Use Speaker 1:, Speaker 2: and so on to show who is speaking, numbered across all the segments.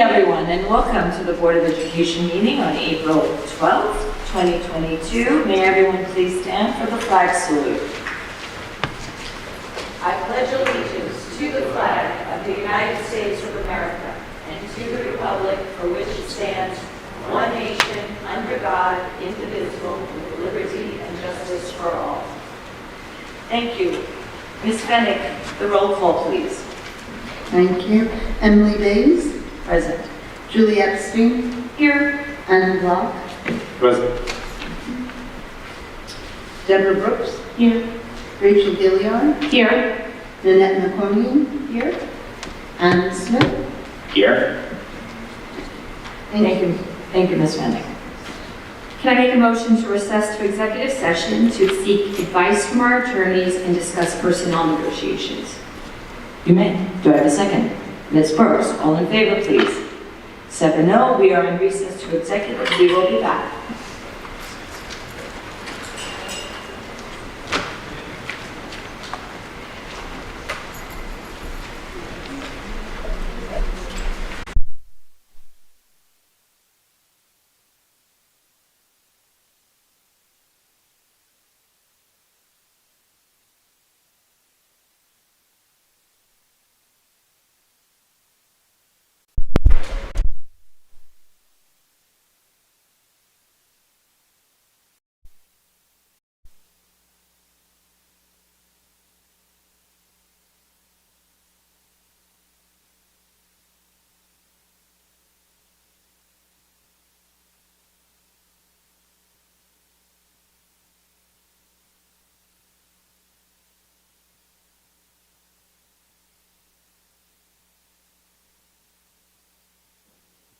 Speaker 1: Everyone, and welcome to the Board of Education meeting on April 12th, 2022. May everyone please stand for the flag salute. I pledge allegiance to the flag of the United States of America and to the republic for which it stands, one nation, under God, indivisible, with liberty and justice for all. Thank you. Ms. Fennick, the roll call, please.
Speaker 2: Thank you. Emily Bays.
Speaker 1: Present.
Speaker 2: Julie Epstein.
Speaker 1: Here.
Speaker 2: Anna Block.
Speaker 3: Present.
Speaker 2: Deborah Brooks.
Speaker 1: Here.
Speaker 2: Rachel Gilliard.
Speaker 1: Here.
Speaker 2: Nanette McCormick.
Speaker 1: Here.
Speaker 2: Anna Smith.
Speaker 3: Here.
Speaker 1: Thank you. Thank you, Ms. Fennick.
Speaker 4: Can I make a motion to recess to executive session to seek advice from our attorneys and discuss personnel negotiations?
Speaker 1: You may. Do I have a second? Ms. Brooks, all in favor, please. 7-0, we are in recess to executive. We will be back.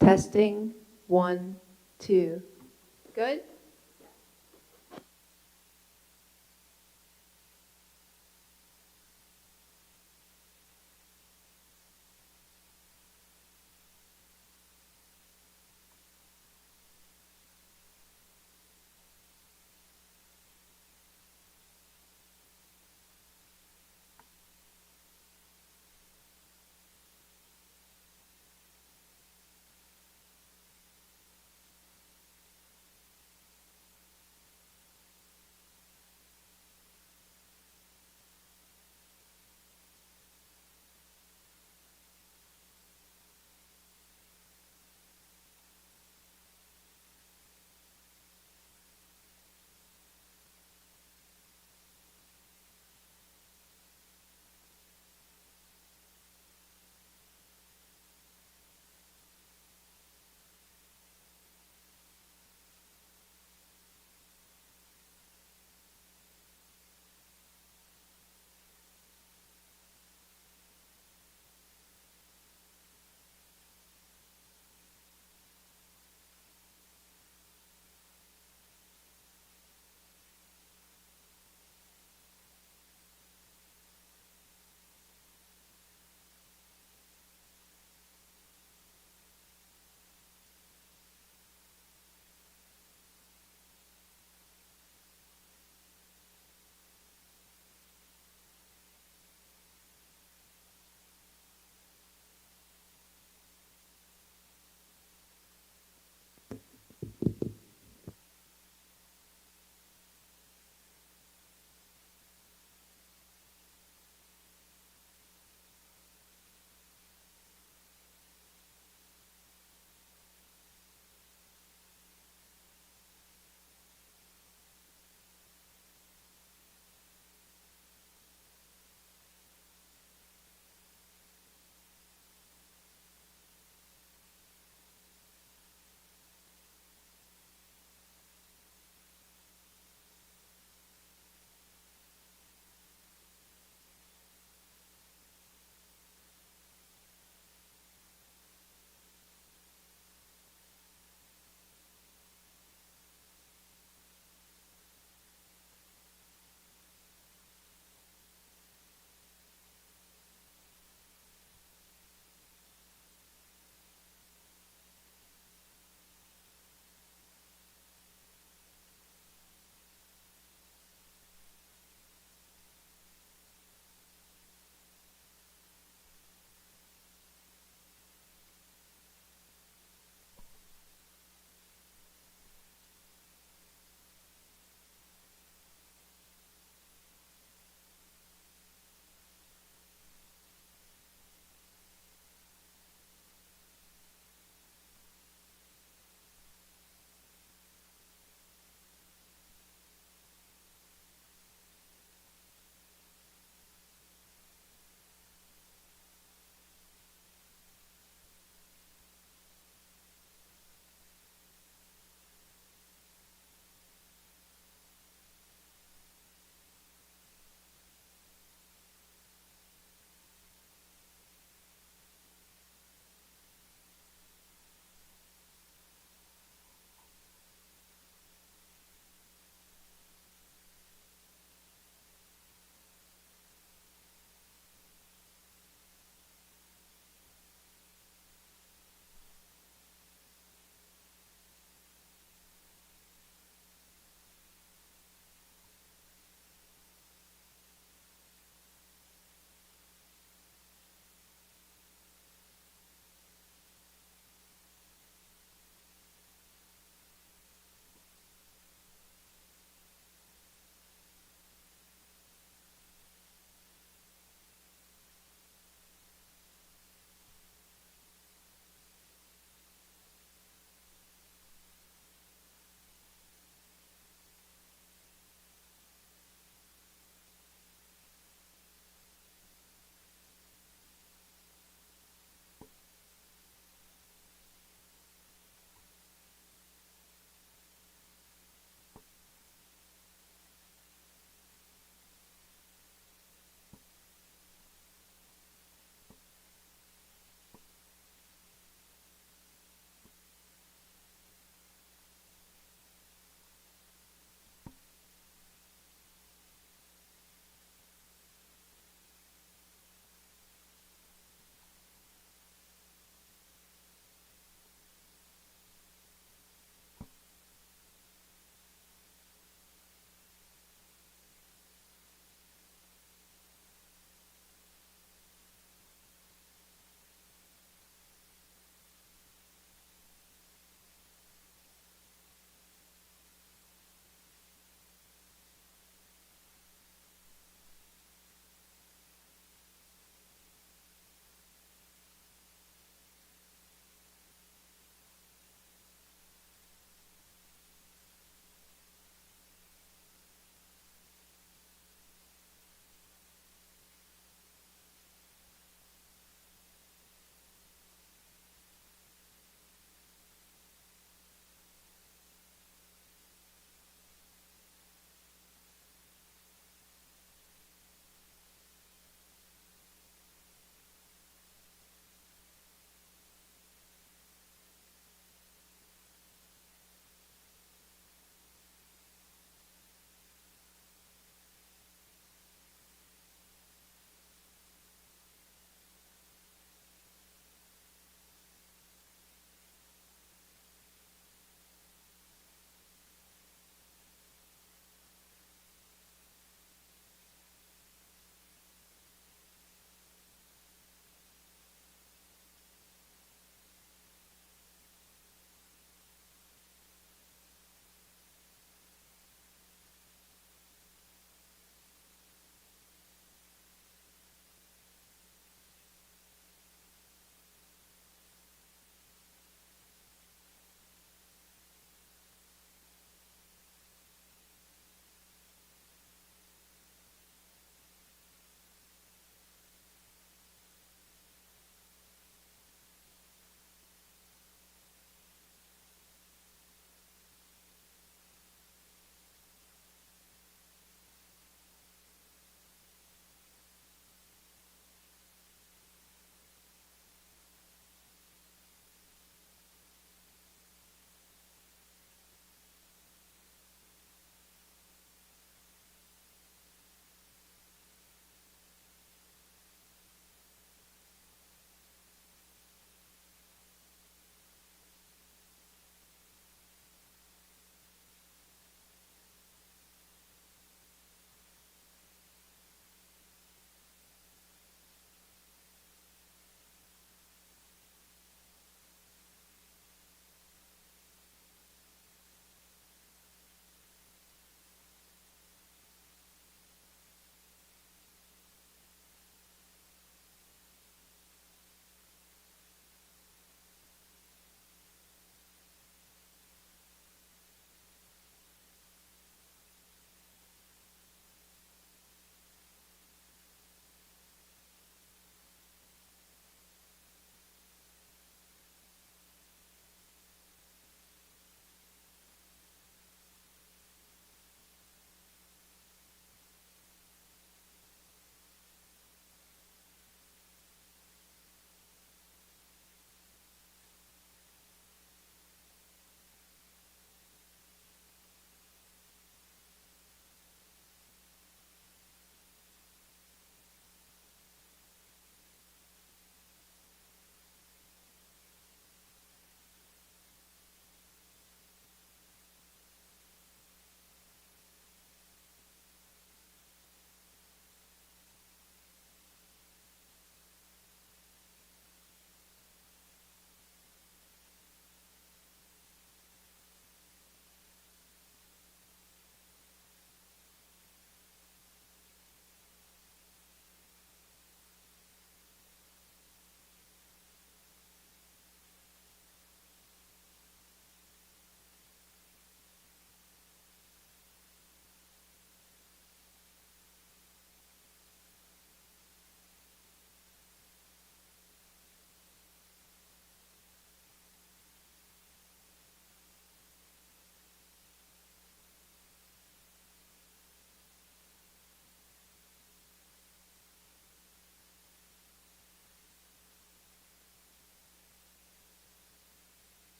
Speaker 5: Testing, 1, 2. Good?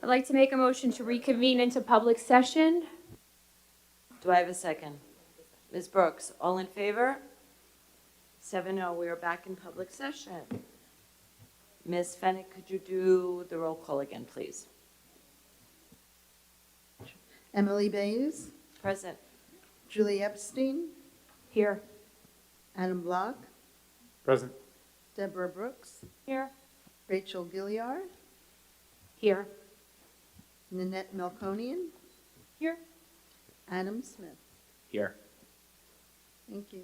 Speaker 4: I'd like to make a motion to reconvene into public session.
Speaker 1: Do I have a second? Ms. Brooks, all in favor? 7-0, we are back in public session. Ms. Fennick, could you do the roll call again, please?
Speaker 2: Emily Bayes,
Speaker 1: Present.
Speaker 2: Julie Epstein,
Speaker 4: Here.
Speaker 2: Adam Block,
Speaker 3: Present.
Speaker 2: Deborah Brooks,
Speaker 4: Here.
Speaker 2: Rachel Gilliard,
Speaker 4: Here.
Speaker 2: Nanette Melkonian,
Speaker 4: Here.
Speaker 2: Adam Smith.
Speaker 3: Here.
Speaker 2: Thank you.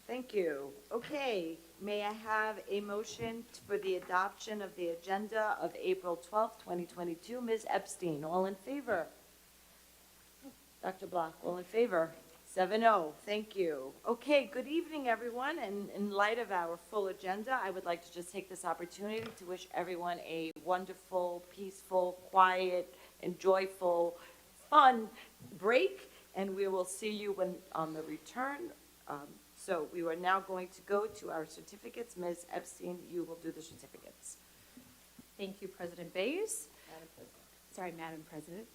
Speaker 1: Thank you. Okay, may I have a motion for the adoption of the agenda of April 12th, 2022? Ms. Epstein, all in favor? Dr. Block, all in favor? 7-0, thank you. Okay, good evening, everyone, and in light of our full agenda, I would like to just take this opportunity to wish everyone a wonderful, peaceful, quiet, and joyful, fun break, and we will see you on the return. So we are now going to go to our certificates. Ms. Epstein, you will do the certificates.
Speaker 4: Thank you, President Bayes. Sorry, Madam President.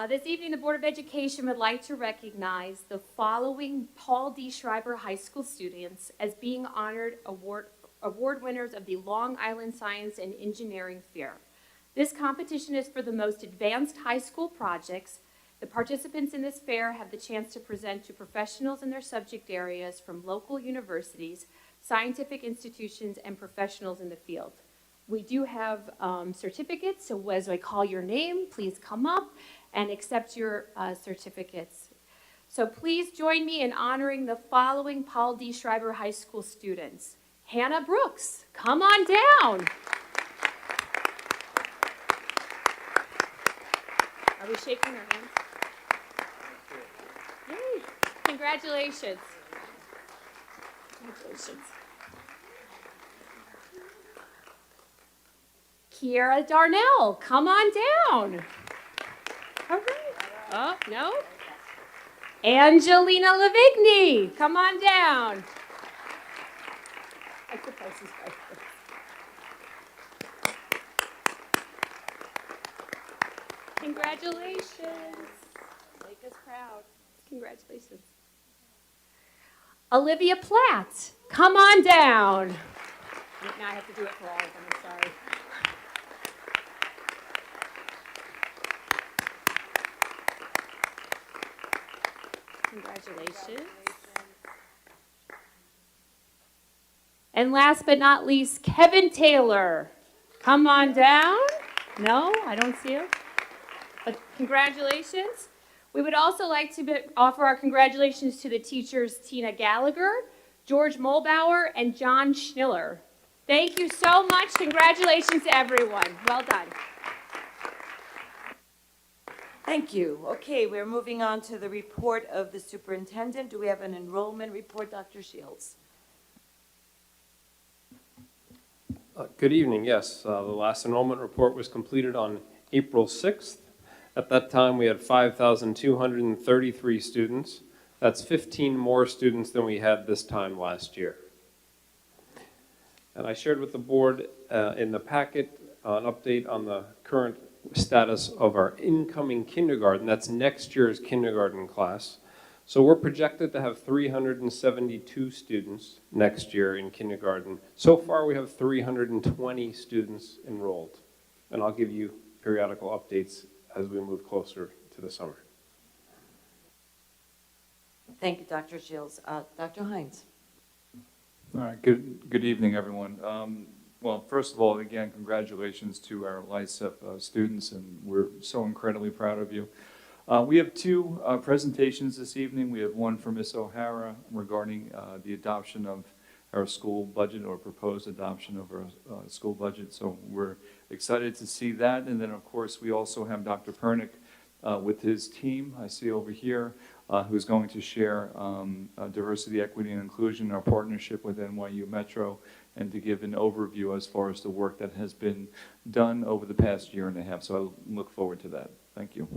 Speaker 4: This evening, the Board of Education would like to recognize the following Paul D. Schreiber High School students as being honored award winners of the Long Island Science and Engineering Fair. This competition is for the most advanced high school projects. The participants in this fair have the chance to present to professionals in their subject areas from local universities, scientific institutions, and professionals in the field. We do have certificates, so as I call your name, please come up and accept your certificates. So please join me in honoring the following Paul D. Schreiber High School students. Hannah Brooks, come on down. Are we shaking our hands? Yay. Congratulations. Congratulations. Kiara Darnell, come on down. All right. Oh, no? Angelina Lavigny, come on down. I suppose he's right there. Congratulations. Make us proud. Congratulations. Olivia Platt, come on down. Now I have to do it for all of them, I'm sorry. Congratulations. And last but not least, Kevin Taylor. Come on down. No, I don't see him. But congratulations. We would also like to offer our congratulations to the teachers Tina Gallagher, George Mulbauer, and John Schniller. Thank you so much. Congratulations to everyone. Well done.
Speaker 1: Thank you. Okay, we're moving on to the report of the superintendent. Do we have an enrollment report, Dr. Shields?
Speaker 6: Good evening. Yes, the last enrollment report was completed on April 6th. At that time, we had 5,233 students. That's 15 more students than we had this time last year. And I shared with the board in the packet an update on the current status of our incoming kindergarten. That's next year's kindergarten class. So we're projected to have 372 students next year in kindergarten. So far, we have 320 students enrolled. And I'll give you periodical updates as we move closer to the summer.
Speaker 1: Thank you, Dr. Shields. Dr. Hines.
Speaker 7: All right, good evening, everyone. Well, first of all, again, congratulations to our LICEP students, and we're so incredibly proud of you. We have two presentations this evening. We have one from Ms. O'Hara regarding the adoption of our school budget, or proposed adoption of our school budget. So we're excited to see that. And then, of course, we also have Dr. Pernick with his team, I see over here, who's going to share diversity, equity, and inclusion, our partnership with NYU Metro, and to give an overview as far as the work that has been done over the past year and a half. So I look forward to that. Thank you.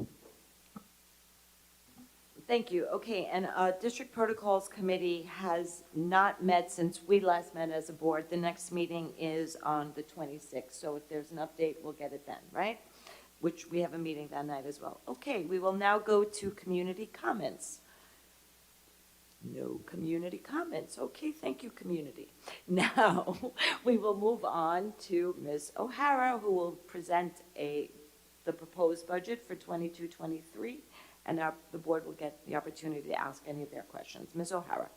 Speaker 1: Thank you. Okay, and District Protocols Committee has not met since we last met as a board. The next meeting is on the 26th, so if there's an update, we'll get it then, right? which we have a meeting that night as well. Okay, we will now go to community comments. No community comments. Okay, thank you, community. Now, we will move on to Ms. O'Hara, who will present the proposed budget for 22-23, and the board will get the opportunity to ask any of their questions. Ms. O'Hara.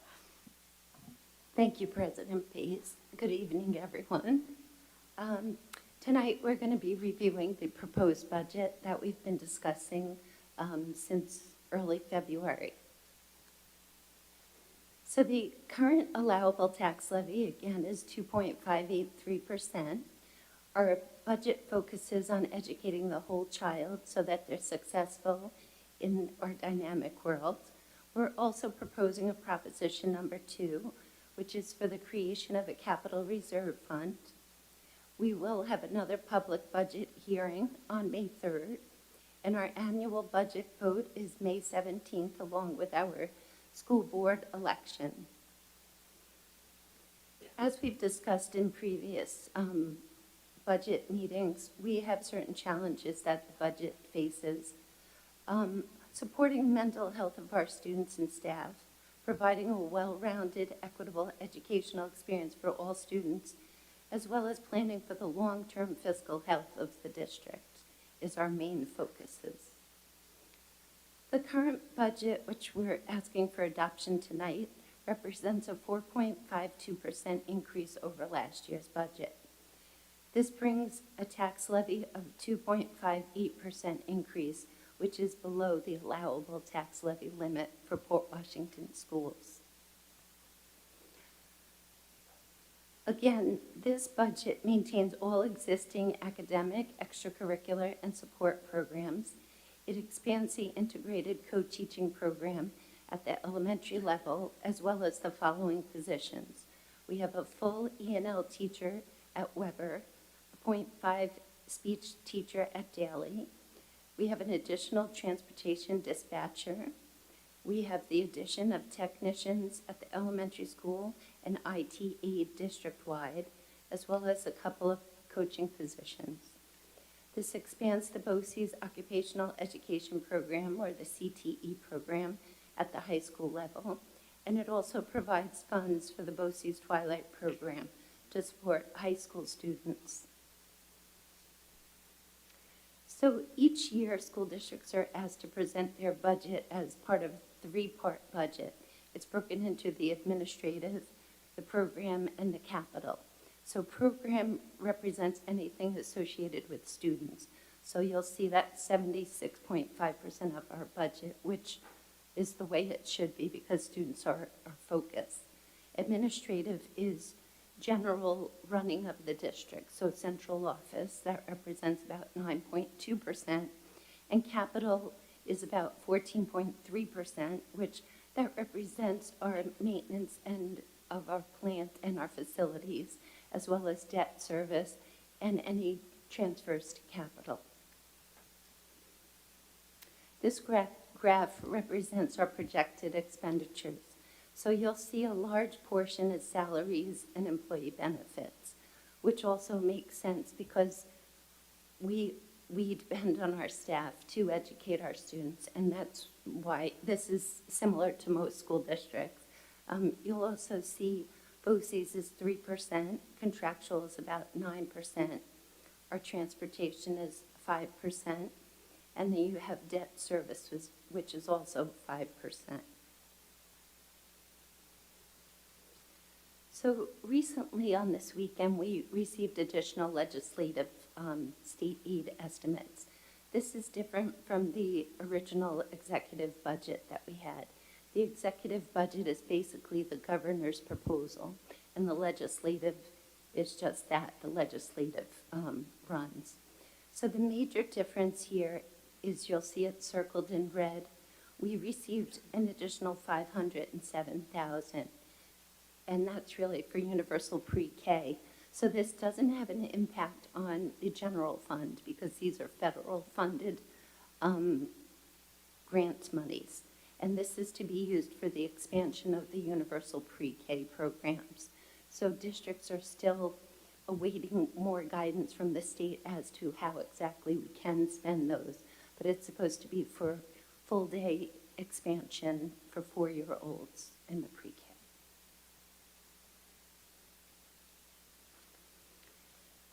Speaker 8: Thank you, President Bays. Good evening, everyone. Tonight, we're going to be reviewing the proposed budget that we've been discussing since early February. So the current allowable tax levy, again, is 2.583%. Our budget focuses on educating the whole child so that they're successful in our dynamic world. We're also proposing a proposition number 2, which is for the creation of a capital reserve fund. We will have another public budget hearing on May 3rd, and our annual budget vote is May 17th, along with our school board election. As we've discussed in previous budget meetings, we have certain challenges that the budget faces. Supporting the mental health of our students and staff, providing a well-rounded, equitable educational experience for all students, as well as planning for the long-term fiscal health of the district is our main focuses. The current budget, which we're asking for adoption tonight, represents a 4.52% increase over last year's budget. This brings a tax levy of 2.58% increase, which is below the allowable tax levy limit for Port Washington schools. Again, this budget maintains all existing academic, extracurricular, and support programs. It expands the integrated co-teaching program at the elementary level, as well as the following positions. We have a full E&L teacher at Weber, a 0.5 speech teacher at Daly. We have an additional transportation dispatcher. We have the addition of technicians at the elementary school and IT aide district-wide, as well as a couple of coaching positions. This expands the BOCES Occupational Education Program, or the CTE program, at the high school level, and it also provides funds for the BOCES Twilight program to support high school students. So each year, school districts are asked to present their budget as part of a 3-part budget. It's broken into the administrative, the program, and the capital. So program represents anything associated with students. So you'll see that 76.5% of our budget, which is the way it should be because students are our focus. Administrative is general running of the district, so central office, that represents about 9.2%, and capital is about 14.3%, which that represents our maintenance and of our plant and our facilities, as well as debt service and any transfers to capital. This graph represents our projected expenditures. So you'll see a large portion is salaries and employee benefits, which also makes sense because we depend on our staff to educate our students, and that's why this is similar to most school districts. You'll also see BOCES is 3%, contractual is about 9%, our transportation is 5%, and then you have debt services, which is also 5%. So recently on this weekend, we received additional legislative state aid estimates. This is different from the original executive budget that we had. The executive budget is basically the governor's proposal, and the legislative is just that, the legislative runs. So the major difference here is you'll see it circled in red. We received an additional $507,000, and that's really for universal pre-K. So this doesn't have an impact on the general fund because these are federal funded grants monies. And this is to be used for the expansion of the universal pre-K programs. So districts are still awaiting more guidance from the state as to how exactly we can spend those. But it's supposed to be for full-day expansion for 4-year-olds in the pre-K.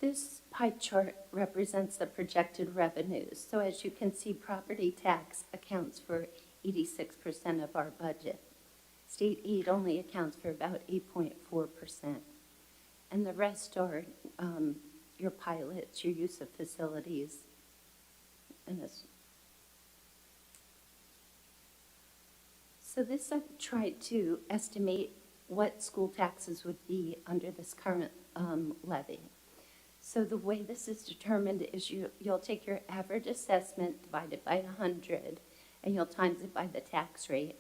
Speaker 8: This pie chart represents the projected revenues. So as you can see, property tax accounts for 86% of our budget. State aid only accounts for about 8.4%. And the rest are your pilots, your use of facilities, and this. So this I've tried to estimate what school taxes would be under this current levy. So the way this is determined is you'll take your average assessment divided by 100, and you'll times it by the tax rate,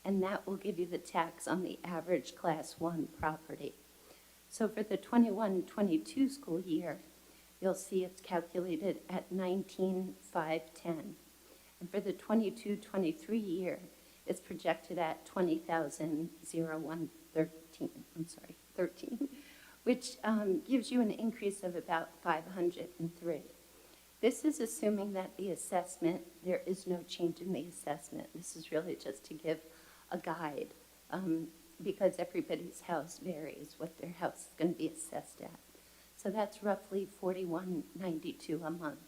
Speaker 8: and that will give you the tax on the average Class 1 property. So for the 21-22 school year, you'll see it's calculated at 19,510. And for the 22-23 year, it's projected at 13, which gives you an increase of about 503. This is assuming that the assessment, there is no change in the assessment. This is really just to give a guide because everybody's house varies what their house is going to be assessed at. So that's roughly $41.92 a month.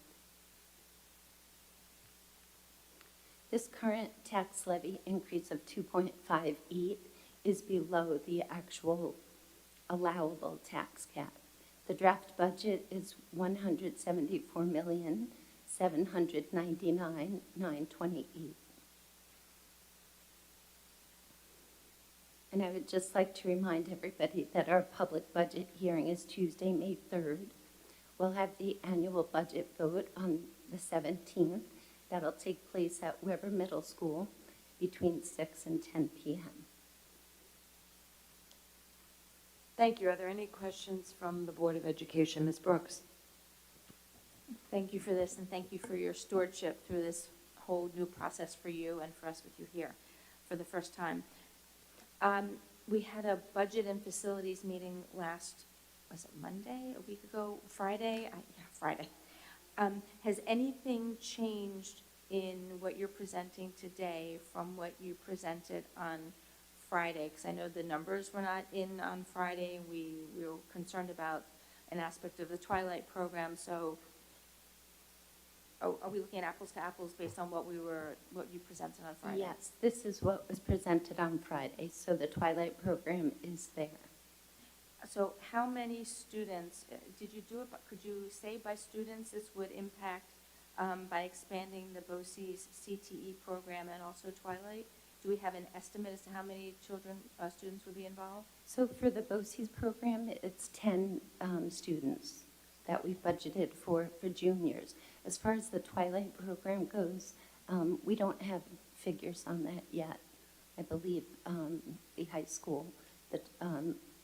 Speaker 8: This current tax levy increase of 2.58 is below the actual allowable tax cap. The draft budget is $174,799,928. And I would just like to remind everybody that our public budget hearing is Tuesday, May 3rd. We'll have the annual budget vote on the 17th. That'll take place at Weber Middle School between 6 and 10 p.m.
Speaker 1: Thank you. Are there any questions from the Board of Education? Ms. Brooks?
Speaker 4: Thank you for this, and thank you for your stewardship through this whole new process for you and for us with you here for the first time. We had a budget and facilities meeting last, was it Monday, a week ago, Friday? Friday. Has anything changed in what you're presenting today from what you presented on Friday? Because I know the numbers were not in on Friday. We were concerned about an aspect of the Twilight program. So are we looking at apples to apples based on what you presented on Friday?
Speaker 8: Yes, this is what was presented on Friday. So the Twilight program is there.
Speaker 4: So how many students, did you do it, could you say by students this would impact by expanding the BOCES CTE program and also Twilight? Do we have an estimate as to how many students would be involved?
Speaker 8: So for the BOCES program, it's 10 students that we've budgeted for juniors. As far as the Twilight program goes, we don't have figures on that yet. I believe the high school, that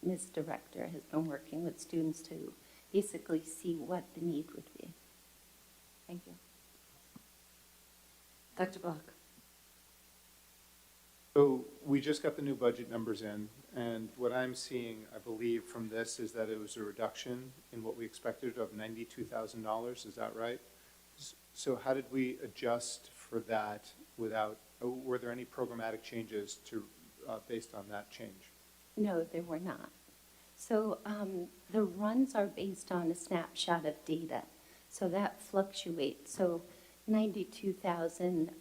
Speaker 8: Ms. Director has been working with students to basically see what the need would be.
Speaker 4: Thank you.
Speaker 1: Dr. Block?
Speaker 3: So we just got the new budget numbers in, and what I'm seeing, I believe, from this is that it was a reduction in what we expected of $92,000. Is that right? So how did we adjust for that without, were there any programmatic changes to based on that change?
Speaker 8: No, there were not. So the runs are based on a snapshot of data. So that fluctuates. So 92,000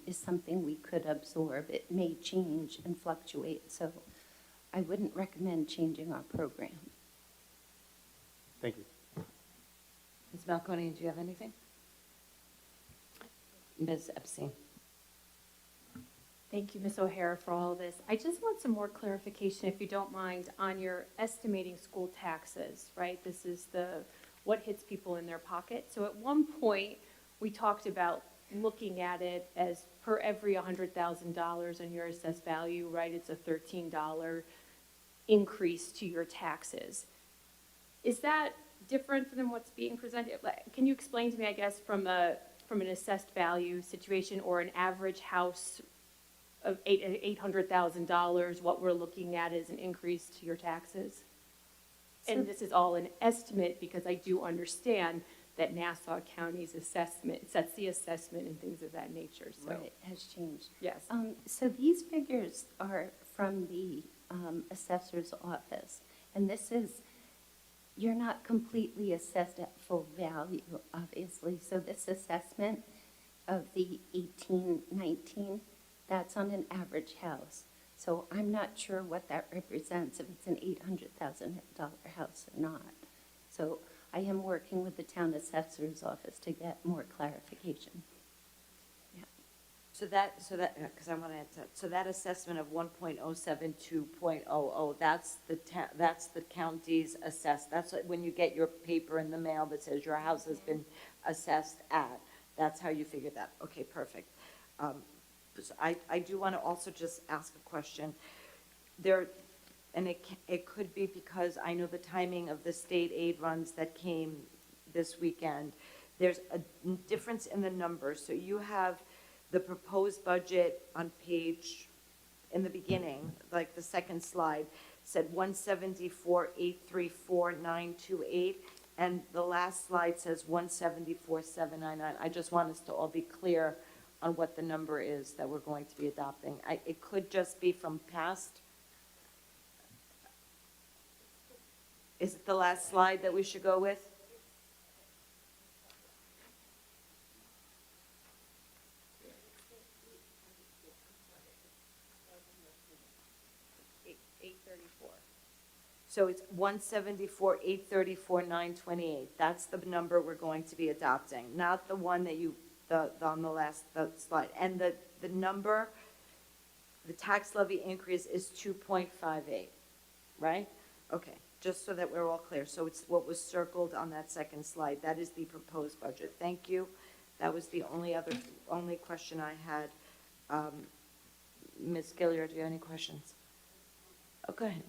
Speaker 8: is something we could absorb. It may change and fluctuate. So I wouldn't recommend changing our program.
Speaker 3: Thank you.
Speaker 1: Ms. Malconian, do you have anything? Ms. Epstein?
Speaker 4: Thank you, Ms. O'Hara, for all of this. I just want some more clarification, if you don't mind, on your estimating school taxes, right? This is what hits people in their pocket. So at one point, we talked about looking at it as per every $100,000 on your assessed value, right? It's a $13 increase to your taxes. Is that different than what's being presented? Can you explain to me, I guess, from an assessed value situation or an average house of $800,000, what we're looking at as an increase to your taxes? And this is all an estimate because I do understand that Nassau County's assessment sets the assessment and things of that nature, so.
Speaker 8: Right, has changed.
Speaker 4: Yes.
Speaker 8: So these figures are from the assessor's office, and this is, you're not completely assessed at full value, obviously. So this assessment of the 1819, that's on an average house. So I'm not sure what that represents, if it's an $800,000 house or not. So I am working with the town assessor's office to get more clarification.
Speaker 1: So that, because I want to answer, so that assessment of 1.072.00, that's the county's assessed, that's when you get your paper in the mail that says your house has been assessed at, that's how you figure that. Okay, perfect. So I do want to also just ask a question. And it could be because I know the timing of the state aid runs that came this weekend. There's a difference in the numbers. So you have the proposed budget on page, in the beginning, like the second slide, said 174,834,928, and the last slide says 174,799. I just want us to all be clear on what the number is that we're going to be adopting. It could just be from past. Is it the last slide that we should go with? So it's 174,834,928. That's the number we're going to be adopting, not the one that on the last slide. And the number, the tax levy increase is 2.58, right? Okay, just so that we're all clear. So it's what was circled on that second slide. That is the proposed budget. Thank you. That was the only question I had. Ms. Gilliard, do you have any questions? Oh, go ahead.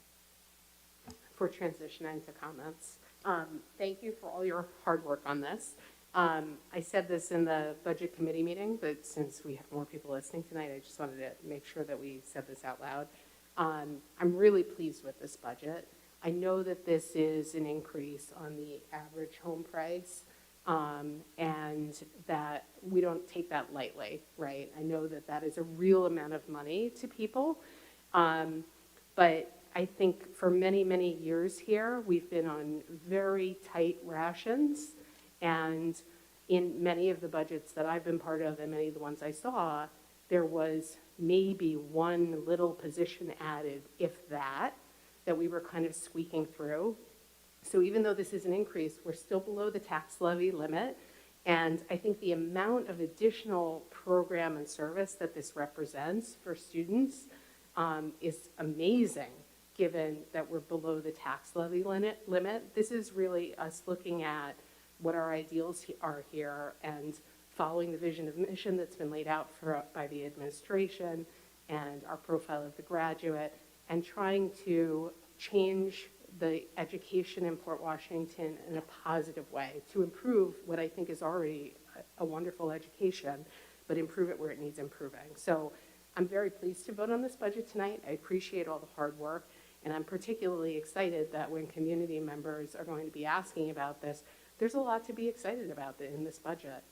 Speaker 9: For transitioning to comments. Thank you for all your hard work on this. I said this in the budget committee meeting, but since we have more people listening tonight, I just wanted to make sure that we said this out loud. I'm really pleased with this budget. I know that this is an increase on the average home price, and that we don't take that lightly, right? I know that that is a real amount of money to people, but I think for many, many years here, we've been on very tight rations, and in many of the budgets that I've been part of and many of the ones I saw, there was maybe one little position added, if that we were kind of squeaking through. So even though this is an increase, we're still below the tax levy limit, and I think the amount of additional program and service that this represents for students is amazing, given that we're below the tax levy limit. This is really us looking at what our ideals are here and following the vision of mission that's been laid out by the administration and our profile of the graduate, and trying to change the education in Port Washington in a positive way to improve what I think is already a wonderful education, but improve it where it needs improving. So I'm very pleased to vote on this budget tonight. I appreciate all the hard work. And I'm particularly excited that when community members are going to be asking about this, there's a lot to be excited about in this budget.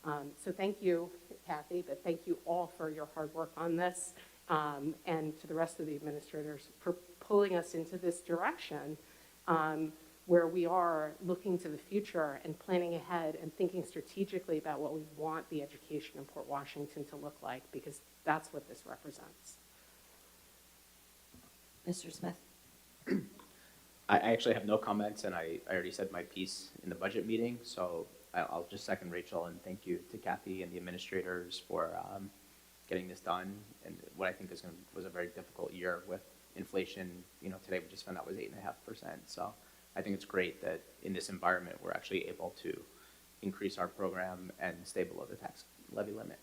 Speaker 9: So thank you, Kathy, but thank you all for your hard work on this, and to the rest of the administrators for pulling us into this direction where we are looking to the future and planning ahead and thinking strategically about what we want the education in Port Washington to look like, because that's what this represents.
Speaker 1: Mr. Smith?
Speaker 10: I actually have no comments, and I already said my piece in the budget meeting, so I'll just second Rachel and thank you to Kathy and the administrators for getting this done, and what I think was a very difficult year with inflation. You know, today we just found out was 8.5%, so I think it's great that in this environment we're actually able to increase our program and stay below the tax levy limit.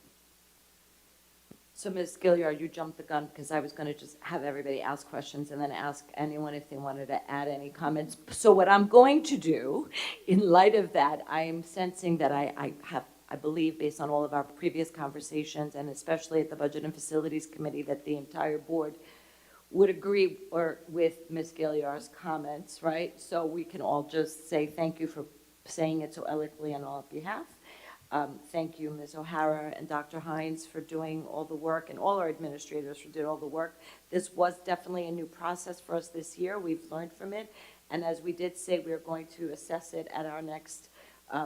Speaker 1: So Ms. Gilliard, you jumped the gun because I was going to just have everybody ask questions and then ask anyone if they wanted to add any comments. So what I'm going to do, in light of that, I'm sensing that I believe, based on all of our previous conversations, and especially at the Budget and Facilities Committee, that the entire board would agree with Ms. Gilliar's comments, right? So we can all just say thank you for saying it so eloquently on our behalf. Thank you, Ms. O'Hara and Dr. Hines, for doing all the work, and all our administrators for doing all the work. This was definitely a new process for us this year. We've learned from it. And as we did say, we are going to assess it at our next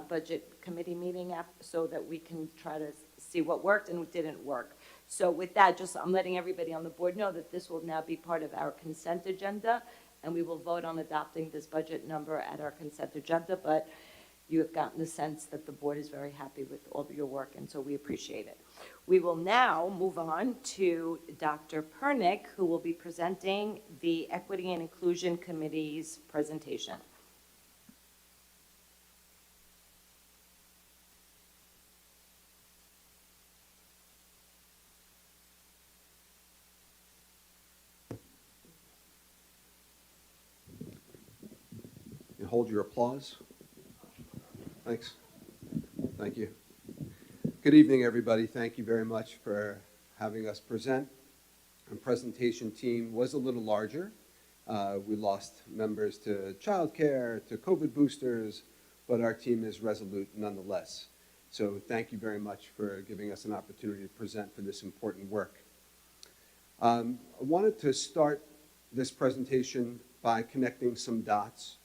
Speaker 1: budget committee meeting so that we can try to see what worked and what didn't work. So with that, I'm letting everybody on the board know that this will now be part of our consent agenda, and we will vote on adopting this budget number at our consent agenda. But you have gotten the sense that the board is very happy with all of your work, and so we appreciate it. We will now move on to Dr. Pernick, who will be presenting the Equity and Inclusion Committee's presentation.
Speaker 11: You hold your applause. Thanks. Thank you. Good evening, everybody. Thank you very much for having us present. Our presentation team was a little larger. We lost members to childcare, to COVID boosters, but our team is resolute nonetheless. So thank you very much for giving us an opportunity to present for this important work. I wanted to start this presentation by connecting some dots.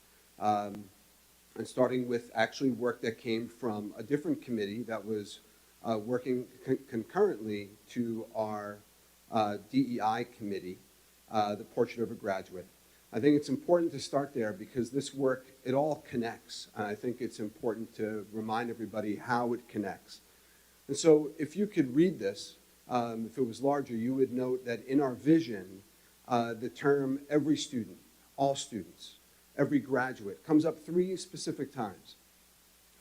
Speaker 11: And starting with actually work that came from a different committee that was working concurrently to our DEI committee, the Portrait of a Graduate. I think it's important to start there because this work, it all connects. And I think it's important to remind everybody how it connects. And so if you could read this, if it was larger, you would note that in our vision, the term every student, all students, every graduate comes up 3 specific times.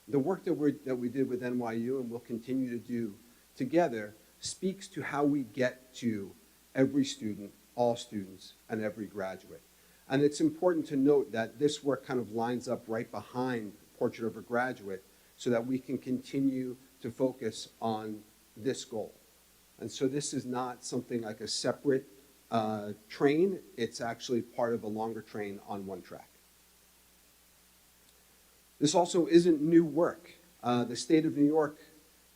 Speaker 11: The work that we did with NYU and will continue to do together speaks to how we get to every student, all students, and every graduate. And it's important to note that this work kind of lines up right behind Portrait of a Graduate so that we can continue to focus on this goal. And so this is not something like a separate train. It's actually part of a longer train on one track. This also isn't new work. The state of New York,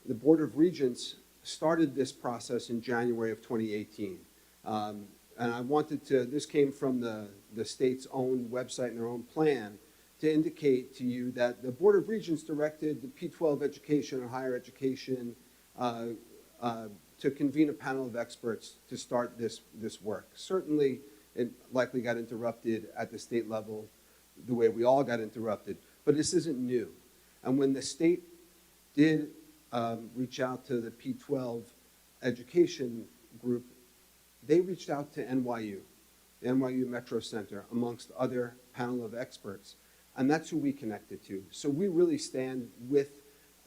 Speaker 11: the Board of Regents, started this process in January of 2018. And I wanted to, this came from the state's own website and their own plan, to indicate to you that the Board of Regents directed the P-12 education and higher education to convene a panel of experts to start this work. Certainly, it likely got interrupted at the state level the way we all got interrupted. But this isn't new. And when the state did reach out to the P-12 education group, they reached out to NYU, the NYU Metro Center, amongst other panel of experts. And that's who we connected to. So we really stand with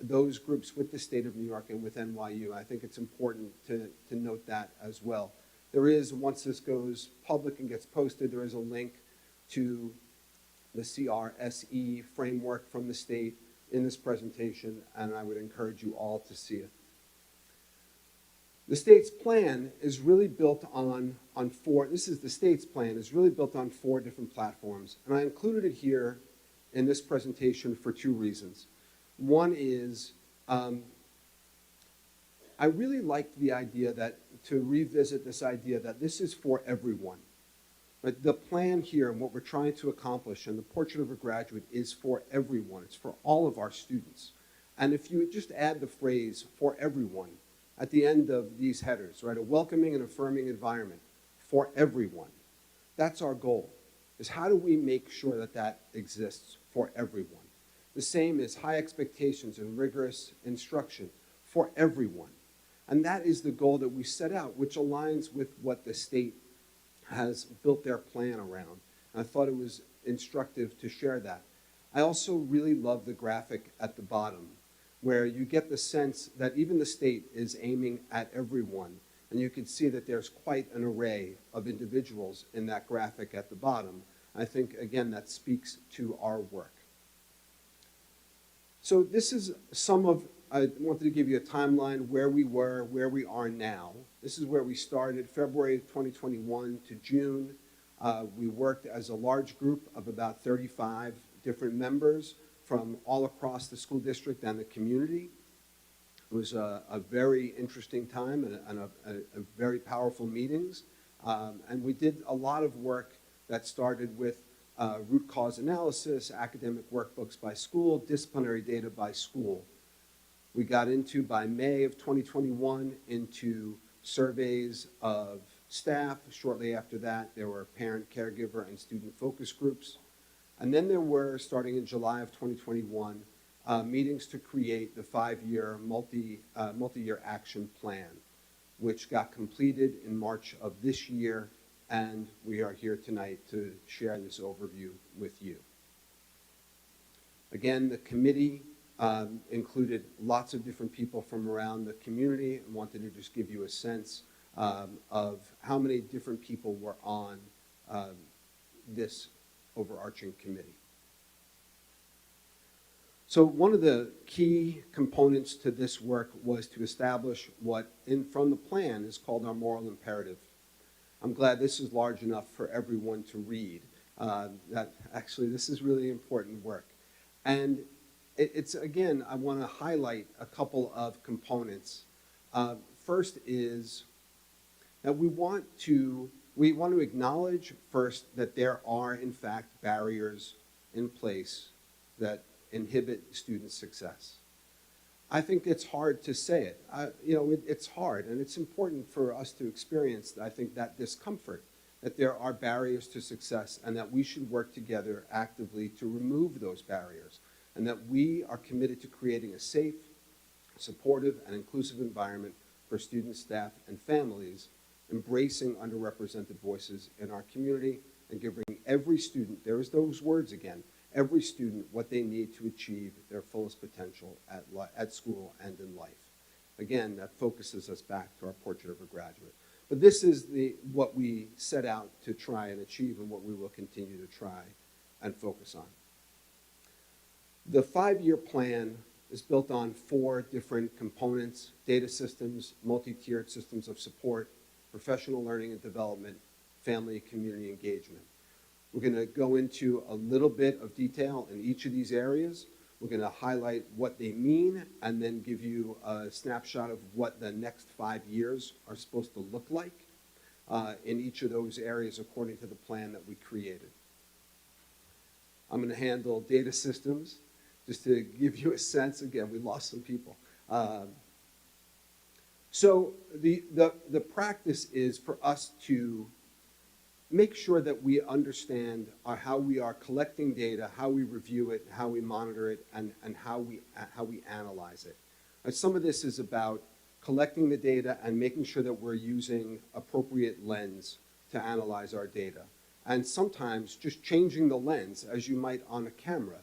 Speaker 11: those groups, with the state of New York and with NYU. I think it's important to note that as well. There is, once this goes public and gets posted, there is a link to the CRSE framework from the state in this presentation, and I would encourage you all to see it. The state's plan is really built on 4, this is the state's plan, is really built on 4 different platforms, and I included it here in this presentation for 2 reasons. One is, I really liked the idea that, to revisit this idea that this is for everyone. But the plan here and what we're trying to accomplish and the Portrait of a Graduate is for everyone. It's for all of our students. And if you just add the phrase for everyone at the end of these headers, right, a welcoming and affirming environment for everyone, that's our goal, is how do we make sure that that exists for everyone? The same is high expectations and rigorous instruction for everyone. And that is the goal that we set out, which aligns with what the state has built their plan around. And I thought it was instructive to share that. I also really love the graphic at the bottom, where you get the sense that even the state is aiming at everyone. And you can see that there's quite an array of individuals in that graphic at the bottom. I think, again, that speaks to our work. So this is some of I wanted to give you a timeline where we were, where we are now. This is where we started, February 2021 to June. We worked as a large group of about 35 different members from all across the school district and the community. It was a very interesting time and a very powerful meetings. And we did a lot of work that started with root cause analysis, academic workbooks by school, disciplinary data by school. We got into, by May of 2021, into surveys of staff. Shortly after that, there were parent, caregiver, and student focus groups. And then there were, starting in July of 2021, meetings to create the 5-year multi-year action plan, which got completed in March of this year, and we are here tonight to share this overview with you. Again, the committee included lots of different people from around the community, and wanted to just give you a sense of how many different people were on this overarching committee. So one of the key components to this work was to establish what, from the plan, is called our moral imperative. I'm glad this is large enough for everyone to read. This is really important work. And it's again, I want to highlight a couple of components. First is that we want to acknowledge first that there are, in fact, barriers in place that inhibit student success. I think it's hard to say it. It's hard, and it's important for us to experience, I think, that discomfort, that there are barriers to success, and that we should work together actively to remove those barriers, and that we are committed to creating a safe, supportive, and inclusive environment for students, staff, and families, embracing underrepresented voices in our community, and giving every student, there's those words again, every student what they need to achieve their fullest potential at school and in life. Again, that focuses us back to our portrait of a graduate. But this is what we set out to try and achieve, and what we will continue to try and focus on. The 5-year plan is built on 4 different components: data systems, multi-tiered systems of support, professional learning and development, family and community engagement. We're going to go into a little bit of detail in each of these areas. We're going to highlight what they mean, and then give you a snapshot of what the next 5 years are supposed to look like in each of those areas according to the plan that we created. I'm going to handle data systems, just to give you a sense. Again, we lost some people. So the practice is for us to make sure that we understand how we are collecting data, how we review it, how we monitor it, and how we analyze it. Some of this is about collecting the data and making sure that we're using appropriate lens to analyze our data. And sometimes just changing the lens, as you might on a camera,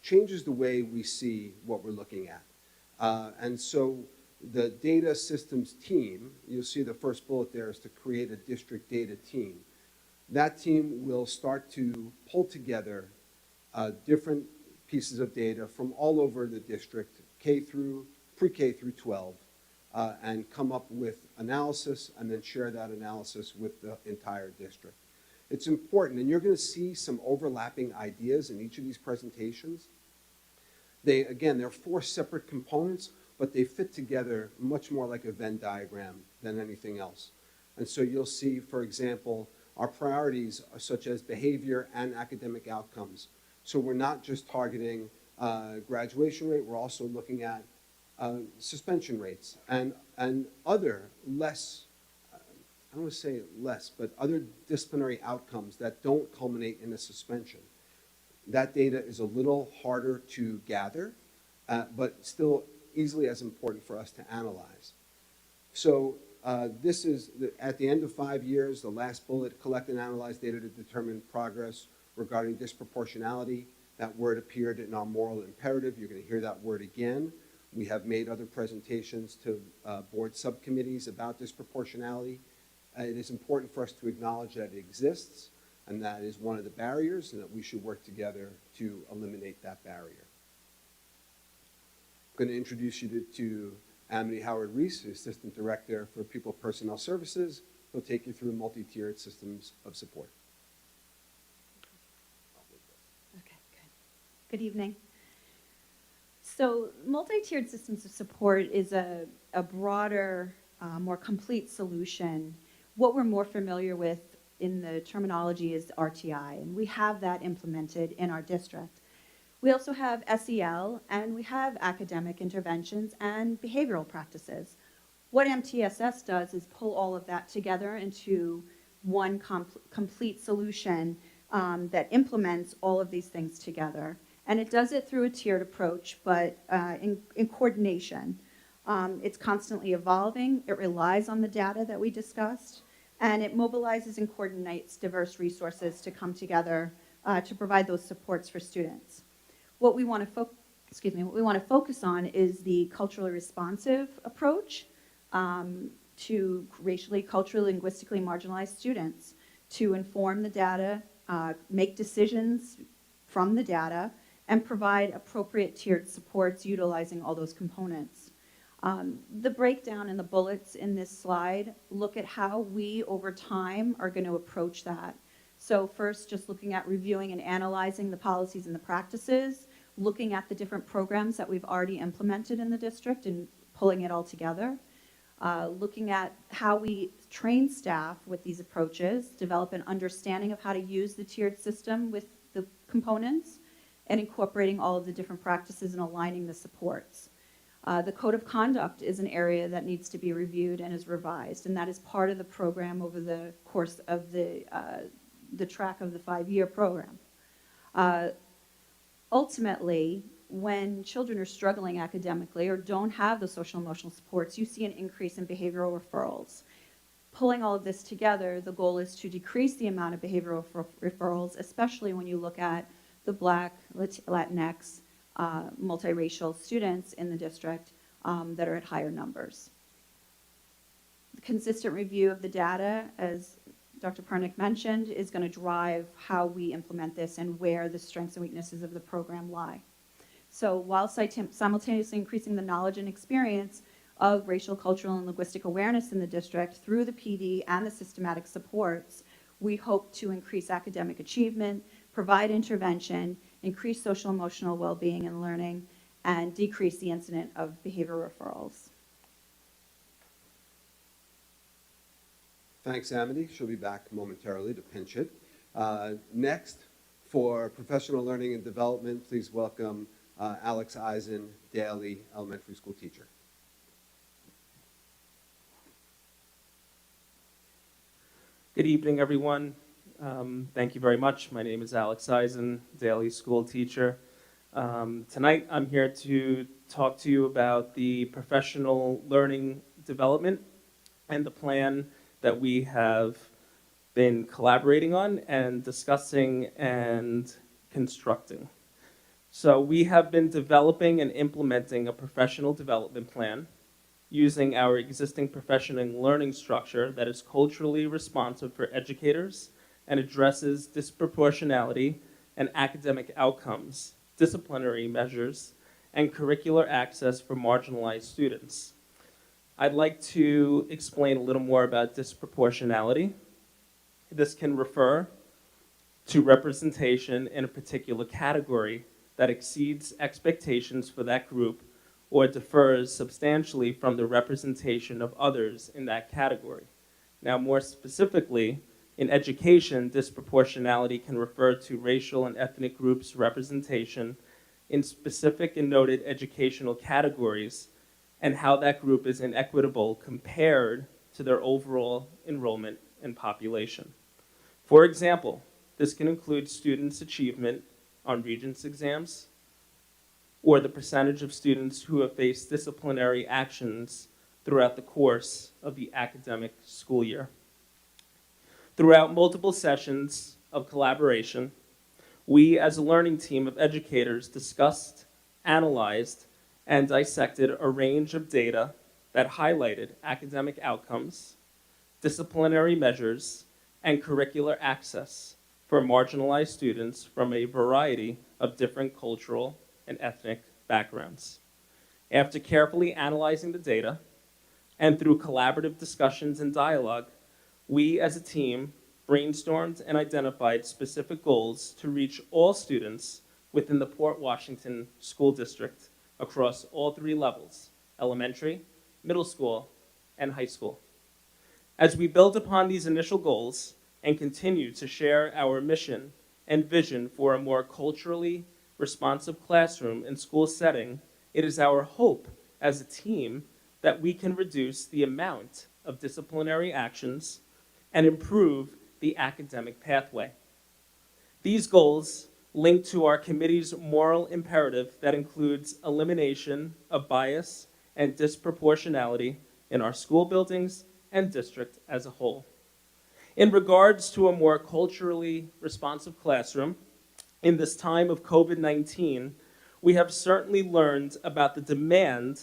Speaker 11: changes the way we see what we're looking at. And so the data systems team, you'll see the first bullet there is to create a district data team. That team will start to pull together different pieces of data from all over the district, pre-K through 12, and come up with analysis, and then share that analysis with the entire district. It's important, and you're going to see some overlapping ideas in each of these presentations. They're 4 separate components, but they fit together much more like a Venn diagram than anything else. And so you'll see, for example, our priorities are such as behavior and academic outcomes. So we're not just targeting graduation rate, we're also looking at suspension rates and other less, I don't want to say less, but other disciplinary outcomes that don't culminate in a suspension. That data is a little harder to gather, but still easily as important for us to analyze. So this is, at the end of 5 years, the last bullet, collect and analyze data to determine progress regarding disproportionality. That word appeared in our moral imperative. You're going to hear that word again. We have made other presentations to board subcommittees about disproportionality. It is important for us to acknowledge that it exists, and that is one of the barriers, and that we should work together to eliminate that barrier. going to introduce you to Amity Howard Reese, the Assistant Director for People Personnel Services, who'll take you through multi-tiered systems of support.
Speaker 12: Okay, good. Good evening. So multi-tiered systems of support is a broader, more complete solution. What we're more familiar with in the terminology is RTI, and we have that implemented in our district. We also have SEL, and we have academic interventions and behavioral practices. What MTSS does is pull all of that together into one complete solution that implements all of these things together. And it does it through a tiered approach, but in coordination. It's constantly evolving. It relies on the data that we discussed, and it mobilizes and coordinates diverse resources to come together to provide those supports for students. What we want to focus on is the culturally responsive approach to racially, culturally, linguistically marginalized students to inform the data, make decisions from the data, and provide appropriate tiered supports utilizing all those components. The breakdown in the bullets in this slide look at how we, over time, are going to approach that. So first, just looking at reviewing and analyzing the policies and the practices, looking at the different programs that we've already implemented in the district and pulling it all together. Looking at how we train staff with these approaches, develop an understanding of how to use the tiered system with the components, and incorporating all of the different practices and aligning the supports. The code of conduct is an area that needs to be reviewed and is revised, and that is part of the program over the course of the track of the 5-year program. Ultimately, when children are struggling academically or don't have the social emotional supports, you see an increase in behavioral referrals. Pulling all of this together, the goal is to decrease the amount of behavioral referrals, especially when you look at the Black, Latinx, multiracial students in the district that are at higher numbers. The consistent review of the data, as Dr. Pernick mentioned, is going to drive how we implement this and where the strengths and weaknesses of the program lie. So while simultaneously increasing the knowledge and experience of racial, cultural, and linguistic awareness in the district through the PD and the systematic supports, we hope to increase academic achievement, provide intervention, increase social emotional well-being and learning, and decrease the incident of behavioral referrals.
Speaker 11: Thanks, Amity. She'll be back momentarily to pinch it. Next, for professional learning and development, please welcome Alex Eisen, Daly Elementary School teacher.
Speaker 13: Good evening, everyone. Thank you very much. My name is Alex Eisen, Daly School teacher. Tonight, I'm here to talk to you about the professional learning development and the plan that we have been collaborating on and discussing and constructing. So we have been developing and implementing a professional development plan using our existing professional learning structure that is culturally responsive for educators and addresses disproportionality and academic outcomes, disciplinary measures, and curricular access for marginalized students. I'd like to explain a little more about disproportionality. This can refer to representation in a particular category that exceeds expectations for that group or differs substantially from the representation of others in that category. Now, more specifically, in education, disproportionality can refer to racial and ethnic groups' representation in specific and noted educational categories and how that group is inequitable compared to their overall enrollment and population. For example, this can include students' achievement on Regents exams, or the percentage of students who have faced disciplinary actions throughout the course of the academic school year. Throughout multiple sessions of collaboration, we as a learning team of educators discussed, analyzed, and dissected a range of data that highlighted academic outcomes, disciplinary measures, and curricular access for marginalized students from a variety of different cultural and ethnic backgrounds. After carefully analyzing the data and through collaborative discussions and dialogue, we as a team brainstormed and identified specific goals to reach all students within the Port Washington School District across all 3 levels: elementary, middle school, and high school. As we build upon these initial goals and continue to share our mission and vision for a more culturally responsive classroom and school setting, it is our hope as a team that we can reduce the amount of disciplinary actions and improve the academic pathway. These goals link to our committee's moral imperative that includes elimination of bias and disproportionality in our school buildings and district as a whole. In regards to a more culturally responsive classroom, in this time of COVID-19, we have certainly learned about the demand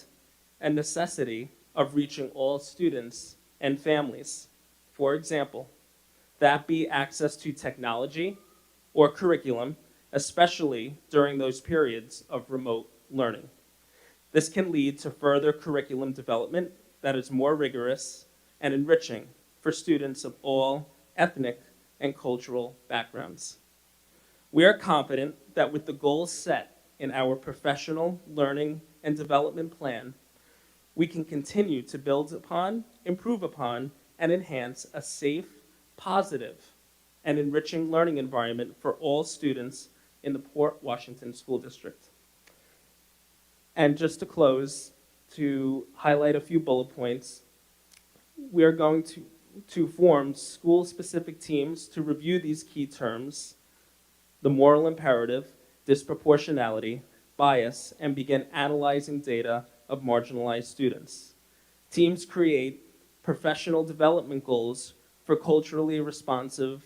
Speaker 13: and necessity of reaching all students and families. For example, that be access to technology or curriculum, especially during those periods of remote learning. This can lead to further curriculum development that is more rigorous and enriching for students of all ethnic and cultural backgrounds. We are confident that with the goals set in our professional learning and development plan, we can continue to build upon, improve upon, and enhance a safe, positive, and enriching learning environment for all students in the Port Washington School District. And just to close, to highlight a few bullet points, we are going to form school-specific teams to review these key terms: the moral imperative, disproportionality, bias, and begin analyzing data of marginalized students. Teams create professional development goals for culturally responsive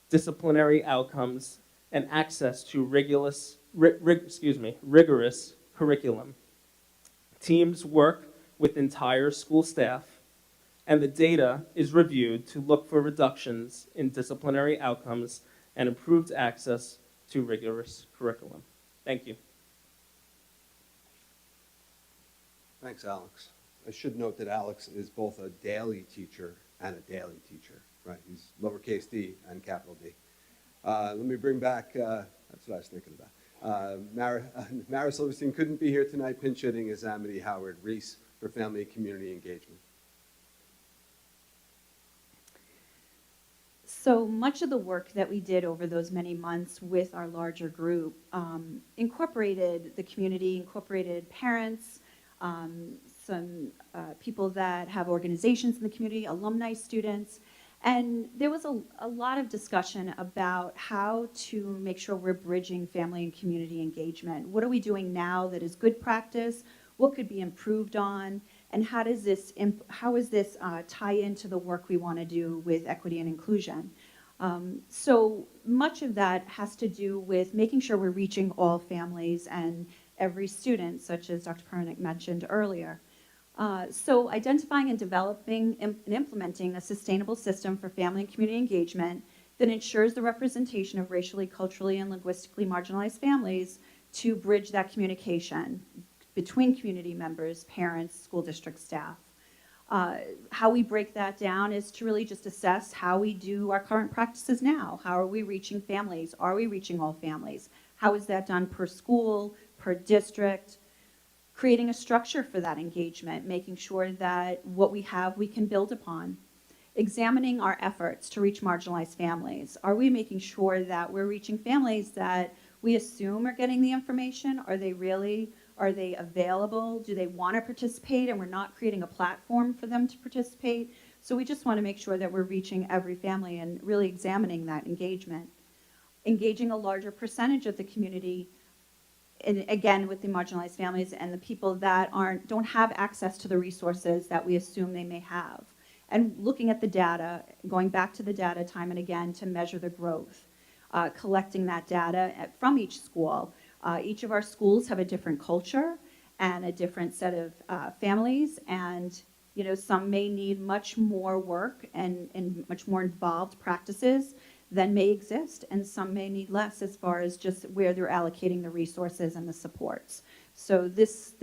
Speaker 13: disciplinary outcomes and access to rigorous curriculum. Teams work with entire school staff, and the data is reviewed to look for reductions in disciplinary outcomes and improved access to rigorous curriculum. Thank you.
Speaker 11: Thanks, Alex. I should note that Alex is both a daily teacher and a daily teacher, right? He's lowercase d and capital D. Let me bring back, that's what I was thinking about. Mara Silverstein couldn't be here tonight. Pinch hitting is Amity Howard Reese for Family and Community Engagement.
Speaker 12: So much of the work that we did over those many months with our larger group incorporated the community, incorporated parents, some people that have organizations in the community, alumni students, and there was a lot of discussion about how to make sure we're bridging family and community engagement. What are we doing now that is good practice? What could be improved on? And how does this tie into the work we want to do with equity and inclusion? So much of that has to do with making sure we're reaching all families and every student, such as Dr. Pernick mentioned earlier. So identifying and developing and implementing a sustainable system for family and community engagement that ensures the representation of racially, culturally, and linguistically marginalized families to bridge that communication between community members, parents, school district staff. How we break that down is to really just assess how we do our current practices now. How are we reaching families? Are we reaching all families? How is that done per school, per district? Creating a structure for that engagement, making sure that what we have we can build upon. Examining our efforts to reach marginalized families. Are we making sure that we're reaching families that we assume are getting the information? Are they really? Are they available? Do they want to participate and we're not creating a platform for them to participate? So we just want to make sure that we're reaching every family and really examining that engagement. Engaging a larger percentage of the community, and again with the marginalized families and the people that don't have access to the resources that we assume they may have. And looking at the data, going back to the data time and again to measure the growth. Collecting that data from each school. Each of our schools have a different culture and a different set of families, and some may need much more work and much more involved practices than may exist, and some may need less as far as just where they're allocating the resources and the supports. So this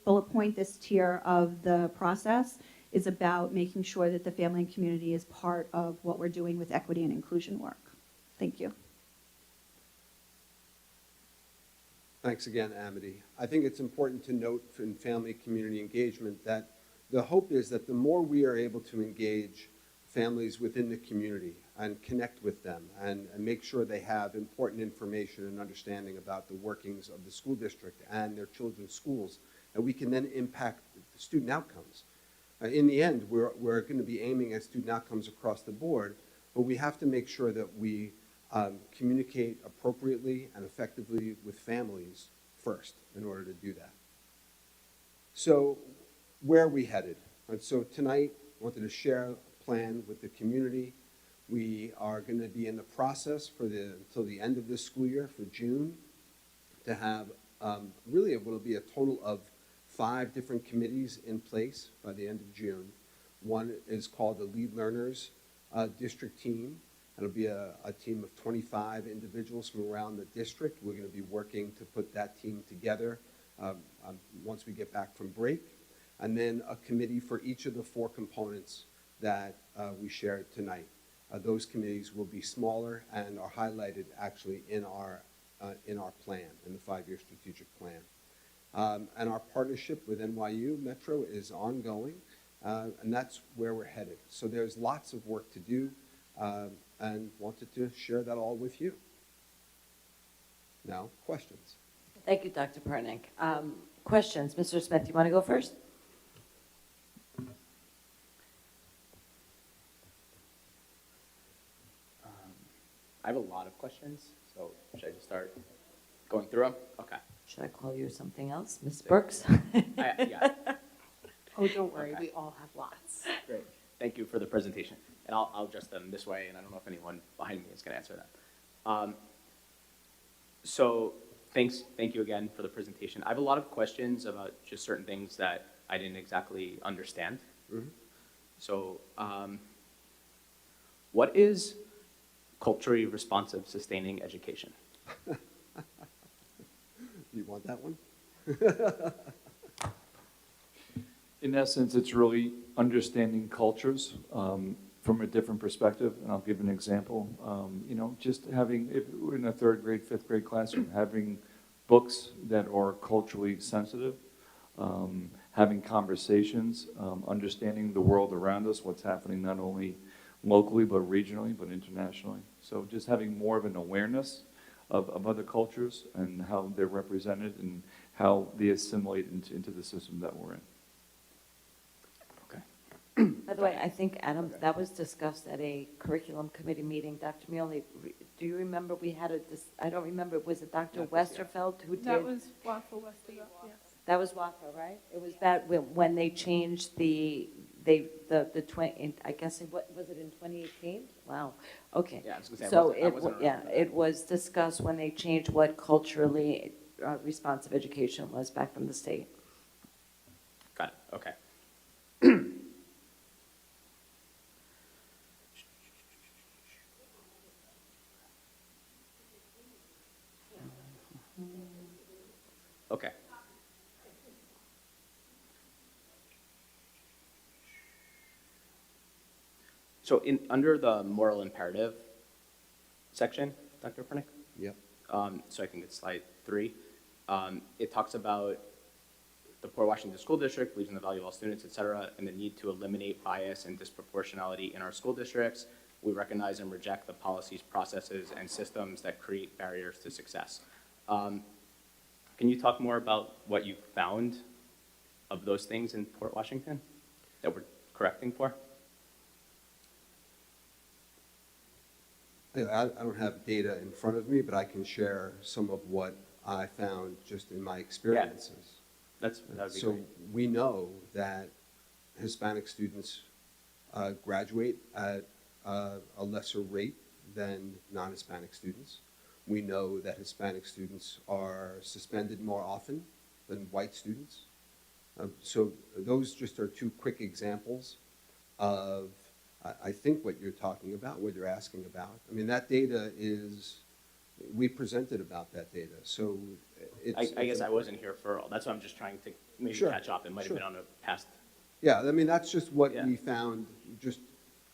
Speaker 12: bullet point, this tier of the process is about making sure that the family and community is part of what we're doing with equity and inclusion work. Thank you.
Speaker 11: Thanks again, Amity. I think it's important to note in family community engagement that the hope is that the more we are able to engage families within the community and connect with them and make sure they have important information and understanding about the workings of the school district and their children's schools, that we can then impact the student outcomes. In the end, we're going to be aiming at student outcomes across the board, but we have to make sure that we communicate appropriately and effectively with families first in order to do that. So where are we headed? And so tonight, I wanted to share a plan with the community. We are going to be in the process until the end of this school year, for June, to have really what will be a total of 5 different committees in place by the end of June. One is called the Lead Learners District Team. It'll be a team of 25 individuals from around the district. We're going to be working to put that team together once we get back from break. And then a committee for each of the 4 components that we shared tonight. Those committees will be smaller and are highlighted actually in our plan, in the 5-year strategic plan. And our partnership with NYU Metro is ongoing, and that's where we're headed. So there's lots of work to do, and wanted to share that all with you. Now, questions?
Speaker 1: Thank you, Dr. Pernick. Questions? Mr. Smith, you want to go first?
Speaker 10: I have a lot of questions, so should I just start going through them? Okay.
Speaker 1: Should I call you something else? Ms. Brooks?
Speaker 10: Yeah.
Speaker 9: Oh, don't worry,
Speaker 10: Okay.
Speaker 9: we all have lots.
Speaker 10: Great. Thank you for the presentation. And I'll address them this way, and I don't know if anyone behind me is going to answer that. So thank you again for the presentation. I have a lot of questions about just certain things that I didn't exactly understand.
Speaker 11: Mm-hmm.
Speaker 10: So what is culturally responsive sustaining education?
Speaker 11: You want that one?
Speaker 7: In essence, it's really understanding cultures from a different perspective, and I'll give an example. Just having, if we're in a 3rd grade, 5th grade classroom, having books that are culturally sensitive, having conversations, understanding the world around us, what's happening not only locally but regionally but internationally. So just having more of an awareness of other cultures and how they're represented and how they assimilate into the system that we're in.
Speaker 1: By the way, I think, Adam, that was discussed at a curriculum committee meeting. Dr. Mealy, do you remember we had I don't remember, was it Dr. Westerfeld who did?
Speaker 14: That was Waffle Westerfeld, yes.
Speaker 1: That was WAFA, right? It was that when they changed the I guess, was it in 2018? Wow, okay.
Speaker 10: Yeah, I was gonna say,
Speaker 1: So
Speaker 10: I wasn't around for that.
Speaker 1: it was discussed when they changed what culturally responsive education was back from the state.
Speaker 10: Got it, okay. Okay. So under the moral imperative section, Dr. Pernick?
Speaker 11: Yep.
Speaker 10: So I think it's slide 3. It talks about the Port Washington School District believes in the value of all students, et cetera, and the need to eliminate bias and disproportionality in our school districts. We recognize and reject the policies, processes, and systems that create barriers to success. Can you talk more about what you found of those things in Port Washington that we're correcting for?
Speaker 11: I don't have data in front of me, but I can share some of what I found just in my experiences.
Speaker 10: That would be
Speaker 11: So
Speaker 10: great.
Speaker 11: we know that Hispanic students graduate at a lesser rate than non-Hispanic students. We know that Hispanic students are suspended more often than white students. So those just are 2 quick examples of, I think, what you're talking about, what you're asking about. I mean, that data is We presented about that data, so it's.
Speaker 10: I guess I wasn't here for all, that's why I'm just trying to maybe
Speaker 11: Sure,
Speaker 10: catch up. It might have
Speaker 11: sure.
Speaker 10: been on a past,
Speaker 11: Yeah, I mean, that's just what
Speaker 10: Yeah.
Speaker 11: we found, just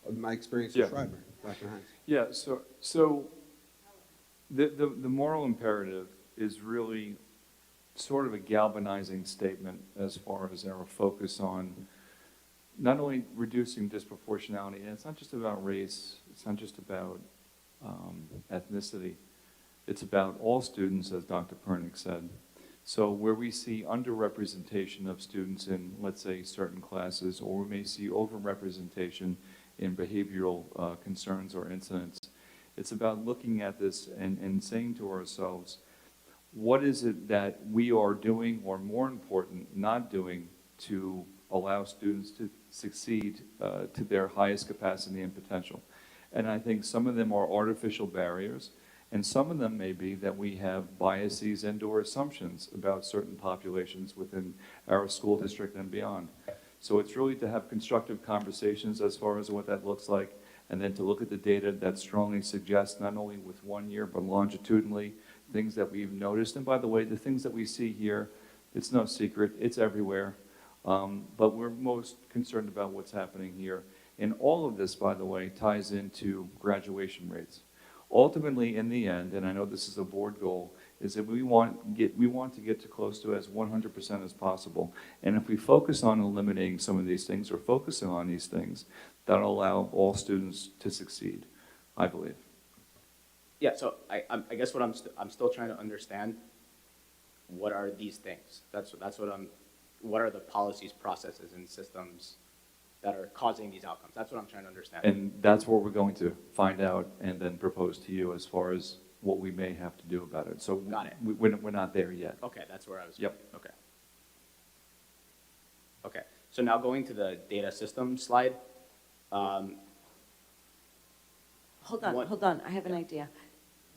Speaker 11: of my experience
Speaker 7: Yeah.
Speaker 11: at Schreiber, Dr. Hines.
Speaker 7: Yeah, so the moral imperative is really sort of a galvanizing statement as far as our focus on not only reducing disproportionality, and it's not just about race, it's not just about ethnicity, it's about all students, as Dr. Pernick said. So where we see underrepresentation of students in, let's say, certain classes, or we may see overrepresentation in behavioral concerns or incidents, it's about looking at this and saying to ourselves, what is it that we are doing, or more important, not doing, to allow students to succeed to their highest capacity and potential? And I think some of them are artificial barriers, and some of them may be that we have biases and or assumptions about certain populations within our school district and beyond. So it's really to have constructive conversations as far as what that looks like, and then to look at the data that strongly suggests, not only with 1 year, but longitudinally, things that we've noticed. And by the way, the things that we see here, it's no secret, it's everywhere. But we're most concerned about what's happening here. And all of this, by the way, ties into graduation rates. Ultimately, in the end, and I know this is a board goal, is that we want to get to close to as 100% as possible. And if we focus on eliminating some of these things, or focusing on these things, that'll allow all students to succeed, I believe.
Speaker 10: yeah, so I guess what I'm still trying to understand, what are these things? What are the policies, processes, and systems that are causing these outcomes? That's what I'm trying to understand.
Speaker 7: And that's what we're going to find out and then propose to you as far as what we may have to do about it. So
Speaker 10: Got it.
Speaker 7: we're not there yet.
Speaker 10: Okay, that's where I was.
Speaker 7: Yep.
Speaker 10: Okay. Okay, so now going to the data system slide.
Speaker 1: Hold on,
Speaker 10: What-
Speaker 1: hold on, I have an idea.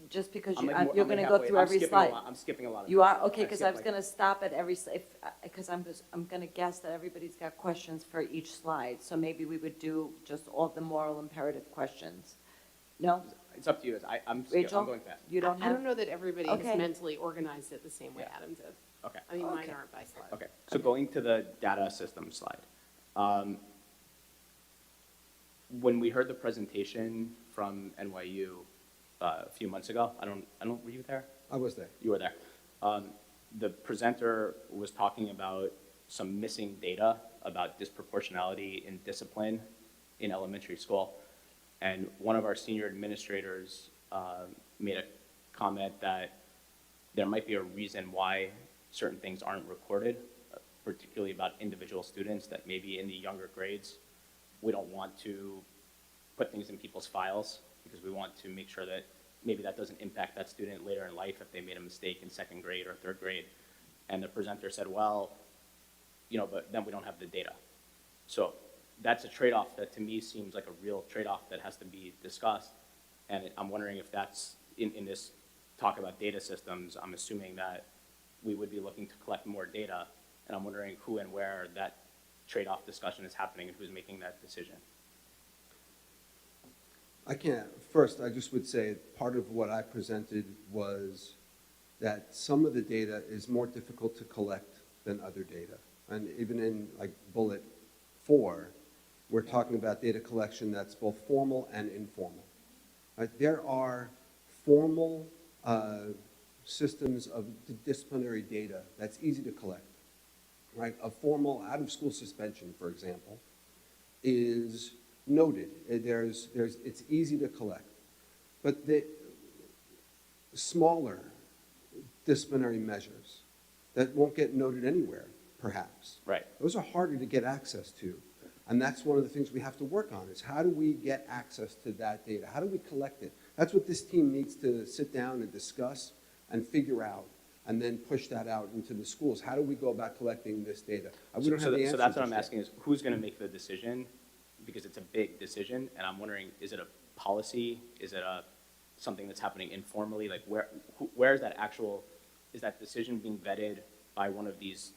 Speaker 1: Just because
Speaker 10: I'm
Speaker 1: you,
Speaker 10: like more-
Speaker 1: you're
Speaker 10: I'm like
Speaker 1: gonna go
Speaker 10: halfway-
Speaker 1: through
Speaker 10: I'm
Speaker 1: every
Speaker 10: skipping a
Speaker 1: slide.
Speaker 10: lot- I'm skipping a lot of
Speaker 1: You
Speaker 10: them.
Speaker 1: are, okay, because I was
Speaker 10: skipped,
Speaker 1: gonna stop at every, because I'm gonna guess that everybody's got questions for each slide, so maybe we would do just all the moral imperative questions. No?
Speaker 10: It's up to you. I'm
Speaker 1: Rachel?
Speaker 10: going fast.
Speaker 1: You don't
Speaker 9: I
Speaker 1: have?
Speaker 9: don't know that everybody
Speaker 1: Okay.
Speaker 9: has mentally organized it the same way
Speaker 10: Yeah.
Speaker 9: Adam did.
Speaker 10: Okay.
Speaker 9: I mean, mine
Speaker 1: Okay.
Speaker 9: aren't by slide.
Speaker 10: Okay, so going to the data system slide. When we heard the presentation from NYU a few months ago, were you there?
Speaker 11: I was there.
Speaker 10: You were there. The presenter was talking about some missing data about disproportionality in discipline in elementary school. And one of our senior administrators made a comment that there might be a reason why certain things aren't recorded, particularly about individual students, that maybe in the younger grades, we don't want to put things in people's files because we want to make sure that maybe that doesn't impact that student later in life if they made a mistake in second grade or third grade. And the presenter said, well, but then we don't have the data. So that's a trade-off that to me seems like a real trade-off that has to be discussed. And I'm wondering if that's, in this talk about data systems, I'm assuming that we would be looking to collect more data. And I'm wondering who and where that trade-off discussion is happening and who's making that decision.
Speaker 11: First, I just would say part of what I presented was that some of the data is more difficult to collect than other data. And even in like bullet 4, we're talking about data collection that's both formal and informal. Right? There are formal systems of disciplinary data that's easy to collect. Right? A formal out-of-school suspension, for example, is noted. It's easy to collect. But the smaller disciplinary measures that won't get noted anywhere, perhaps.
Speaker 10: Right.
Speaker 11: Those are harder to get access to. And that's one of the things we have to work on is how do we get access to that data? How do we collect it? That's what this team needs to sit down and discuss and figure out and then push that out into the schools. How do we go about collecting this data? We don't have the answer.
Speaker 10: So that's what I'm asking is who's going to make the decision? Because it's a big decision, and I'm wondering, is it a policy? Is it something that's happening informally? Like where is that decision being vetted by one of these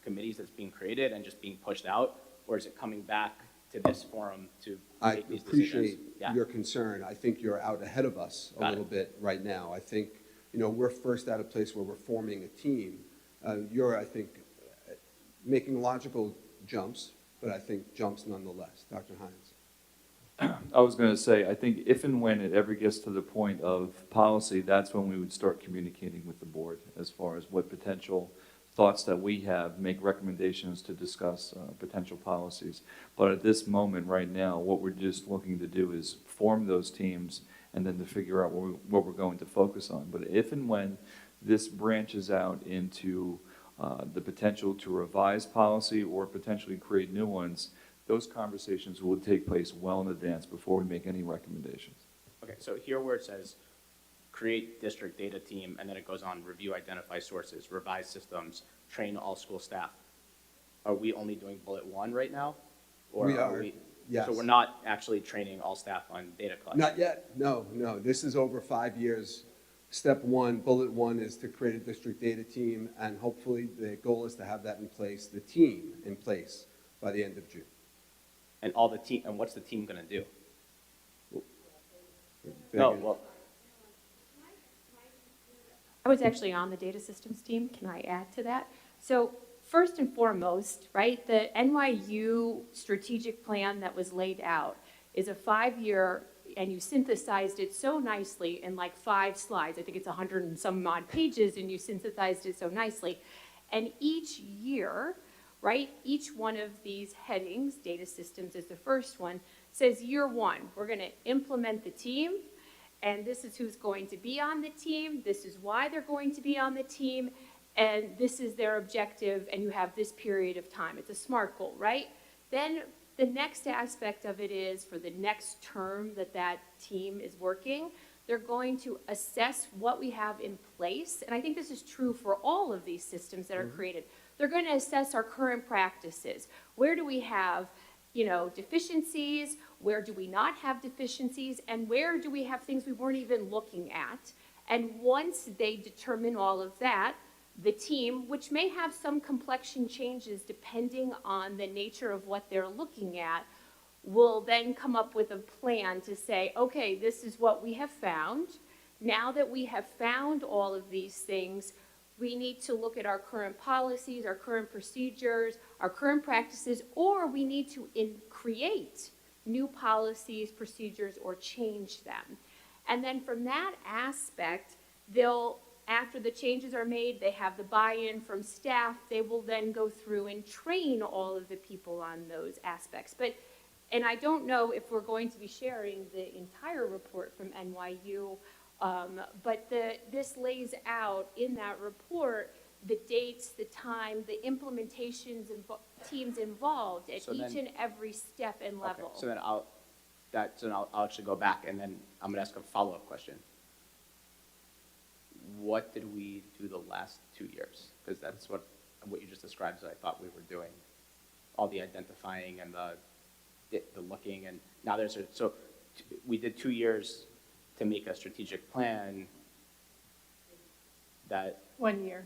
Speaker 10: committees that's being created and just being pushed out? Or is it coming back to this forum to
Speaker 11: I
Speaker 10: make these
Speaker 11: appreciate
Speaker 10: decisions. Yeah.
Speaker 11: your concern. I think you're out ahead of us a
Speaker 10: Got it.
Speaker 11: little bit right now. I think, we're first at a place where we're forming a team. You're, I think, making logical jumps, but I think jumps nonetheless. Dr. Hines.
Speaker 7: I was going to say, I think if and when it ever gets to the point of policy, that's when we would start communicating with the board as far as what potential thoughts that we have, make recommendations to discuss potential policies. But at this moment, right now, what we're just looking to do is form those teams and then to figure out what we're going to focus on. But if and when this branches out into the potential to revise policy or potentially create new ones, those conversations will take place well in advance before we make any recommendations.
Speaker 10: Okay, so here where it says create district data team, and then it goes on, review, identify sources, revise systems, train all school staff. Are we only doing bullet 1 right now? Or
Speaker 11: We are, yes.
Speaker 10: So we're not actually training all staff on data collection?
Speaker 11: Not yet. No. This is over 5 years. Step 1, bullet 1 is to create a district data team, and hopefully the goal is to have that in place, the team in place, by the end of June.
Speaker 10: And all the team, and what's the team gonna do?
Speaker 11: No,
Speaker 10: well,
Speaker 4: I was actually on the data systems team. Can I add to that? So first and foremost, right, the NYU strategic plan that was laid out is a 5-year, and you synthesized it so nicely in like 5 slides. I think it's 100 and some odd pages, and you synthesized it so nicely. And each year, right, each one of these headings, data systems is the first one, says year 1, we're going to implement the team, and this is who's going to be on the team, this is why they're going to be on the team, and this is their objective, and you have this period of time. It's a SMART goal, right? Then the next aspect of it is for the next term that team is working, they're going to assess what we have in place, and I think this is true for all of these systems that are created. They're going to assess our current practices. Where do we have, deficiencies? Where do we not have deficiencies? And where do we have things we weren't even looking at? And once they determine all of that, the team, which may have some complexion changes depending on the nature of what they're looking at, will then come up with a plan to say, okay, this is what we have found. Now that we have found all of these things, we need to look at our current policies, our current procedures, our current practices, or we need to create new policies, procedures, or change them. And then from that aspect, after the changes are made, they have the buy-in from staff, they will then go through and train all of the people on those aspects. And I don't know if we're going to be sharing the entire report from NYU, but this lays out in that report the dates, the time, the implementations, and teams involved at each and every step and level.
Speaker 10: Okay, so then I'll actually go back, and then I'm gonna ask a follow-up question. What did we do the last 2 years? Because that's what you just described that I thought we were doing. All the identifying and the looking, and now we did 2 years to make a strategic plan that
Speaker 14: 1 year.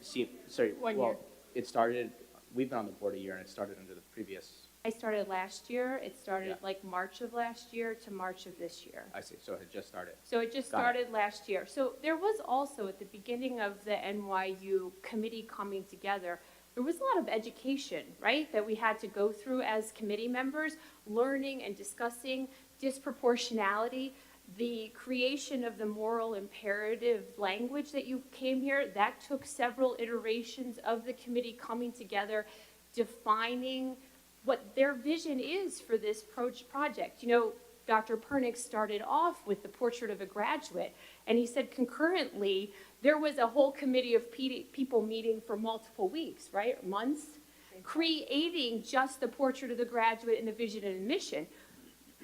Speaker 10: It started, we've been on the board a year, and it started under the previous.
Speaker 4: I started last year. It started
Speaker 10: Yeah.
Speaker 4: like March of last year to March of this year.
Speaker 10: I see, so it had just started.
Speaker 4: So it just started last year. So there was also, at the beginning of the NYU committee coming together, there was a lot of education, right, that we had to go through as committee members, learning and discussing disproportionality, the creation of the moral imperative language that you came here, that took several iterations of the committee coming together, defining what their vision is for this project. Dr. Pernick started off with the portrait of a graduate, and he said concurrently, there was a whole committee of people meeting for multiple weeks, right, months, creating just the portrait of the graduate and the vision and mission.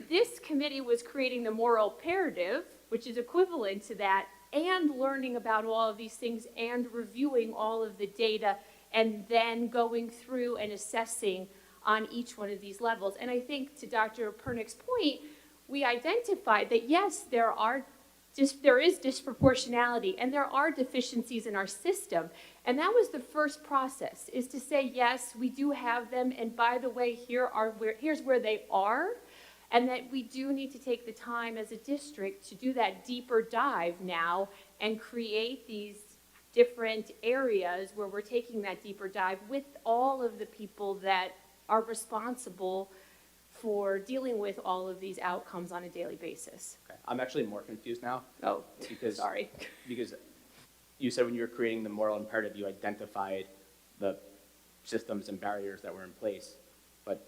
Speaker 4: This committee was creating the moral imperative, which is equivalent to that, and learning about all of these things and reviewing all of the data and then going through and assessing on each one of these levels. And I think to Dr. Pernick's point, we identified that yes, there are there is disproportionality, and there are deficiencies in our system. And that was the first process, is to say, yes, we do have them, and by the way, here's where they are, and that we do need to take the time as a district to do that deeper dive now and create these different areas where we're taking that deeper dive with all of the people that are responsible for dealing with all of these outcomes on a daily basis.
Speaker 10: Okay. I'm actually more confused now.
Speaker 4: Oh,
Speaker 10: because
Speaker 4: sorry.
Speaker 10: Because you said when you were creating the moral imperative, you identified the systems and barriers that were in place, but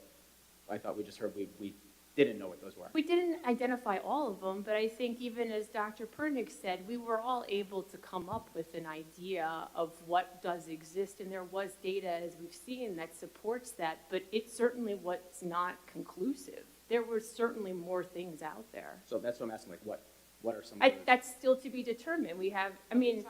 Speaker 10: I thought we just heard we didn't know what those were.
Speaker 4: We didn't identify all of them, but I think even as Dr. Pernick said, we were all able to come up with an idea of what does exist, and there was data, as we've seen, that supports that, but it certainly was not conclusive. There were certainly more things out there.
Speaker 10: So that's what I'm asking, like what are some of those?
Speaker 4: That's still to be determined. We have, I mean,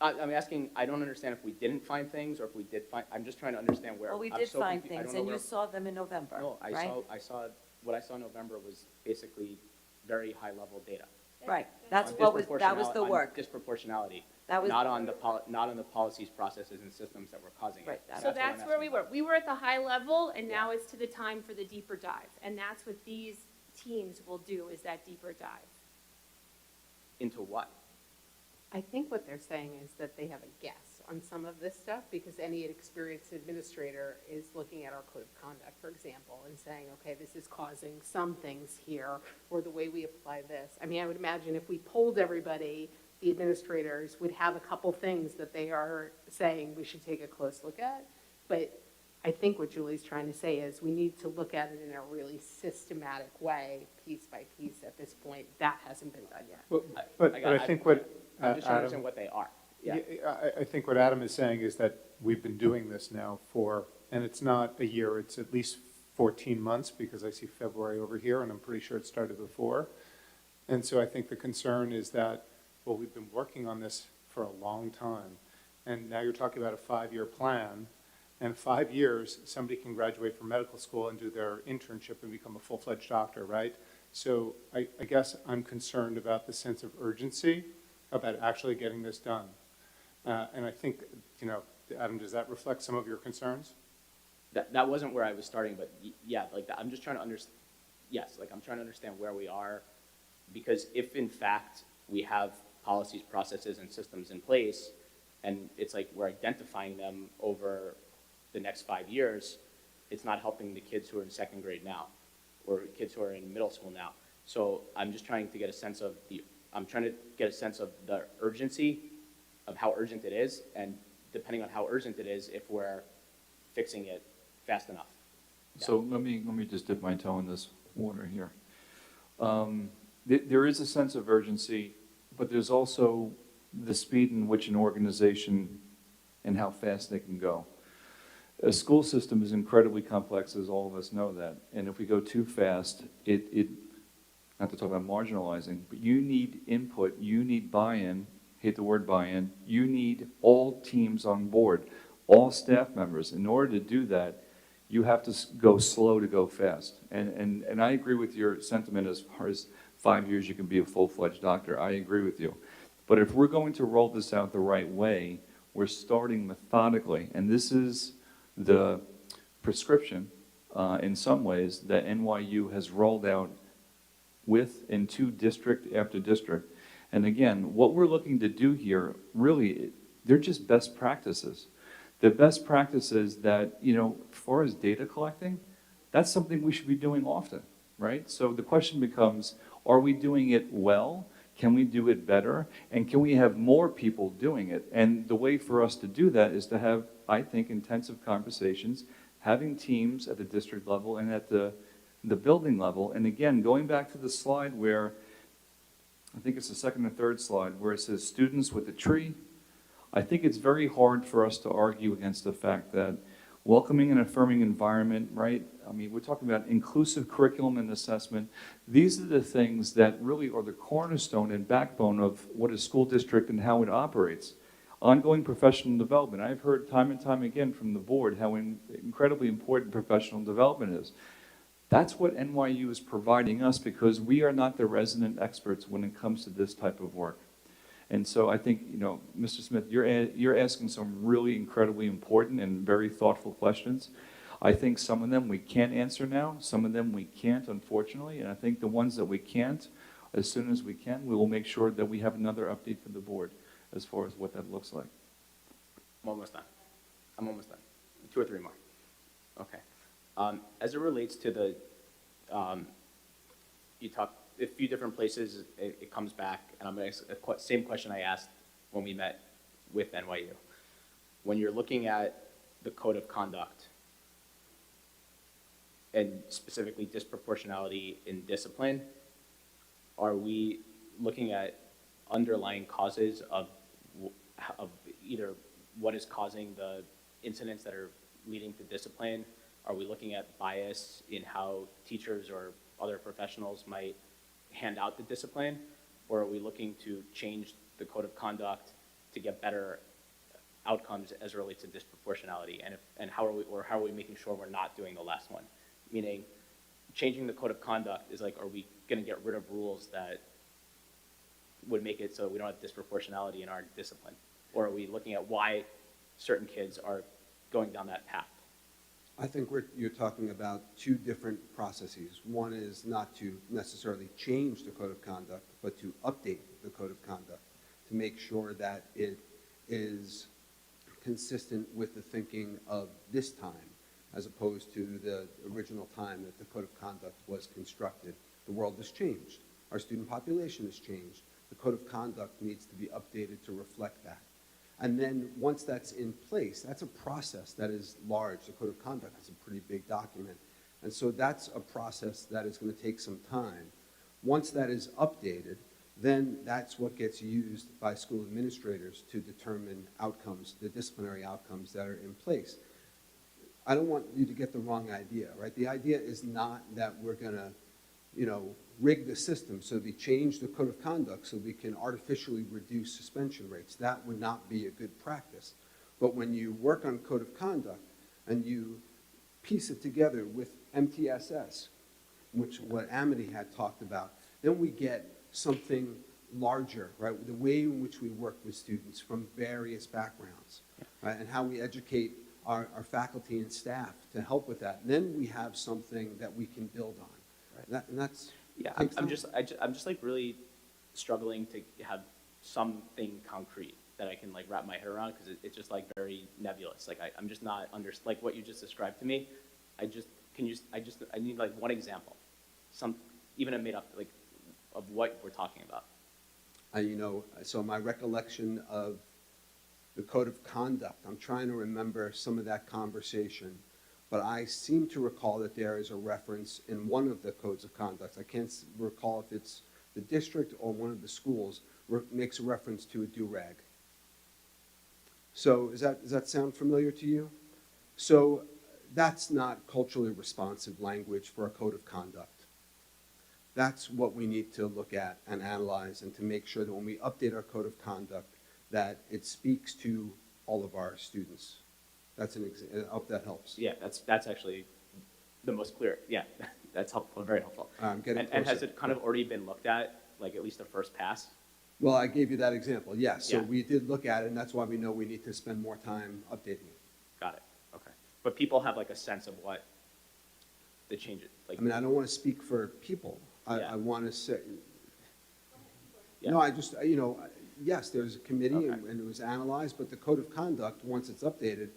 Speaker 10: I'm asking, I don't understand if we didn't find things or if we did find, I'm just trying to understand where.
Speaker 1: Well, we
Speaker 10: I'm
Speaker 1: did
Speaker 10: so
Speaker 1: find
Speaker 10: confu- I don't
Speaker 1: things,
Speaker 10: know
Speaker 1: and you
Speaker 10: where-
Speaker 1: saw them in November,
Speaker 10: No,
Speaker 1: right?
Speaker 10: what I saw in November was basically very high level data.
Speaker 1: Right, that's
Speaker 10: On
Speaker 1: that was the
Speaker 10: disproportional-
Speaker 1: work.
Speaker 10: On disproportionality,
Speaker 1: That was,
Speaker 10: not on the policies, processes, and systems that were causing it.
Speaker 1: Right,
Speaker 4: so
Speaker 10: what I'm
Speaker 4: that's where we
Speaker 10: asking.
Speaker 4: were. We were at the high level, and now it's to the time for the deeper dive. And that's what these teams will do, is that deeper dive.
Speaker 10: Into what?
Speaker 9: I think what they're saying is that they have a guess on some of this stuff, because any experienced administrator is looking at our code of conduct, for example, and saying, okay, this is causing some things here, or the way we apply this. I mean, I would imagine if we polled everybody, the administrators would have a couple things that they are saying we should take a close look at. But I think what Julie's trying to say is we need to look at it in a really systematic way, piece by piece at this point. That hasn't been done yet.
Speaker 3: But I think what,
Speaker 10: I'm just trying to
Speaker 3: Adam,
Speaker 10: understand what they are. Yeah.
Speaker 3: I think what Adam is saying is that we've been doing this now for, and it's not a year, it's at least 14 months, because I see February over here, and I'm pretty sure it started before. And so I think the concern is that, well, we've been working on this for a long time, and now you're talking about a 5-year plan, and 5 years, somebody can graduate from medical school and do their internship and become a full-fledged doctor, right? So I guess I'm concerned about the sense of urgency about actually getting this done. And I think, Adam, does that reflect some of your concerns?
Speaker 10: That wasn't where I was starting, but yeah, like I'm just trying to understand. Yes, like I'm trying to understand where we are, because if in fact we have policies, processes, and systems in place, and it's like we're identifying them over the next 5 years, it's not helping the kids who are in second grade now, or kids who are in middle school now. So I'm just trying to get a sense of the urgency of how urgent it is, and depending on how urgent it is, if we're fixing it fast enough.
Speaker 7: So let me just dip my toe in this water here. There is a sense of urgency, but there's also the speed in which an organization and how fast they can go. A school system is incredibly complex, as all of us know that. And if we go too fast, not to talk about marginalizing, but you need input, you need buy-in, hate the word buy-in, you need all teams on board, all staff members. In order to do that, you have to go slow to go fast. And I agree with your sentiment as far as 5 years you can be a full-fledged doctor. I agree with you. But if we're going to roll this out the right way, we're starting methodically. And this is the prescription, in some ways, that NYU has rolled out into district after district. And again, what we're looking to do here, really, they're just best practices. The best practices that, as far as data collecting, that's something we should be doing often, right? So the question becomes, are we doing it well? Can we do it better? And can we have more people doing it? And the way for us to do that is to have, I think, intensive conversations, having teams at the district level and at the building level. And again, going back to the slide where, I think it's the second or third slide, where it says students with a tree. I think it's very hard for us to argue against the fact that welcoming and affirming environment, right? I mean, we're talking about inclusive curriculum and assessment. These are the things that really are the cornerstone and backbone of what a school district and how it operates. Ongoing professional development. I've heard time and time again from the board how incredibly important professional development is. That's what NYU is providing us because we are not the resident experts when it comes to this type of work. And so I think, you know, Mr. Smith, you're asking some really incredibly important and very thoughtful questions. I think some of them we can answer now, some of them we can't, unfortunately, and I think the ones that we can't, as soon as we can, we will make sure that we have another update for the board as far as what that looks like.
Speaker 10: I'm almost done. I'm almost done. 2 or 3 more. Okay. As it relates to the, you talked a few different places, it comes back, and I'm going to ask the same question I asked when we met with NYU. When you're looking at the code of conduct, and specifically disproportionality in discipline, are we looking at underlying causes of either what is causing the incidents that are leading to discipline? Are we looking at bias in how teachers or other professionals might hand out the discipline? Or are we looking to change the code of conduct to get better outcomes as it relates to disproportionality? And how are we making sure we're not doing the last one? Meaning, changing the code of conduct is like, are we going to get rid of rules that would make it so we don't have disproportionality in our discipline? Or are we looking at why certain kids are going down that path?
Speaker 11: I think you're talking about 2 different processes. One is not to necessarily change the code of conduct, but to update the code of conduct to make sure that it is consistent with the thinking of this time, as opposed to the original time that the code of conduct was constructed. The world has changed. Our student population has changed. The code of conduct needs to be updated to reflect that. And then once that's in place, that's a process that is large. The code of conduct is a pretty big document. And so that's a process that is going to take some time. Once that is updated, then that's what gets used by school administrators to determine outcomes, the disciplinary outcomes that are in place. I don't want you to get the wrong idea, right? The idea is not that we're going to, you know, rig the system so we change the code of conduct so we can artificially reduce suspension rates. That would not be a good practice. But when you work on code of conduct and you piece it together with MTSS, which what Amity had talked about, then we get something larger, right? The way in which we work with students from various backgrounds, right? And how we educate our faculty and staff to help with that. And then we have something that we can build on. Right. And that's
Speaker 10: yeah. I'm just like really struggling to have something concrete that I can like wrap my head around because it's just like very nebulous. Like I'm just not like what you just described to me. I need like one example, even a made up like of what we're talking about.
Speaker 11: You know, so my recollection of the code of conduct, I'm trying to remember some of that conversation, but I seem to recall that there is a reference in one of the codes of conduct. I can't recall if it's the district or one of the schools makes a reference to a do-rag. So does that sound familiar to you? So that's not culturally responsive language for a code of conduct. That's what we need to look at and analyze and to make sure that when we update our code of conduct that it speaks to all of our students. That's an example. I hope that helps.
Speaker 10: Yeah, that's actually the most clear. Yeah, that's helpful, very helpful. And has it kind of already been looked at, like at least the first pass?
Speaker 11: Well, I gave you that example, yes. So
Speaker 10: yeah.
Speaker 11: we did look at it, and that's why we know we need to spend more time updating it.
Speaker 10: Got it, okay. But people have like a sense of what the changes, like.
Speaker 11: I mean, I don't want to speak for people. I want to say,
Speaker 10: yeah.
Speaker 11: No, I just, you know, yes, there's a committee
Speaker 10: okay.
Speaker 11: and it was analyzed, but the code of conduct, once it's updated,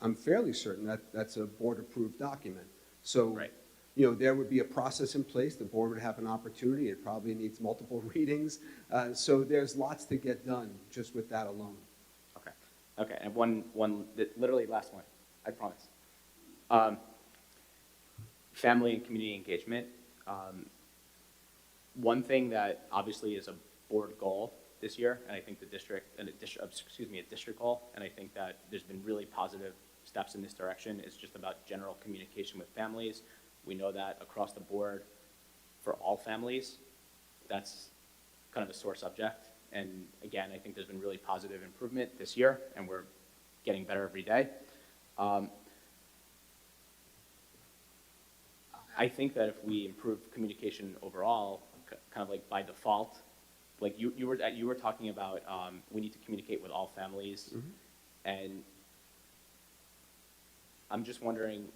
Speaker 11: I'm fairly certain that that's a board-approved document. So,
Speaker 10: right.
Speaker 11: you know, there would be a process in place. The board would have an opportunity. It probably needs multiple readings. So there's lots to get done just with that alone.
Speaker 10: Okay. Okay. And one literally last one, I promise. Family and community engagement. One thing that obviously is a board goal this year, and I think the district, a district goal, and I think that there's been really positive steps in this direction, is just about general communication with families. We know that across the board for all families, that's kind of a sore subject. And again, I think there's been really positive improvement this year, and we're getting better every day. I think that if we improve communication overall, kind of like by default, like you were talking about, we need to communicate with all families, and I'm just wondering,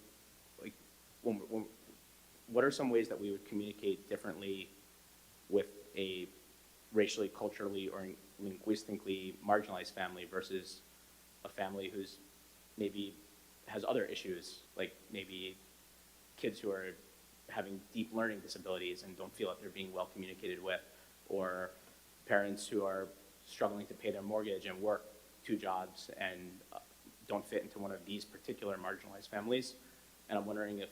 Speaker 10: like, what are some ways that we would communicate differently with a racially, culturally, or linguistically marginalized family versus a family who's maybe has other issues, like maybe kids who are having deep learning disabilities and don't feel that they're being well communicated with, or parents who are struggling to pay their mortgage and work 2 jobs and don't fit into one of these particular marginalized families. And I'm wondering if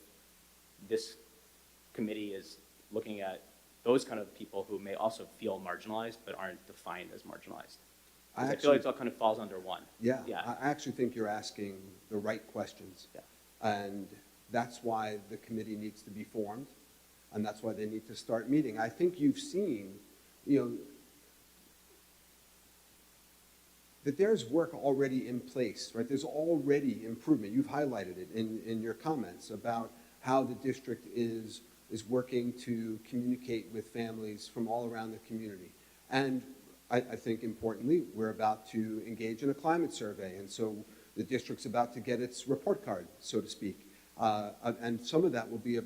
Speaker 10: this committee is looking at those kind of people who may also feel marginalized but aren't defined as marginalized. I feel like it all kind of falls under one.
Speaker 11: Yeah,
Speaker 10: Yeah.
Speaker 11: I actually think you're asking the right questions.
Speaker 10: Yeah.
Speaker 11: And that's why the committee needs to be formed, and that's why they need to start meeting. I think you've seen, that there's work already in place, right? There's already improvement. You've highlighted it in your comments about how the district is working to communicate with families from all around the community. And I think importantly, we're about to engage in a climate survey, and so the district's about to get its report card, so to speak. And some of that will be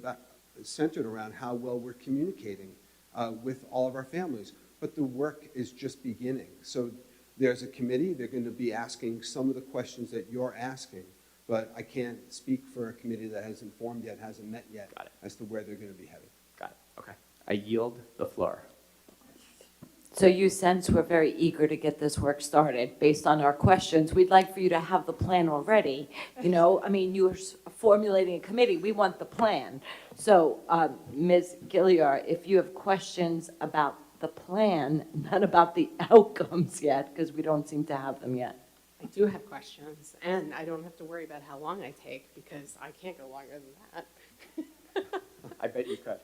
Speaker 11: centered around how well we're communicating with all of our families. But the work is just beginning. So there's a committee. They're going to be asking some of the questions that you're asking, but I can't speak for a committee that hasn't formed yet, hasn't met yet, as to where they're going to be headed.
Speaker 10: Got it. Okay. I yield the floor.
Speaker 1: So you sense we're very eager to get this work started. Based on our questions, we'd like for you to have the plan already. I mean, you're formulating a committee. We want the plan. So, Ms. Gilliard, if you have questions about the plan, not about the outcomes yet, because we don't seem to have them yet.
Speaker 9: I do have questions, and I don't have to worry about how long I take, because I can't go longer than that.
Speaker 10: I bet you could.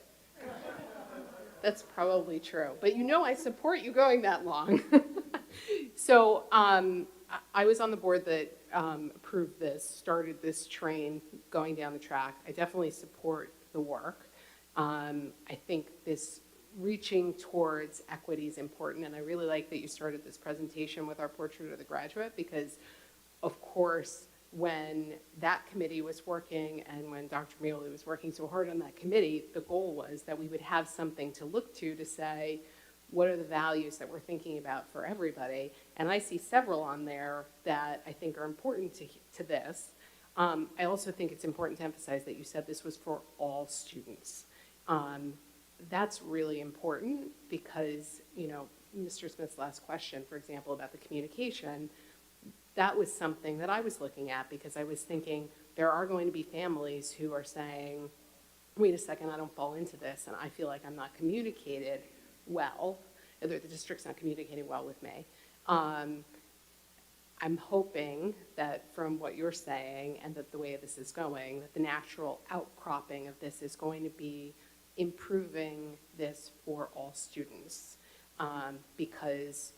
Speaker 9: That's probably true. But I support you going that long. So I was on the board that approved this, started this train going down the track. I definitely support the work. I think this reaching towards equity is important, and I really like that you started this presentation with our portrait of the graduate, because, of course, when that committee was working and when Dr. Meoli was working so hard on that committee, the goal was that we would have something to look to say, what are the values that we're thinking about for everybody? And I see several on there that I think are important to this. I also think it's important to emphasize that you said this was for all students. That's really important because, Mr. Smith's last question, for example, about the communication, that was something that I was looking at, because I was thinking there are going to be families who are saying, wait a second, I don't fall into this, and I feel like I'm not communicated well, or the district's not communicating well with me. I'm hoping that from what you're saying and that the way this is going, that the natural outcropping of this is going to be improving this for all students, because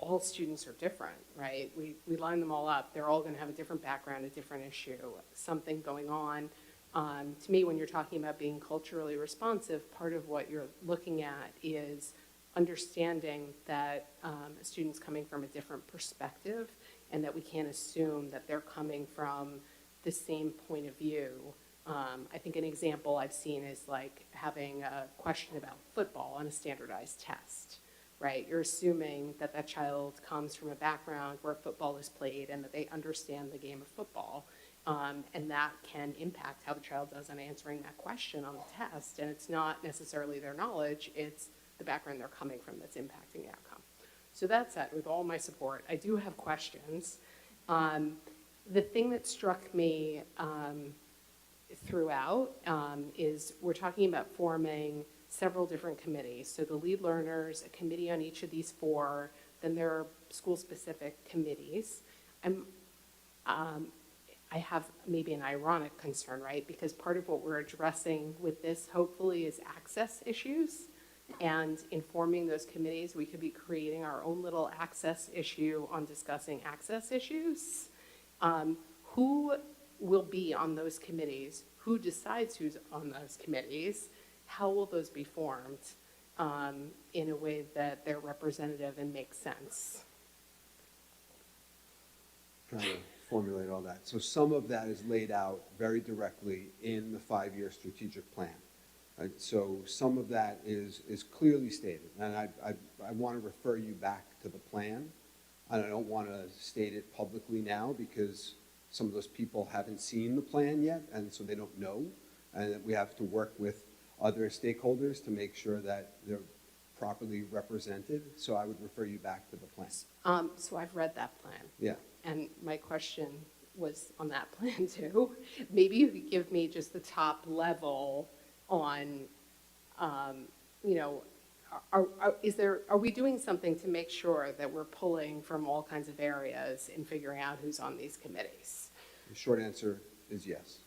Speaker 9: all students are different, right? We line them all up. They're all going to have a different background, a different issue, something going on. To me, when you're talking about being culturally responsive, part of what you're looking at is understanding that a student's coming from a different perspective, and that we can't assume that they're coming from the same point of view. I think an example I've seen is like having a question about football on a standardized test. Right, you're assuming that that child comes from a background where football is played and that they understand the game of football, and that can impact how the child does on answering that question on the test. And it's not necessarily their knowledge, it's the background they're coming from that's impacting the outcome. So that said, with all my support, I do have questions. The thing that struck me throughout is we're talking about forming several different committees. So the lead learners, a committee on each of these 4, then there are school-specific committees. I have maybe an ironic concern, right? Because part of what we're addressing with this, hopefully, is access issues. And in forming those committees, we could be creating our own little access issue on discussing access issues. Who will be on those committees who decides who's on those committees, how will those be formed in a way that they're representative and make sense?
Speaker 11: Trying to formulate all that. So some of that is laid out very directly in the 5-year strategic plan. Right? So some of that is clearly stated, and I want to refer you back to the plan. And I don't want to state it publicly now because some of those people haven't seen the plan yet, and so they don't know. And that we have to work with other stakeholders to make sure that they're properly represented. So I would refer you back to the plan.
Speaker 9: So I've read that plan.
Speaker 11: Yeah.
Speaker 9: And my question was on that plan too. Maybe you could give me just the top level on, you know, are we doing something to make sure that we're pulling from all kinds of areas and figuring out who's on these committees?
Speaker 11: The short answer is yes.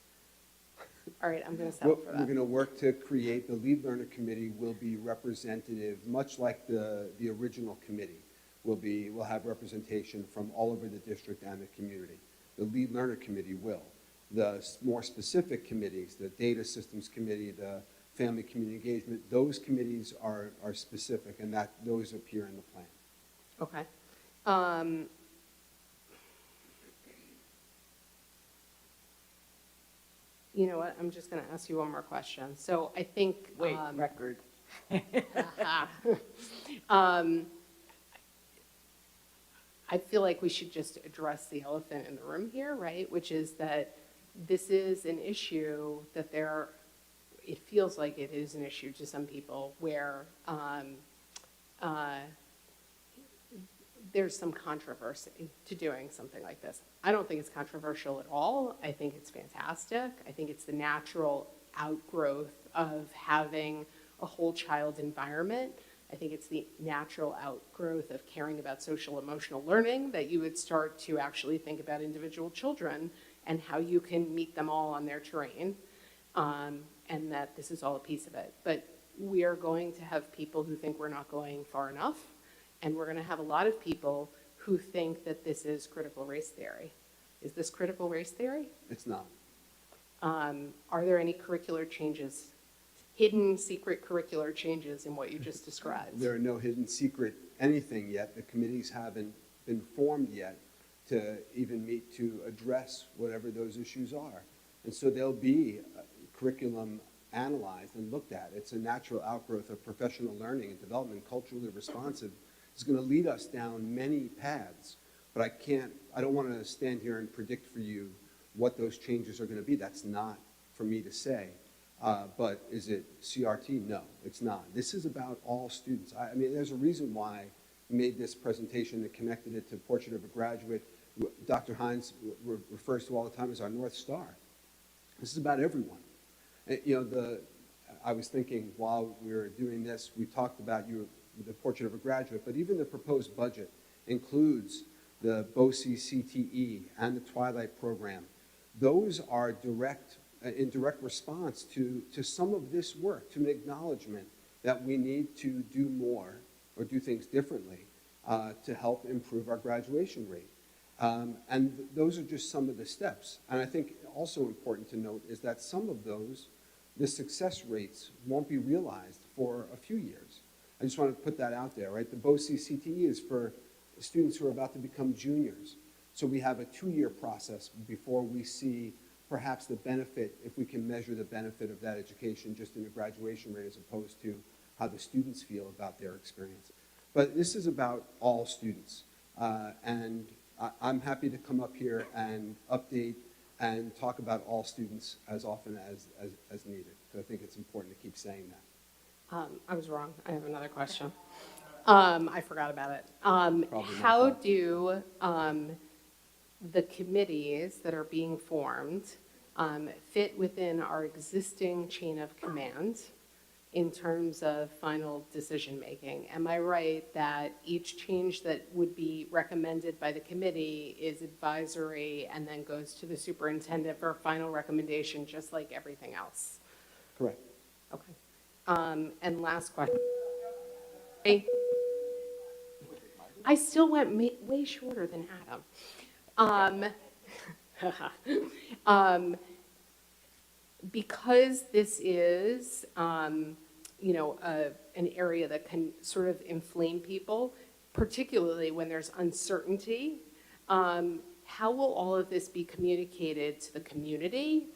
Speaker 9: All right, I'm going to settle for
Speaker 11: We're
Speaker 9: that.
Speaker 11: going to work to create, the Lead Learner Committee will be representative, much like the original committee. We'll have representation from all over the district and the community. The Lead Learner Committee will. The more specific committees, the Data Systems Committee, the Family Community Engagement, those committees are specific, and those appear in the plan.
Speaker 9: Okay. You know what, I'm just going to ask you one more question. So I think...
Speaker 1: Wait, record.
Speaker 9: I feel like we should just address the elephant in the room here, right? Which is that this is an issue that it feels like it is an issue to some people where there's some controversy to doing something like this. I don't think it's controversial at all. I think it's fantastic. I think it's the natural outgrowth of having a whole child environment. I think it's the natural outgrowth of caring about social emotional learning that you would start to actually think about individual children and how you can meet them all on their terrain, and that this is all a piece of it. But we are going to have people who think we're not going far enough, and we're going to have a lot of people who think that this is critical race theory. Is this critical race theory?
Speaker 11: It's not.
Speaker 9: Are there any curricular changes, hidden secret curricular changes in what you just described?
Speaker 11: There are no hidden secret anything yet. The committees haven't been formed yet to even meet to address whatever those issues are. And so there'll be curriculum analyzed and looked at. It's a natural outgrowth of professional learning and development, culturally responsive. It's going to lead us down many paths, but I don't want to stand here and predict for you what those changes are going to be. That's not for me to say. But is it CRT? No, it's not. This is about all students. I mean, there's a reason why we made this presentation and connected it to Portrait of a Graduate. Dr. Hines refers to all the time as our North Star. This is about everyone. And, you know, I was thinking while we were doing this, we talked about the Portrait of a Graduate, but even the proposed budget includes the BOCE CTE and the Twilight program. Those are in direct response to some of this work, to an acknowledgement that we need to do more or do things differently to help improve our graduation rate. And those are just some of the steps. And I think also important to note is that some of those, the success rates won't be realized for a few years. I just want to put that out there, right? The BOCE CTE is for students who are about to become juniors. So we have a 2-year process before we see perhaps the benefit, if we can measure the benefit of that education just in the graduation rate as opposed to how the students feel about their experience. But this is about all students. And I'm happy to come up here and update and talk about all students as often as needed. So I think it's important to keep saying that.
Speaker 9: I was wrong. I have another question. I forgot about it. How do the committees that are being formed fit within our existing chain of command in terms of final decision-making? Am I right that each change that would be recommended by the committee is advisory and then goes to the superintendent for a final recommendation, just like everything else?
Speaker 11: Correct.
Speaker 9: Okay. And last question. I still went way shorter than Adam. because this is, you know, an area that can sort of inflame people, particularly when there's uncertainty, how will all of this be communicated to the community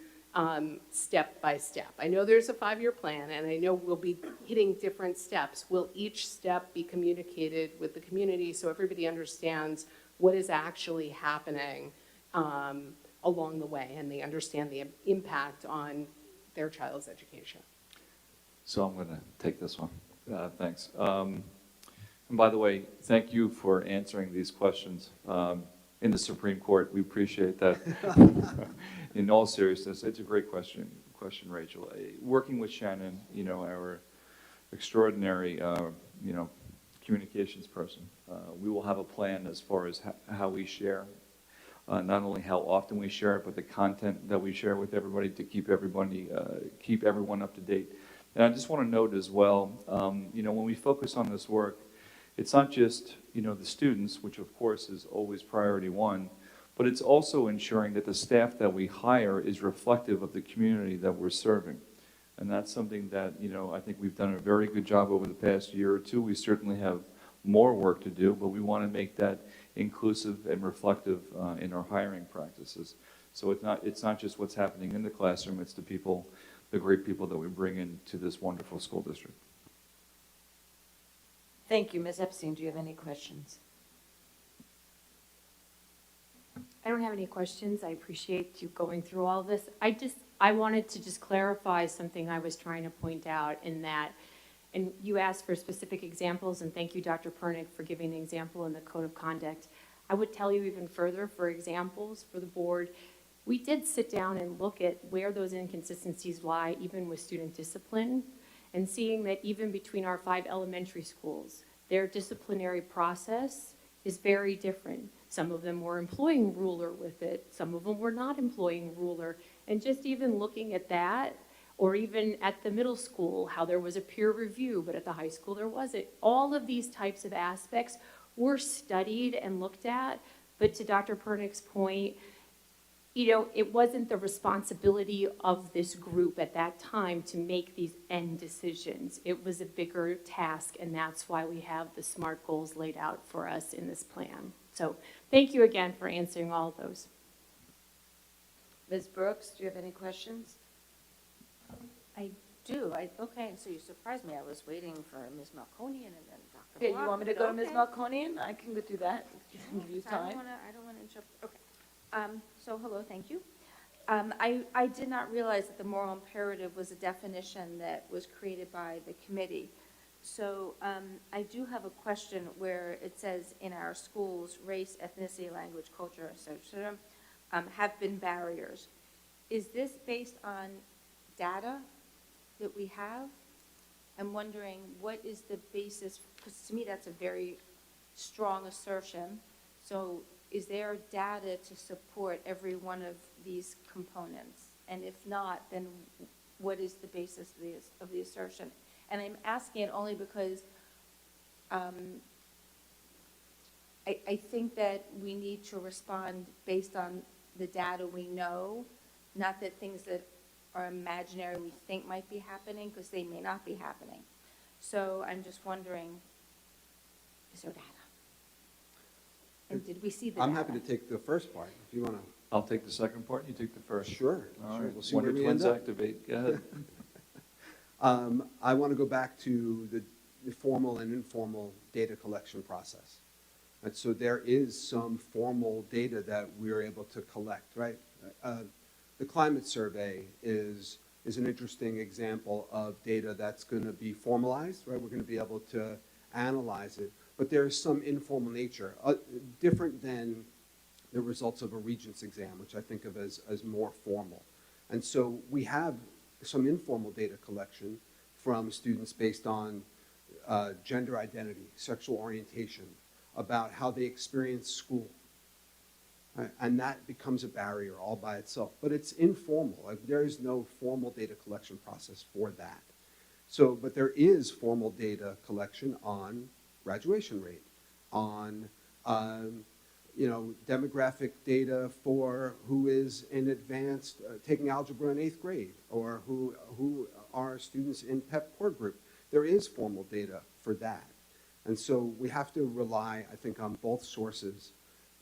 Speaker 9: step by step? I know there's a 5-year plan, and I know we'll be hitting different steps. Will each step be communicated with the community so everybody understands what is actually happening along the way, and they understand the impact on their child's education?
Speaker 7: So I'm going to take this one. Thanks. And by the way, thank you for answering these questions in the Supreme Court. We appreciate that. In all seriousness, it's a great question, Rachel. Working with Shannon, you know, our extraordinary, you know, communications person, we will have a plan as far as how we share. Not only how often we share it, but the content that we share with everybody to keep everyone up to date. And I just want to note as well, you know, when we focus on this work, it's not just, you know, the students, which of course is always priority one, but it's also ensuring that the staff that we hire is reflective of the community that we're serving. And that's something that, you know, I think we've done a very good job over the past year or two. We certainly have more work to do, but we want to make that inclusive and reflective in our hiring practices. So it's not just what's happening in the classroom, it's the people, the great people that we bring into this wonderful school district.
Speaker 1: Thank you. Ms. Epstein, do you have any questions?
Speaker 4: I don't have any questions. I appreciate you going through all this. I wanted to just clarify something I was trying to point out in that, and you asked for specific examples, and thank you, Dr. Pernick, for giving an example in the Code of Conduct. I would tell you even further for examples for the board. We did sit down and look at where those inconsistencies lie, even with student discipline, and seeing that even between our 5 elementary schools, their disciplinary process is very different. Some of them were employing ruler with it, some of them were not employing ruler, and just even looking at that, or even at the middle school, how there was a peer review, but at the high school there wasn't. All of these types of aspects were studied and looked at, but to Dr. Pernick's point, you know, it wasn't the responsibility of this group at that time to make these end decisions. It was a bigger task, and that's why we have the SMART goals laid out for us in this plan. So thank you again for answering all of those.
Speaker 1: Ms. Brooks, do you have any questions?
Speaker 15: I do. Okay, so you surprised me. I was waiting for Ms. Malconian and then Dr.
Speaker 1: Okay,
Speaker 15: Block,
Speaker 1: you want me to
Speaker 15: but
Speaker 1: go to Ms.
Speaker 15: okay.
Speaker 1: Malconian? I can go through that. Give you
Speaker 15: I
Speaker 1: time.
Speaker 15: don't want to interrupt. Okay. So hello, thank you. I did not realize that the moral imperative was a definition that was created by the committee. So I do have a question where it says in our schools, race, ethnicity, language, culture, etc. Have been barriers. Is this based on data that we have? I'm wondering what is the basis, because to me that's a very strong assertion. So is there data to support every one of these components? And if not, then what is the basis of the assertion? And I'm asking it only because I think that we need to respond based on the data we know, not that things that are imaginary we think might be happening, because they may not be happening. So I'm just wondering, is there data? And did we see the
Speaker 11: I'm
Speaker 15: data?
Speaker 11: happy to take the first part, if you want to.
Speaker 7: I'll take the second part, you take the first.
Speaker 11: Sure.
Speaker 7: All
Speaker 11: Sure.
Speaker 7: right,
Speaker 11: We'll see
Speaker 7: Wonder
Speaker 11: where we
Speaker 7: Twins
Speaker 11: end up.
Speaker 7: activate, go ahead.
Speaker 11: I want to go back to the formal and informal data collection process. And so there is some formal data that we're able to collect, right? The climate survey is an interesting example of data that's going to be formalized, right? We're going to be able to analyze it. But there's some informal nature, different than the results of a Regents exam, which I think of as more formal. And so we have some informal data collection from students based on gender identity, sexual orientation, about how they experience school. Right? And that becomes a barrier all by itself. But it's informal. Like, there is no formal data collection process for that. So, but there is formal data collection on graduation rate, on demographic data for who is in advanced, taking algebra in 8th grade, or who are students in PEP core group. There is formal data for that. And so we have to rely, I think, on both sources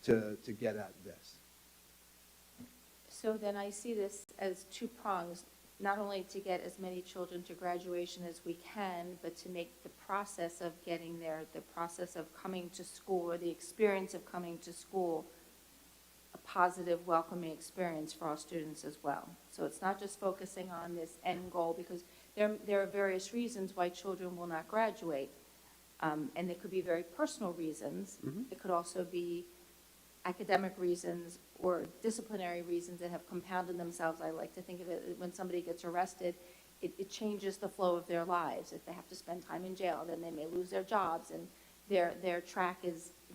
Speaker 11: to get at this.
Speaker 15: So then I see this as two prongs, not only to get as many children to graduation as we can, but to make the process of getting there, the process of coming to school, or the experience of coming to school, a positive, welcoming experience for all students as well. So it's not just focusing on this end goal, because there are various reasons why children will not graduate. And there could be very personal reasons. It could also be academic reasons or disciplinary reasons that have compounded themselves. I like to think of it, when somebody gets arrested, it changes the flow of their lives. If they have to spend time in jail, then they may lose their jobs, and their track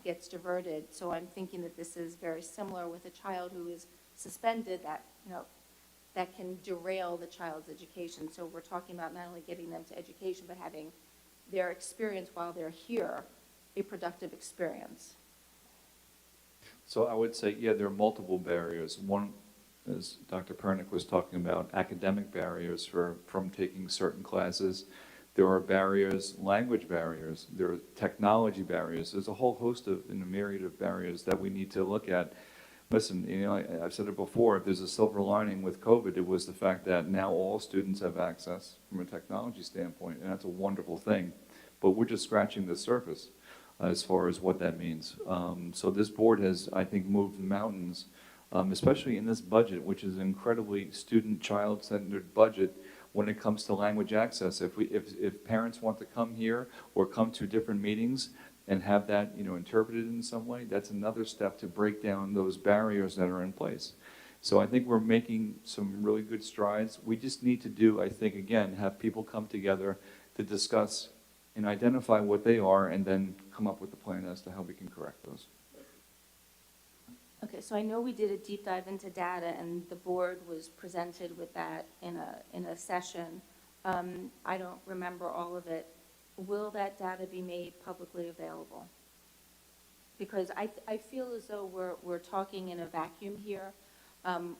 Speaker 15: gets diverted. So I'm thinking that this is very similar with a child who is suspended, that can derail the child's education. So we're talking about not only getting them to education, but having their experience while they're here a productive experience.
Speaker 7: So I would say, yeah, there are multiple barriers. One, as Dr. Pernick was talking about, academic barriers from taking certain classes. There are barriers, language barriers. There are technology barriers. There's a whole host of, and a myriad of barriers that we need to look at. Listen, I've said it before, if there's a silver lining with COVID, it was the fact that now all students have access from a technology standpoint, and that's a wonderful thing. But we're just scratching the surface as far as what that means. So this board has, I think, moved mountains, especially in this budget, which is an incredibly student, child-centered budget when it comes to language access. If parents want to come here or come to different meetings and have that interpreted in some way, that's another step to break down those barriers that are in place. So I think we're making some really good strides. We just need to do, I think, again, have people come together to discuss and identify what they are, and then come up with a plan as to how we can correct those.
Speaker 15: Okay, so I know we did a deep dive into data, and the board was presented with that in a session. I don't remember all of it. Will that data be made publicly available? Because I feel as though we're talking in a vacuum here.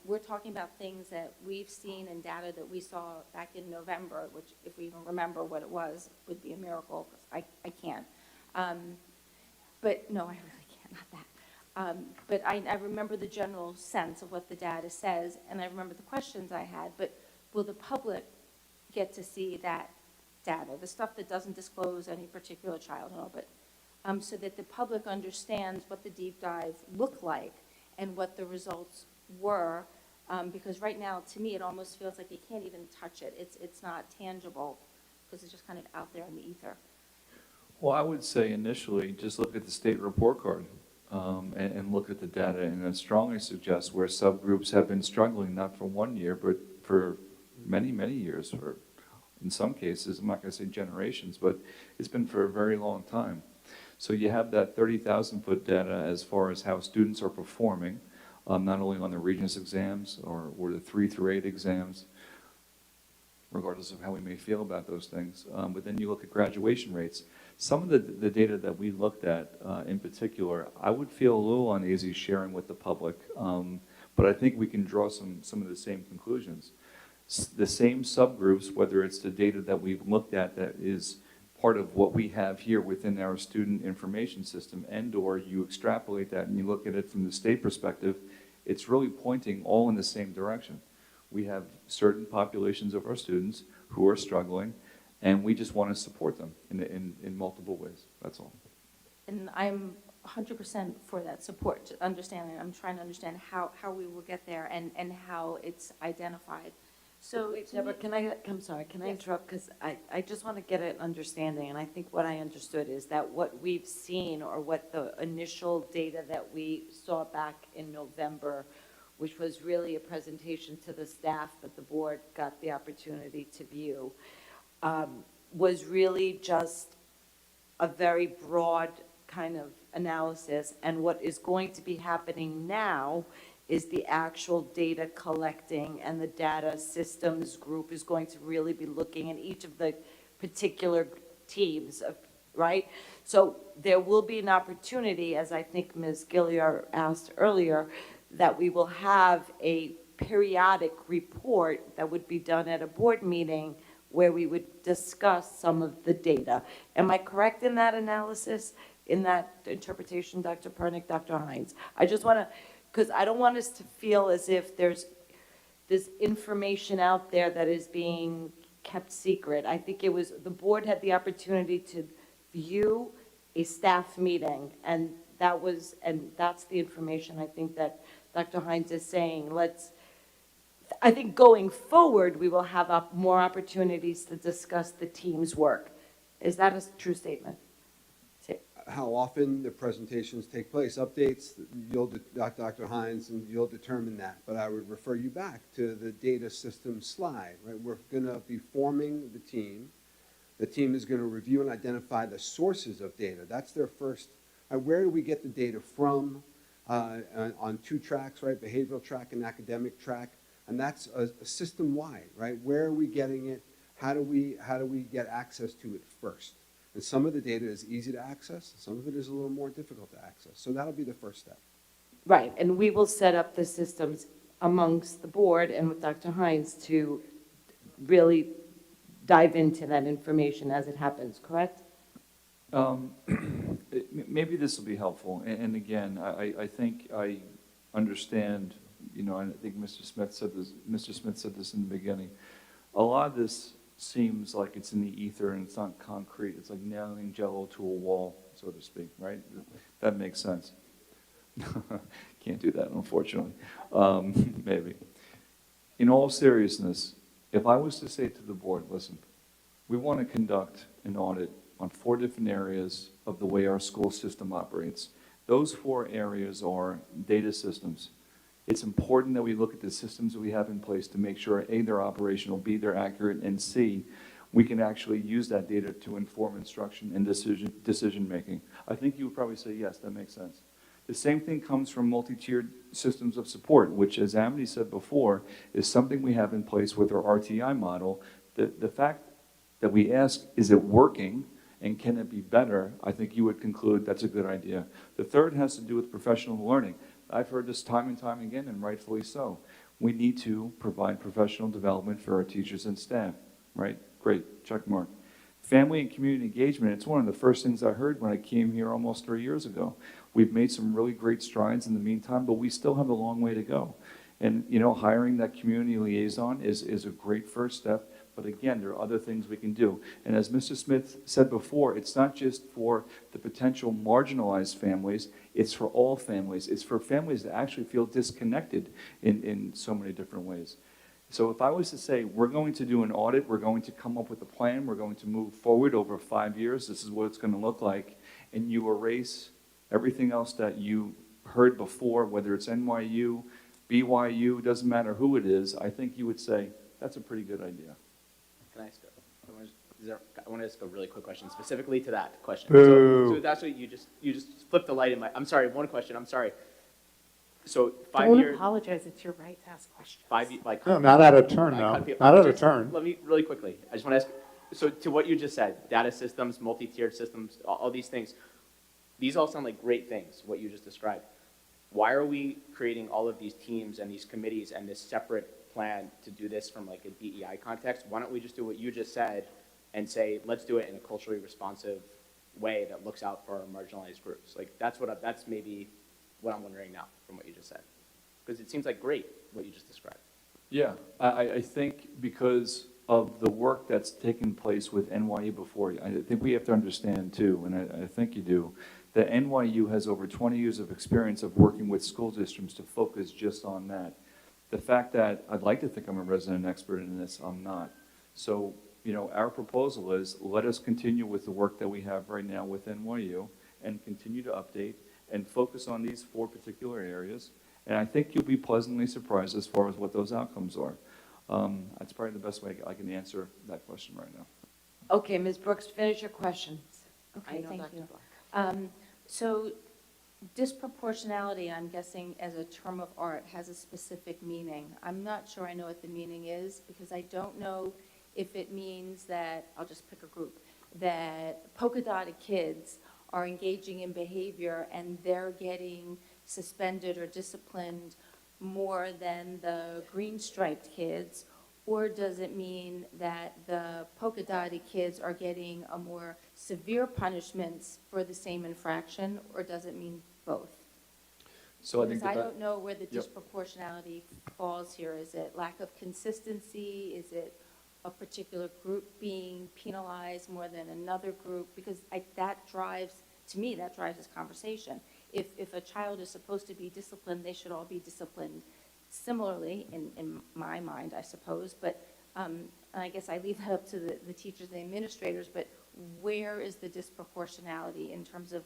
Speaker 15: We're talking about things that we've seen in data that we saw back in November, which, if we even remember what it was, would be a miracle, because I can't. But no, I really can't, not that. But I remember the general sense of what the data says, and I remember the questions I had, but will the public get to see that data, the stuff that doesn't disclose any particular child, but so that the public understands what the deep dive looked like and what the results were, because right now, to me, it almost feels like you can't even touch it. It's not tangible, because it's just kind of out there in the ether.
Speaker 7: Well, I would say initially, just look at the state report card and look at the data, and I strongly suggest where subgroups have been struggling, not for 1 year, but for many, many years, or in some cases, I'm not going to say generations, but it's been for a very long time. So you have that 30,000-foot data as far as how students are performing, not only on the Regents exams or the 3 through 8 exams, regardless of how we may feel about those things. But then you look at graduation rates. Some of the data that we looked at in particular, I would feel a little uneasy sharing with the public, but I think we can draw some of the same conclusions. The same subgroups, whether it's the data that we've looked at that is part of what we have here within our student information system, and or you extrapolate that and you look at it from the state perspective, it's really pointing all in the same direction. We have certain populations of our students who are struggling, and we just want to support them in multiple ways. That's all.
Speaker 15: And I'm 100% for that support, to understanding. I'm trying to understand how we will get there and how it's identified. So,
Speaker 1: Wait, Deborah, I'm sorry, can I interrupt? Because I just want to get an understanding, and I think what I understood is that what we've seen, or what the initial data that we saw back in November, which was really a presentation to the staff, but the board got the opportunity to view, was really just a very broad kind of analysis. And what is going to be happening now is the actual data collecting, and the data systems group is going to really be looking at each of the particular teams of right? So there will be an opportunity, as I think Ms. Gilliard asked earlier, that we will have a periodic report that would be done at a board meeting where we would discuss some of the data. Am I correct in that analysis, in that interpretation, Dr. Pernick, Dr. Hines? I just want to, because I don't want us to feel as if there's this information out there that is being kept secret. I think it was, the board had the opportunity to view a staff meeting, and that's the information I think that Dr. Hines is saying. I think going forward, we will have more opportunities to discuss the team's work. Is that a true statement?
Speaker 11: How often the presentations take place, updates, Dr. Hines, and you'll determine that. But I would refer you back to the data system slide, right? We're going to be forming the team. The team is going to review and identify the sources of data. That's their first. Where do we get the data from? On two tracks, right? Behavioral track and academic track. And that's a system-wide, right? Where are we getting it? How do we get access to it first? And some of the data is easy to access, some of it is a little more difficult to access. So that'll be the first step.
Speaker 1: Right, and we will set up the systems amongst the board and with Dr. Hines to really dive into that information as it happens, correct?
Speaker 7: Maybe this will be helpful. And again, I think I understand, you know, and I think Mr. Smith said this in the beginning. A lot of this seems like it's in the ether and it's not concrete. It's like nailing Jell-O to a wall, so to speak, right? That makes sense. Can't do that, unfortunately. Maybe. In all seriousness, if I was to say to the board, listen, we want to conduct an audit on 4 different areas of the way our school system operates. Those 4 areas are data systems. It's important that we look at the systems that we have in place to make sure, A, they're operational, B, they're accurate, and C, we can actually use that data to inform instruction and decision making. I think you would probably say, yes, that makes sense. The same thing comes from multi-tiered systems of support, which, as Amity said before, is something we have in place with our RTI model. The fact that we ask, is it working, and can it be better, I think you would conclude that's a good idea. The third has to do with professional learning. I've heard this time and time again, and rightfully so. We need to provide professional development for our teachers and staff, right? Great, check mark. Family and community engagement, it's one of the first things I heard when I came here almost 3 years ago. We've made some really great strides in the meantime, but we still have a long way to go. And, you know, hiring that community liaison is a great first step. But again, there are other things we can do. And as Mr. Smith said before, it's not just for the potential marginalized families, it's for all families. It's for families that actually feel disconnected in so many different ways. So if I was to say, we're going to do an audit, we're going to come up with a plan, we're going to move forward over 5 years, this is what it's going to look like, and you erase everything else that you heard before, whether it's NYU, BYU, doesn't matter who it is, I think you would say, that's a pretty good idea.
Speaker 10: Can I ask I want to ask a really quick question, specifically to that question.
Speaker 3: Boo.
Speaker 10: So that's what you just flipped the light in my, I'm sorry, one question, I'm sorry. So 5
Speaker 9: Don't
Speaker 10: years.
Speaker 9: apologize, it's your right to ask questions.
Speaker 3: No, not out of turn, no. Not out of turn.
Speaker 10: Let me, really quickly, I just want to ask, so to what you just said, data systems, multi-tiered systems, all these things, these all sound like great things, what you just described. Why are we creating all of these teams and these committees and this separate plan to do this from like a DEI context? Why don't we just do what you just said and say, let's do it in a culturally responsive way that looks out for our marginalized groups? Like that's maybe what I'm wondering now from what you just said. Because it seems like great what you just described.
Speaker 7: Yeah, I think because of the work that's taken place with NYU before, I think we have to understand too, and I think you do, that NYU has over 20 years of experience of working with school districts to focus just on that. The fact that I'd like to think I'm a resident expert in this, I'm not. So, you know, our proposal is let us continue with the work that we have right now with NYU and continue to update and focus on these 4 particular areas. And I think you'll be pleasantly surprised as far as what those outcomes are. That's probably the best way I can answer that question right now.
Speaker 1: Okay, Ms. Brooks, finish your questions.
Speaker 15: Okay, thank
Speaker 1: Dr.
Speaker 15: you.
Speaker 1: Black.
Speaker 15: So disproportionality, I'm guessing, as a term of art, has a specific meaning. I'm not sure I know what the meaning is because I don't know if it means that, I'll just pick a group, that polka dotted kids are engaging in behavior and they're getting suspended or disciplined more than the green striped kids? Or does it mean that the polka dotted kids are getting a more severe punishments for the same infraction? Or does it mean both?
Speaker 7: So I think
Speaker 15: Because I
Speaker 7: the
Speaker 15: don't know where the
Speaker 7: Yep.
Speaker 15: disproportionality falls here. Is it lack of consistency? Is it a particular group being penalized more than another group? Because that drives, to me, that drives this conversation. If a child is supposed to be disciplined, they should all be disciplined similarly, in my mind, I suppose. But I guess I leave that up to the teachers and the administrators, but where is the disproportionality in terms of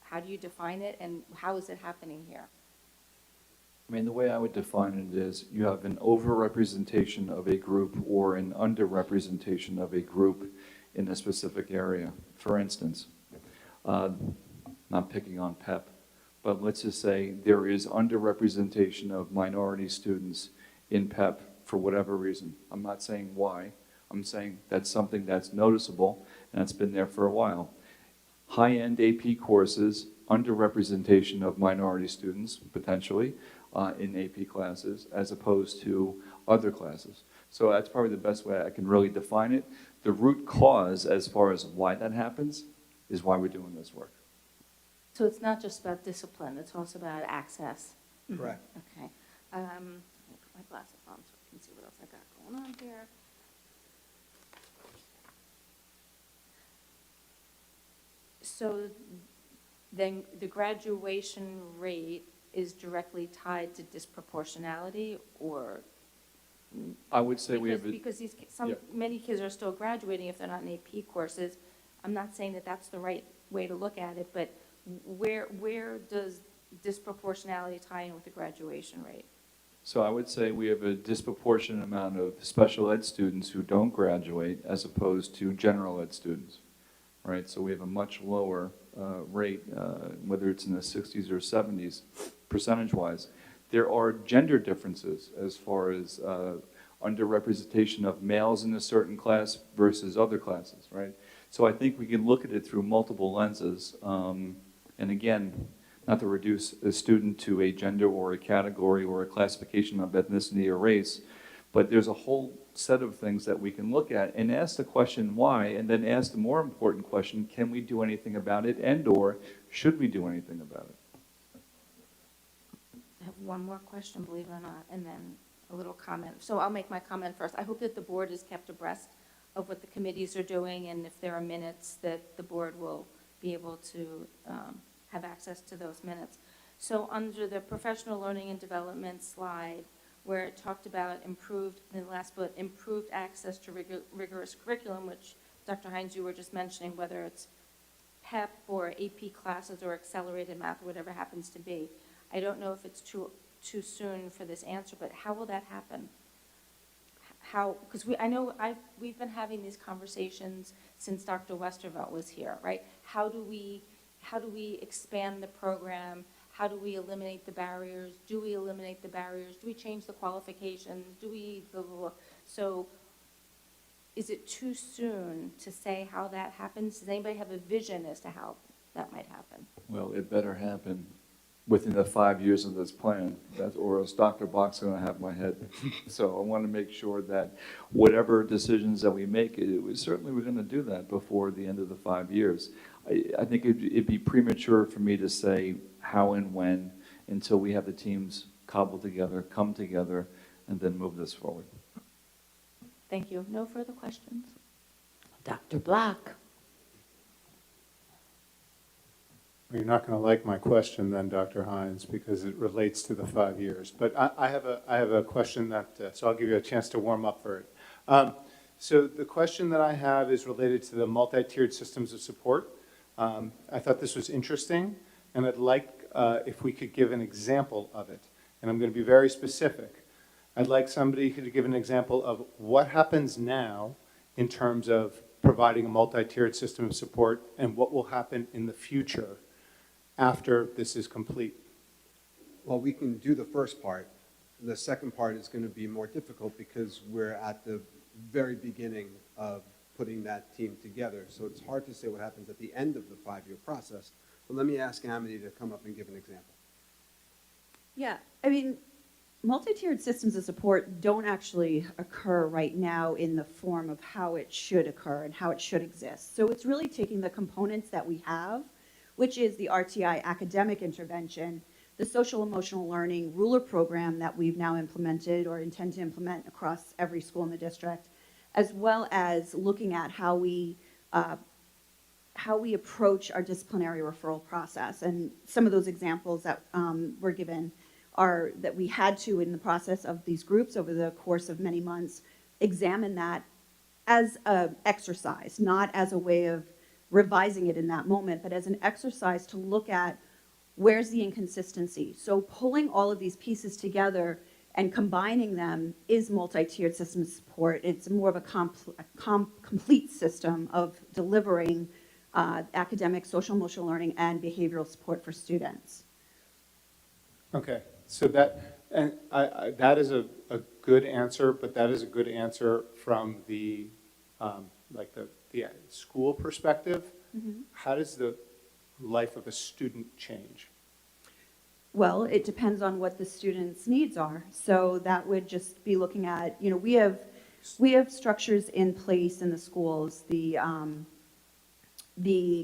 Speaker 15: how do you define it and how is it happening here?
Speaker 7: I mean, the way I would define it is you have an overrepresentation of a group or an underrepresentation of a group in a specific area. For instance, not picking on PEP, but let's just say there is underrepresentation of minority students in PEP for whatever reason. I'm not saying why. I'm saying that's something that's noticeable and it's been there for a while. High-end AP courses, underrepresentation of minority students, potentially, in AP classes, as opposed to other classes. So that's probably the best way I can really define it. The root cause, as far as why that happens, is why we're doing this work.
Speaker 15: So it's not just about discipline, it's also about access.
Speaker 11: Correct.
Speaker 15: Okay. Let me put my glasses on so I can see what else I got going on here. So then the graduation rate is directly tied to disproportionality, or?
Speaker 7: I would say we have
Speaker 15: Because these,
Speaker 7: Yeah.
Speaker 15: many kids are still graduating if they're not in AP courses. I'm not saying that that's the right way to look at it, but where does disproportionality tie in with the graduation rate?
Speaker 7: So I would say we have a disproportionate amount of special ed students who don't graduate as opposed to general ed students, right? So we have a much lower rate, whether it's in the 60s or 70s, percentage-wise. There are gender differences as far as underrepresentation of males in a certain class versus other classes, right? So I think we can look at it through multiple lenses. And again, not to reduce a student to a gender or a category or a classification of ethnicity or race, but there's a whole set of things that we can look at and ask the question why, and then ask the more important question, can we do anything about it, and or should we do anything about it?
Speaker 15: I have one more question, believe it or not, and then a little comment. So I'll make my comment first. I hope that the board is kept abreast of what the committees are doing, and if there are minutes, that the board will be able to have access to those minutes. So under the professional learning and development slide, where it talked about improved, in the last bullet, improved access to rigorous curriculum, which Dr. Hines, you were just mentioning, whether it's PEP or AP classes or accelerated math or whatever happens to be. I don't know if it's too soon for this answer, but how will that happen? How, because we've been having these conversations since Dr. Westervelt was here, right? How do we expand the program? How do we eliminate the barriers? Do we eliminate the barriers? Do we change the qualifications? Do we blah, blah, blah? So is it too soon to say how that happens? Does anybody have a vision as to how that might happen?
Speaker 7: Well, it better happen within the 5 years of this plan, or else Dr. Bach's going to have my head. So I want to make sure that whatever decisions that we make, certainly we're going to do that before the end of the 5 years. I think it'd be premature for me to say how and when until we have the teams cobbled together, come together, and then move this forward.
Speaker 15: Thank you. No further questions?
Speaker 8: Dr. Block.
Speaker 3: You're not going to like my question then, Dr. Hines, because it relates to the 5 years. But I have a question that, so I'll give you a chance to warm up for it. So the question that I have is related to the multi-tiered systems of support. I thought this was interesting, and I'd like if we could give an example of it. And I'm going to be very specific. I'd like somebody to give an example of what happens now in terms of providing a multi-tiered system of support and what will happen in the future after this is complete.
Speaker 11: Well, we can do the first part. The second part is going to be more difficult because we're at the very beginning of putting that team together. So it's hard to say what happens at the end of the 5-year process. But let me ask Amity to come up and give an example.
Speaker 12: Yeah, I mean, multi-tiered systems of support don't actually occur right now in the form of how it should occur and how it should exist. So it's really taking the components that we have, which is the RTI academic intervention, the social emotional learning ruler program that we've now implemented or intend to implement across every school in the district, as well as looking at how we approach our disciplinary referral process. And some of those examples that were given are that we had to, in the process of these groups over the course of many months, examine that as an exercise, not as a way of revising it in that moment, but as an exercise to look at where's the inconsistency. So pulling all of these pieces together and combining them is multi-tiered system support. It's more of a complete system of delivering academic, social, emotional learning, and behavioral support for students.
Speaker 3: Okay, so that, and that is a good answer, but that is a good answer from the, like the school perspective.
Speaker 12: Mm-hmm.
Speaker 3: How does the life of a student change?
Speaker 12: Well, it depends on what the student's needs are. So that would just be looking at, you know, we have structures in place in the schools, the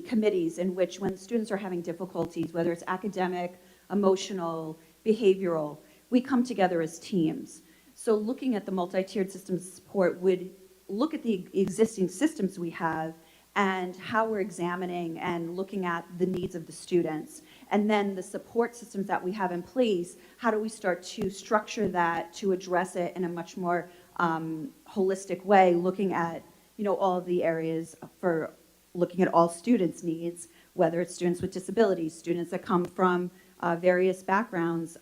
Speaker 12: committees in which when students are having difficulties, whether it's academic, emotional, behavioral, we come together as teams. So looking at the multi-tiered systems support would look at the existing systems we have and how we're examining and looking at the needs of the students. And then the support systems that we have in place, how do we start to structure that to address it in a much more holistic way, looking at, you know, all of the areas for looking at all students' needs, whether it's students with disabilities, students that come from various backgrounds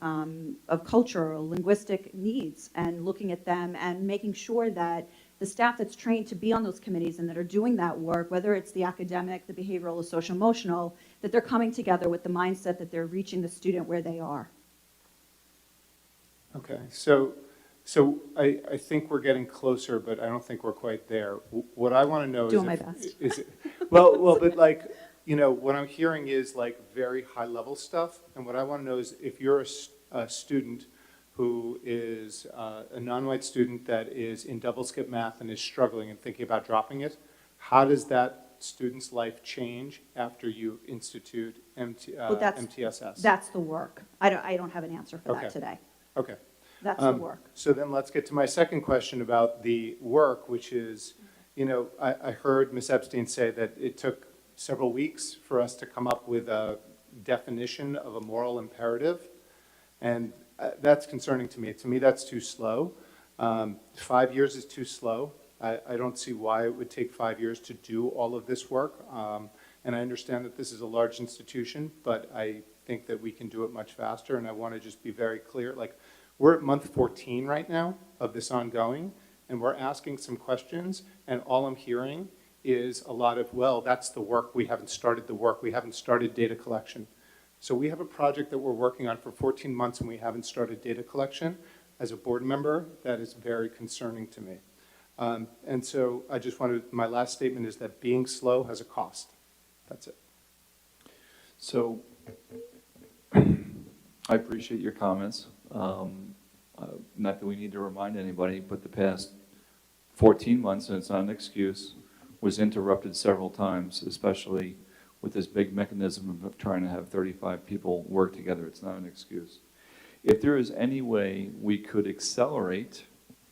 Speaker 12: of cultural, linguistic needs, and looking at them and making sure that the staff that's trained to be on those committees and that are doing that work, whether it's the academic, the behavioral, the social emotional, that they're coming together with the mindset that they're reaching the student where they are.
Speaker 3: Okay, so I think we're getting closer, but I don't think we're quite there. What I want to know
Speaker 12: Doing my best.
Speaker 3: is it, well, but like, you know, what I'm hearing is like very high level stuff, and what I want to know is if you're a student who is a non-white student that is in double skip math and is struggling and thinking about dropping it, how does that student's life change after you institute MTSS?
Speaker 12: That's the work. I don't have an answer for that today.
Speaker 3: Okay.
Speaker 12: That's the work.
Speaker 3: So then let's get to my second question about the work, which is, you know, I heard Ms. Epstein say that it took several weeks for us to come up with a definition of a moral imperative, and that's concerning to me. To me, that's too slow. 5 years is too slow. I don't see why it would take 5 years to do all of this work, and I understand that this is a large institution, but I think that we can do it much faster, and I want to just be very clear. Like, we're at month 14 right now of this ongoing, and we're asking some questions, and all I'm hearing is a lot of, well, that's the work, we haven't started the work, we haven't started data collection. So we have a project that we're working on for 14 months and we haven't started data collection. As a board member, that is very concerning to me. And so I just wanted, my last statement is that being slow has a cost. That's it.
Speaker 7: So I appreciate your comments. Not that we need to remind anybody, but the past 14 months, and it's not an excuse, was interrupted several times, especially with this big mechanism of trying to have 35 people work together. It's not an excuse. If there is any way we could accelerate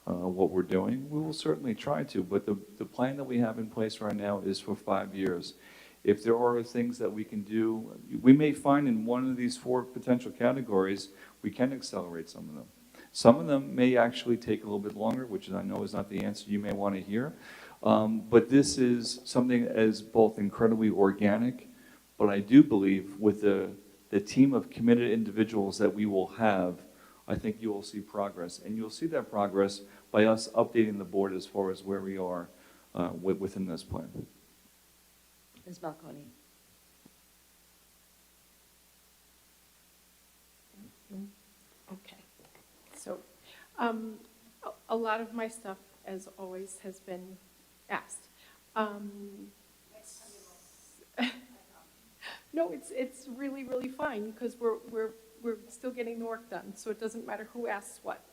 Speaker 7: what we're doing, we will certainly try to, but the plan that we have in place right now is for 5 years. If there are things that we can do, we may find in one of these 4 potential categories, we can accelerate some of them. Some of them may actually take a little bit longer, which I know is not the answer you may want to hear. But this is something that is both incredibly organic, but I do believe with the team of committed individuals that we will have, I think you will see progress. And you'll see that progress by us updating the board as far as where we are within this plan.
Speaker 1: Ms. Malconi.
Speaker 14: Okay. So a lot of my stuff, as always, has been asked. No, it's really, really fine, because we're still getting the work done, so it doesn't matter who asks what.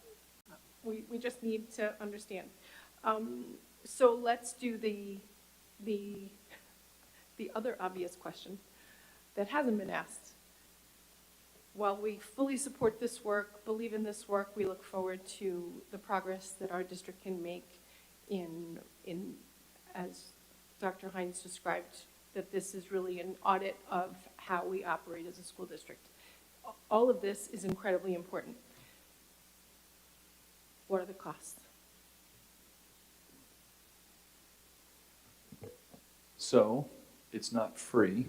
Speaker 14: We just need to understand. So let's do the other obvious question that hasn't been asked. While we fully support this work, believe in this work, we look forward to the progress that our district can make in as Dr. Hines described, that this is really an audit of how we operate as a school district. All of this is incredibly important. What are the costs?
Speaker 7: So, it's not free,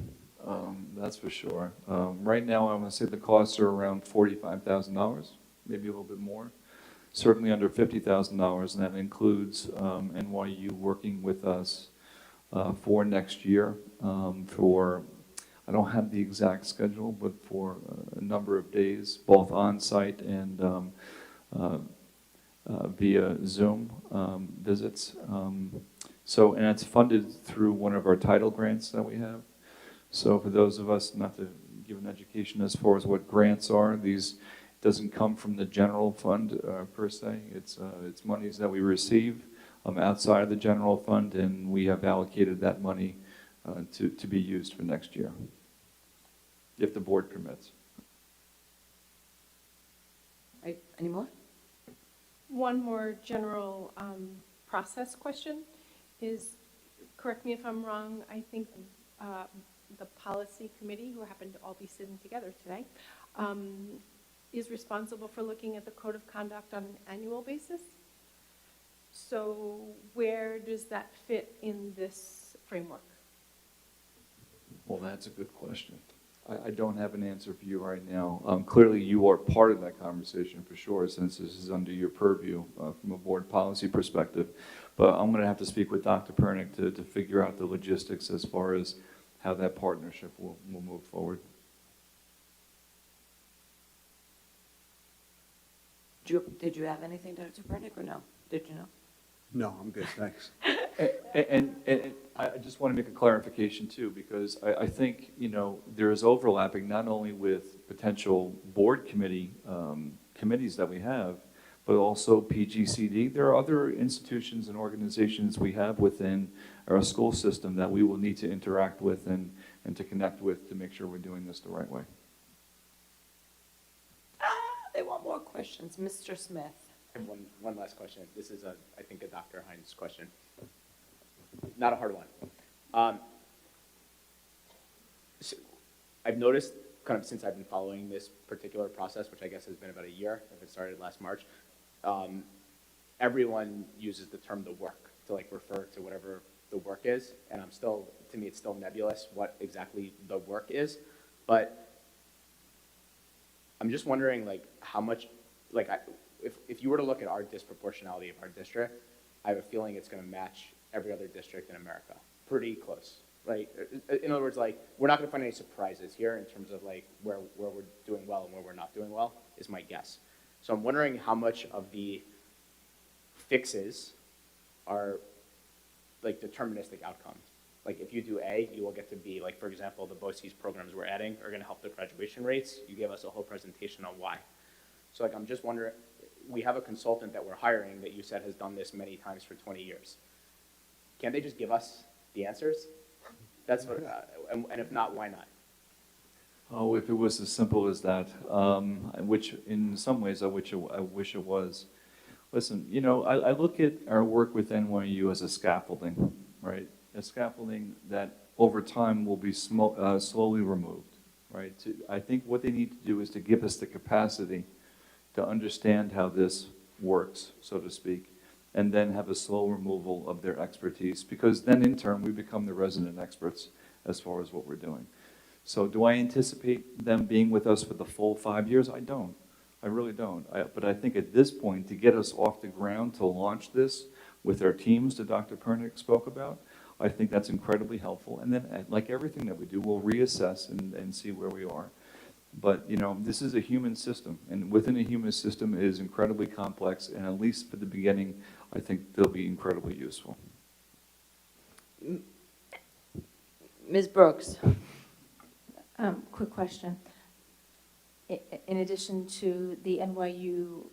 Speaker 7: that's for sure. Right now, I want to say the costs are around $45,000, maybe a little bit more. Certainly under $50,000, and that includes NYU working with us for next year for, I don't have the exact schedule, but for a number of days, both on-site and via Zoom visits. And it's funded through one of our title grants that we have. So for those of us, not to give an education as far as what grants are, these doesn't come from the general fund per se. It's monies that we receive outside of the general fund, and we have allocated that money to be used for next year, if the board permits.
Speaker 14: Right, any more? One more general process question is, correct me if I'm wrong, I think the policy committee, who happen to all be sitting together today, is responsible for looking at the code of conduct on an annual basis. So where does that fit in this framework?
Speaker 7: Well, that's a good question. I don't have an answer for you right now. Clearly, you are part of that conversation for sure, since this is under your purview from a board policy perspective. But I'm going to have to speak with Dr. Pernick to figure out the logistics as far as how that partnership will move forward.
Speaker 14: Did you have anything, Dr. Pernick, or no? Did you know?
Speaker 11: No, I'm good, thanks.
Speaker 7: And I just want to make a clarification too, because I think, there is overlapping not only with potential board committees that we have, but also PGCD. There are other institutions and organizations we have within our school system that we will need to interact with and to connect with to make sure we're doing this the right way.
Speaker 14: They want more questions. Mr. Smith.
Speaker 10: I have one last question. This is, I think, a Dr. Hines question. Not a hard one. So I've noticed, kind of since I've been following this particular process, which I guess has been about a year, if it started last March, everyone uses the term the work to refer to whatever the work is, and to me, it's still nebulous what exactly the work is. But I'm just wondering, how much, if you were to look at our disproportionality of our district, I have a feeling it's going to match every other district in America, pretty close, right? In other words, we're not going to find any surprises here in terms of where we're doing well and where we're not doing well, is my guess. So I'm wondering how much of the fixes are deterministic outcomes. If you do A, you will get to B. For example, the BOCES programs we're adding are going to help the graduation rates. You gave us a whole presentation on why. So I'm just wondering, we have a consultant that we're hiring that you said has done this many times for 20 years. Can't they just give us the answers? That's what, and if not, why not?
Speaker 7: Oh, if it was as simple as that, which in some ways I wish it was. Listen, I look at our work with NYU as a scaffolding, right? A scaffolding that over time will be slowly removed, right? I think what they need to do is to give us the capacity to understand how this works, so to speak, and then have a slow removal of their expertise, because then in turn we become the resident experts as far as what we're doing. So do I anticipate them being with us for the full 5 years? I don't. I really don't. But I think at this point, to get us off the ground to launch this with our teams that Dr. Pernick spoke about, I think that's incredibly helpful. And then, like everything that we do, we'll reassess and see where we are. But, this is a human system, and within a human system it is incredibly complex, and at least for the beginning, I think they'll be incredibly useful.
Speaker 1: Ms. Brooks?
Speaker 15: Quick question. In addition to the NYU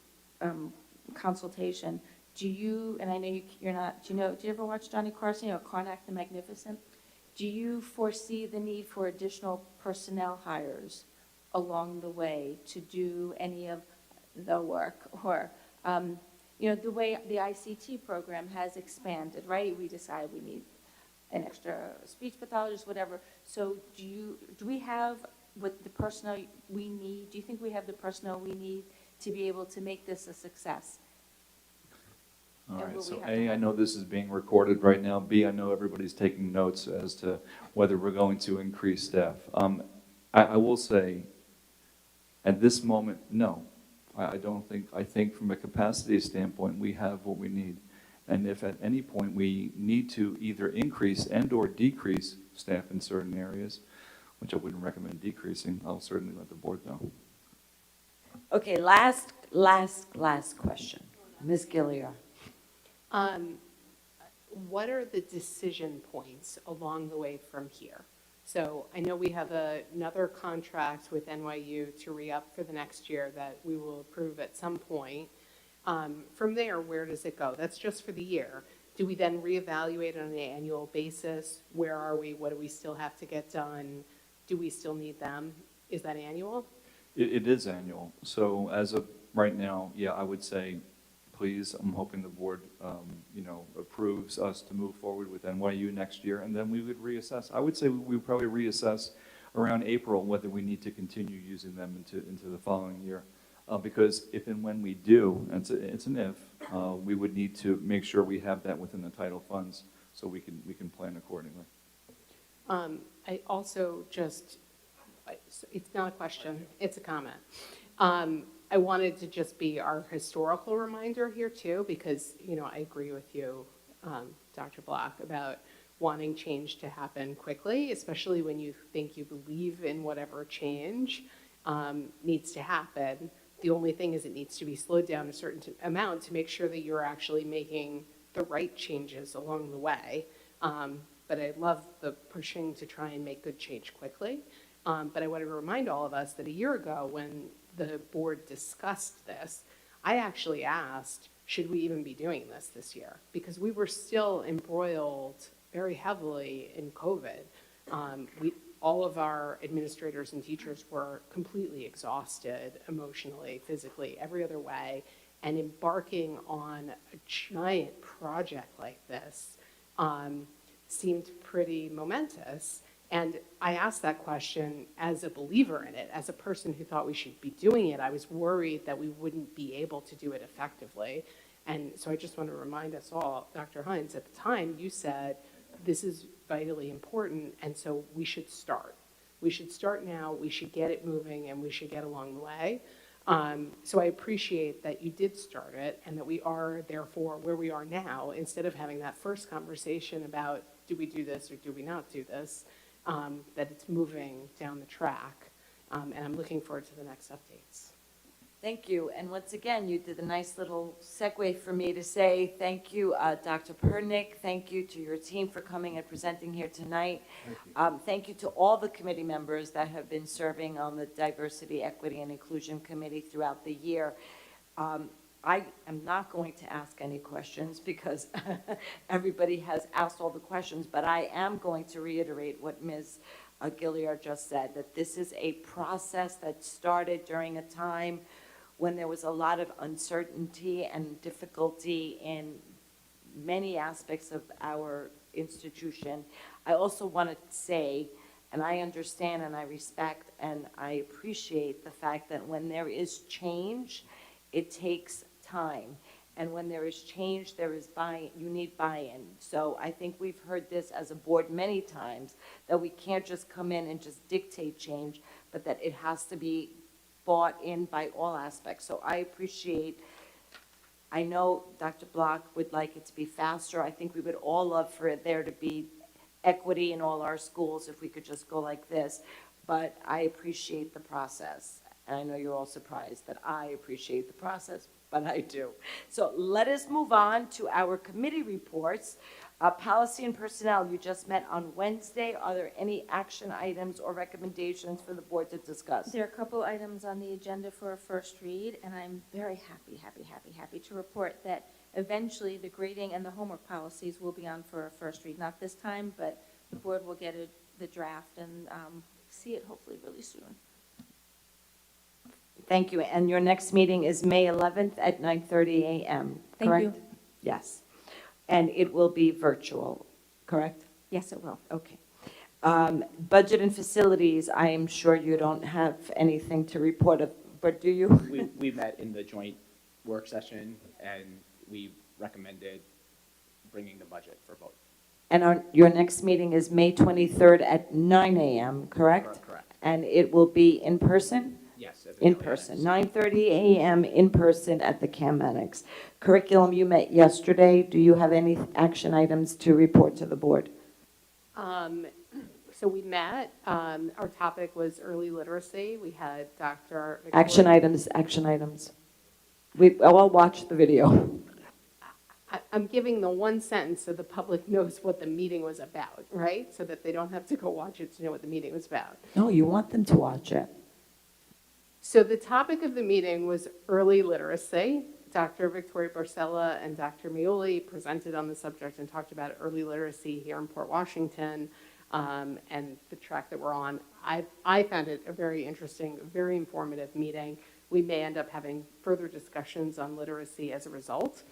Speaker 15: consultation, do you, and I know you're not, do you ever watch Johnny Carson or Karnak the Magnificent? Do you foresee the need for additional personnel hires along the way to do any of the work? Or, the way the ICT program has expanded, right? We decided we need an extra speech pathologist, whatever. So do we have what the personnel we need? Do you think we have the personnel we need to be able to make this a success?
Speaker 7: All
Speaker 15: And
Speaker 7: right,
Speaker 15: will
Speaker 7: so
Speaker 15: we have
Speaker 7: A,
Speaker 15: to
Speaker 7: I know this is being recorded right now. B, I know everybody's taking notes as to whether we're going to increase staff. I will say, at this moment, no. I don't think, I think from a capacity standpoint, we have what we need. And if at any point we need to either increase and/or decrease staff in certain areas, which I wouldn't recommend decreasing, I'll certainly let the board know.
Speaker 1: Okay, last question. Ms. Gilliar?
Speaker 9: What are the decision points along the way from here? So I know we have another contract with NYU to re-up for the next year that we will approve at some point. From there, where does it go? That's just for the year. Do we then reevaluate on an annual basis? Where are we? What do we still have to get done? Do we still need them? Is that annual?
Speaker 7: It is annual. So as of right now, yeah, I would say, please, I'm hoping the board, approves us to move forward with NYU next year, and then we would reassess. I would say we would probably reassess around April whether we need to continue using them into the following year. Because if and when we do, and it's an if, we would need to make sure we have that within the title funds so we can plan accordingly.
Speaker 9: I also just, it's not a question, it's a comment. I wanted to just be our historical reminder here too, because, I agree with you, Dr. Block, about wanting change to happen quickly, especially when you think you believe in whatever change needs to happen. The only thing is it needs to be slowed down a certain amount to make sure that you're actually making the right changes along the way. But I love the pushing to try and make good change quickly. But I want to remind all of us that a year ago when the board discussed this, I actually asked, should we even be doing this year? Because we were still embroiled very heavily in COVID. All of our administrators and teachers were completely exhausted emotionally, physically, every other way, and embarking on a giant project like this seemed pretty momentous. And I asked that question as a believer in it, as a person who thought we should be doing it. I was worried that we wouldn't be able to do it effectively. And so I just want to remind us all, Dr. Hines, at the time you said, this is vitally important, and so we should start. We should start now, we should get it moving, and we should get along the way. So I appreciate that you did start it, and that we are, therefore, where we are now, instead of having that first conversation about, do we do this or do we not do this, that it's moving down the track, and I'm looking forward to the next updates.
Speaker 1: Thank you. And once again, you did a nice little segue for me to say thank you, Dr. Pernick. Thank you to your team for coming and presenting here tonight. Thank you to all the committee members that have been serving on the Diversity, Equity, and Inclusion Committee throughout the year. I am not going to ask any questions because everybody has asked all the questions, but I am going to reiterate what Ms. Gilliard just said, that this is a process that started during a time when there was a lot of uncertainty and difficulty in many aspects of our institution. I also want to say, and I understand and I respect and I appreciate the fact that when there is change, it takes time. And when there is change, there is you need buy-in. So I think we've heard this as a board many times, that we can't just come in and just dictate change, but that it has to be bought in by all aspects. So I appreciate, I know Dr. Block would like it to be faster. I think we would all love for there to be equity in all our schools if we could just go like this. But I appreciate the process. And I know you're all surprised that I appreciate the process, but I do. So let us move on to our committee reports. Policy and Personnel, you just met on Wednesday. Are there any action items or recommendations for the board to discuss?
Speaker 15: There are a couple items on the agenda for a first read, and I'm very happy to report that eventually the grading and the homework policies will be on for a first read. Not this time, but the board will get the draft and see it hopefully really soon.
Speaker 1: Thank you. And your next meeting is May 11th at 9:30 a.m.,
Speaker 15: Thank
Speaker 1: correct?
Speaker 15: you.
Speaker 1: Yes. And it will be virtual, correct?
Speaker 15: Yes, it will.
Speaker 1: Okay. Budget and facilities, I am sure you don't have anything to report of, but do you?
Speaker 10: We met in the joint work session, and we recommended bringing the budget for vote.
Speaker 1: And your next meeting is May 23rd at 9 a.m., correct?
Speaker 10: Correct.
Speaker 1: And it will be in person?
Speaker 10: Yes.
Speaker 1: In person, 9:30 a.m. in person at the CAM Annex. Curriculum, you met yesterday. Do you have any action items to report to the board?
Speaker 9: So we met, our topic was early literacy. We had Dr.
Speaker 1: Action items. I'll watch the video.
Speaker 9: I'm giving the one sentence so the public knows what the meeting was about, right? So that they don't have to go watch it to know what the meeting was about.
Speaker 1: No, you want them to watch it.
Speaker 9: So the topic of the meeting was early literacy. Dr. Victoria Barcella and Dr. Mioli presented on the subject and talked about early literacy here in Port Washington and the track that we're on. I found it a very interesting, very informative meeting. We may end up having further discussions on literacy as a result.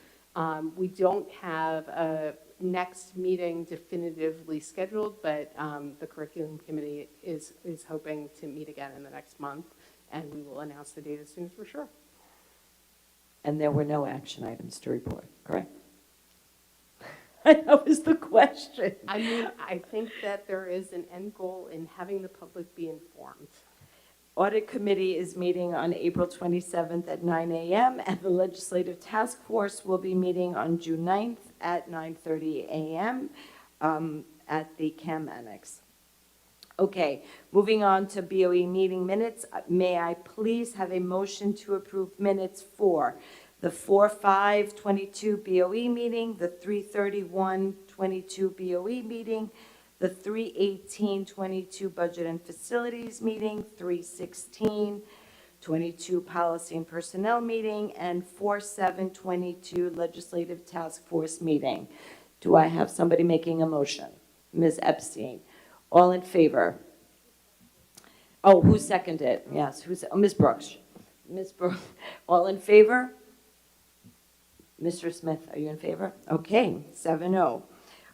Speaker 9: We don't have a next meeting definitively scheduled, but the curriculum committee is hoping to meet again in the next month, and we will announce the date as soon as we're sure.
Speaker 1: And there were no action items to report, correct? That was the question.
Speaker 9: I mean, I think that there is an end goal in having the public be informed.
Speaker 1: Audit Committee is meeting on April 27th at 9 a.m., and the Legislative Task Force will be meeting on June 9th at 9:30 a.m. At the CAM Annex. Okay, moving on to BOE meeting minutes. May I please have a motion to approve minutes for the 4/5/22 BOE meeting, the 3/31/22 BOE meeting, the 3/18/22 Budget and Facilities meeting, 3/16/22 Policy and Personnel meeting, and 4/7/22 Legislative Task Force meeting. Do I have somebody making a motion? Ms. Epstein. All in favor? Oh, who seconded? Yes, Ms. Brooks. Ms. Brooks, all in favor? Mr. Smith, are you in favor? Okay, 7-0.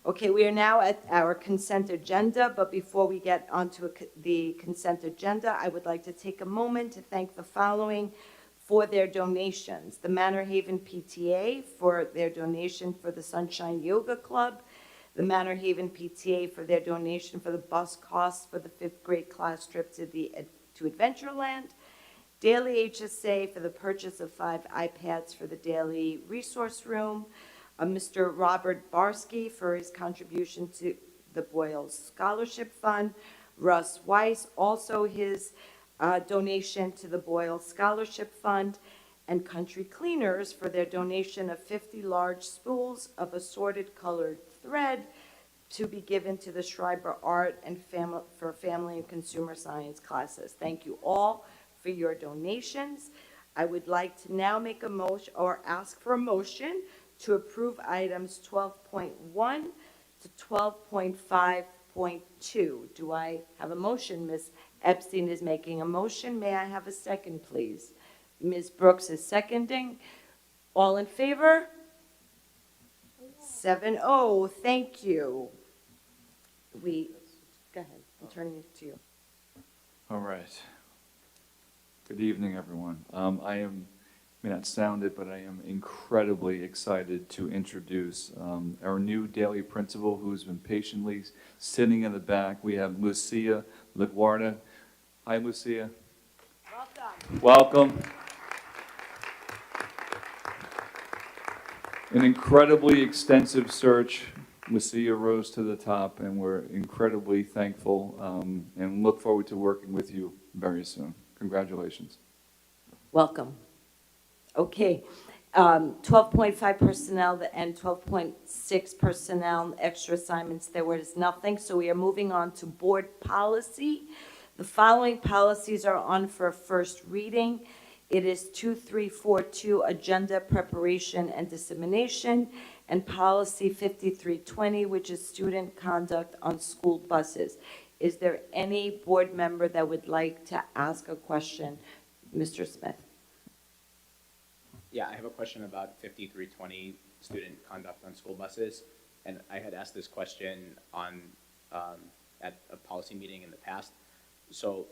Speaker 1: Okay, we are now at our consent agenda, but before we get onto the consent agenda, I would like to take a moment to thank the following for their donations. The Manor Haven PTA for their donation for the Sunshine Yoga Club, the Manor Haven PTA for their donation for the bus costs for the 5th grade class trip to Adventureland, Daily HSA for the purchase of 5 iPads for the Daily Resource Room, Mr. Robert Barsky for his contribution to the Boyle Scholarship Fund, Russ Weiss, also his donation to the Boyle Scholarship Fund, and Country Cleaners for their donation of 50 large spools of assorted colored thread to be given to the Schreiber Art and Family and Consumer Science classes. Thank you all for your donations. I would like to now make a motion or ask for a motion to approve items 12.1 to 12.5.2. Do I have a motion? Ms. Epstein is making a motion. May I have a second, please? Ms. Brooks is seconding. All in favor? 7-0. Thank you. Go ahead. I'm turning it to you.
Speaker 7: All right. Good evening, everyone. I may not sound it, but I am incredibly excited to introduce our new daily principal who's been patiently sitting in the back. We have Lucia LaGuardia. Hi, Lucia. Welcome. An incredibly extensive search. Lucia rose to the top, and we're incredibly thankful and look forward to working with you very soon. Congratulations.
Speaker 1: Welcome. Okay. 12.5 personnel and 12.6 personnel, extra assignments, there was nothing. So we are moving on to board policy. The following policies are on for a first reading. It is 2342, agenda preparation and dissemination, and policy 5320, which is student conduct on school buses. Is there any board member that would like to ask a question? Mr. Smith.
Speaker 10: Yeah, I have a question about 5320, student conduct on school buses. And I had asked this question on, at a policy meeting in the past. So,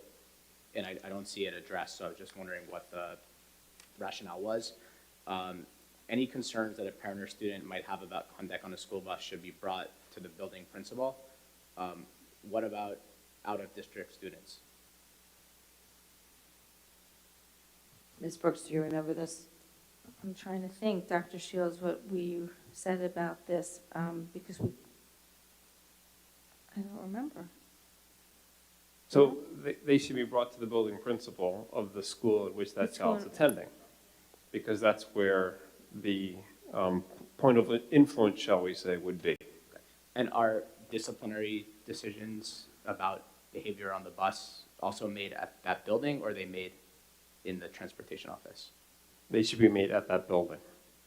Speaker 10: and I don't see it addressed, so I was just wondering what the rationale was. Any concerns that a parent or student might have about conduct on a school bus should be brought to the building principal. What about out-of-district students?
Speaker 1: Ms. Brooks, do you remember this?
Speaker 15: I'm trying to think, Dr. Shields, what we said about this, because I don't remember.
Speaker 6: So they should be brought to the building principal of the school at which that child's attending, because that's where the point of influence, shall we say, would be.
Speaker 10: And are disciplinary decisions about behavior on the bus also made at that building, or are they made in the transportation office?
Speaker 6: They should be made at that building.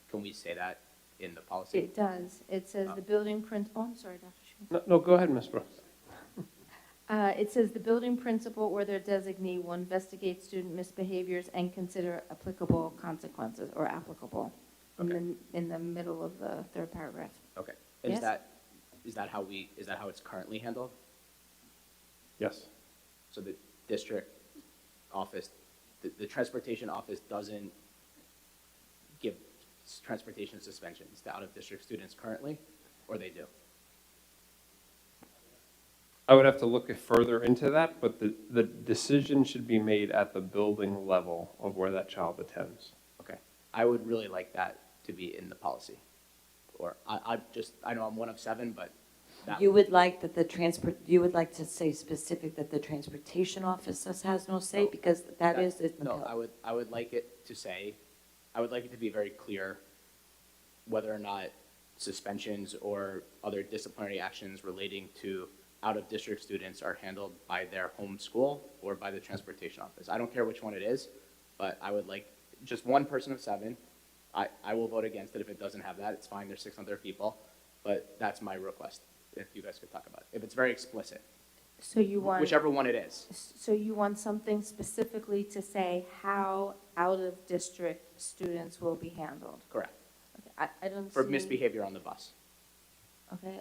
Speaker 10: Can we say that in the policy?
Speaker 15: It does. It says the building oh, I'm sorry, Dr. Shields.
Speaker 6: No, go ahead, Ms. Brooks.
Speaker 15: It says the building principal or their designee will investigate student misbehaviors and consider applicable consequences or applicable in the middle of the third paragraph.
Speaker 10: Okay. And
Speaker 15: Yes?
Speaker 10: is that how it's currently handled?
Speaker 6: Yes.
Speaker 10: So the district office, the transportation office doesn't give transportation suspensions to out-of-district students currently, or they do?
Speaker 6: I would have to look further into that, but the decision should be made at the building level of where that child attends.
Speaker 10: Okay. I would really like that to be in the policy. Or I know I'm one of 7, but that
Speaker 1: You would like that you would like to say specific that the transportation office has no say, because that is.
Speaker 10: No, I would like it to say, I would like it to be very clear whether or not suspensions or other disciplinary actions relating to out-of-district students are handled by their home school or by the transportation office. I don't care which one it is, but I would like just one person of 7. I will vote against it if it doesn't have that. It's fine, there's 6 other people, but that's my request, if you guys could talk about it. If it's very explicit,
Speaker 15: So you want.
Speaker 10: whichever one it is.
Speaker 15: So you want something specifically to say how out-of-district students will be handled?
Speaker 10: Correct.
Speaker 15: Okay, I don't
Speaker 10: For
Speaker 15: see.
Speaker 10: misbehavior on the bus.
Speaker 15: Okay,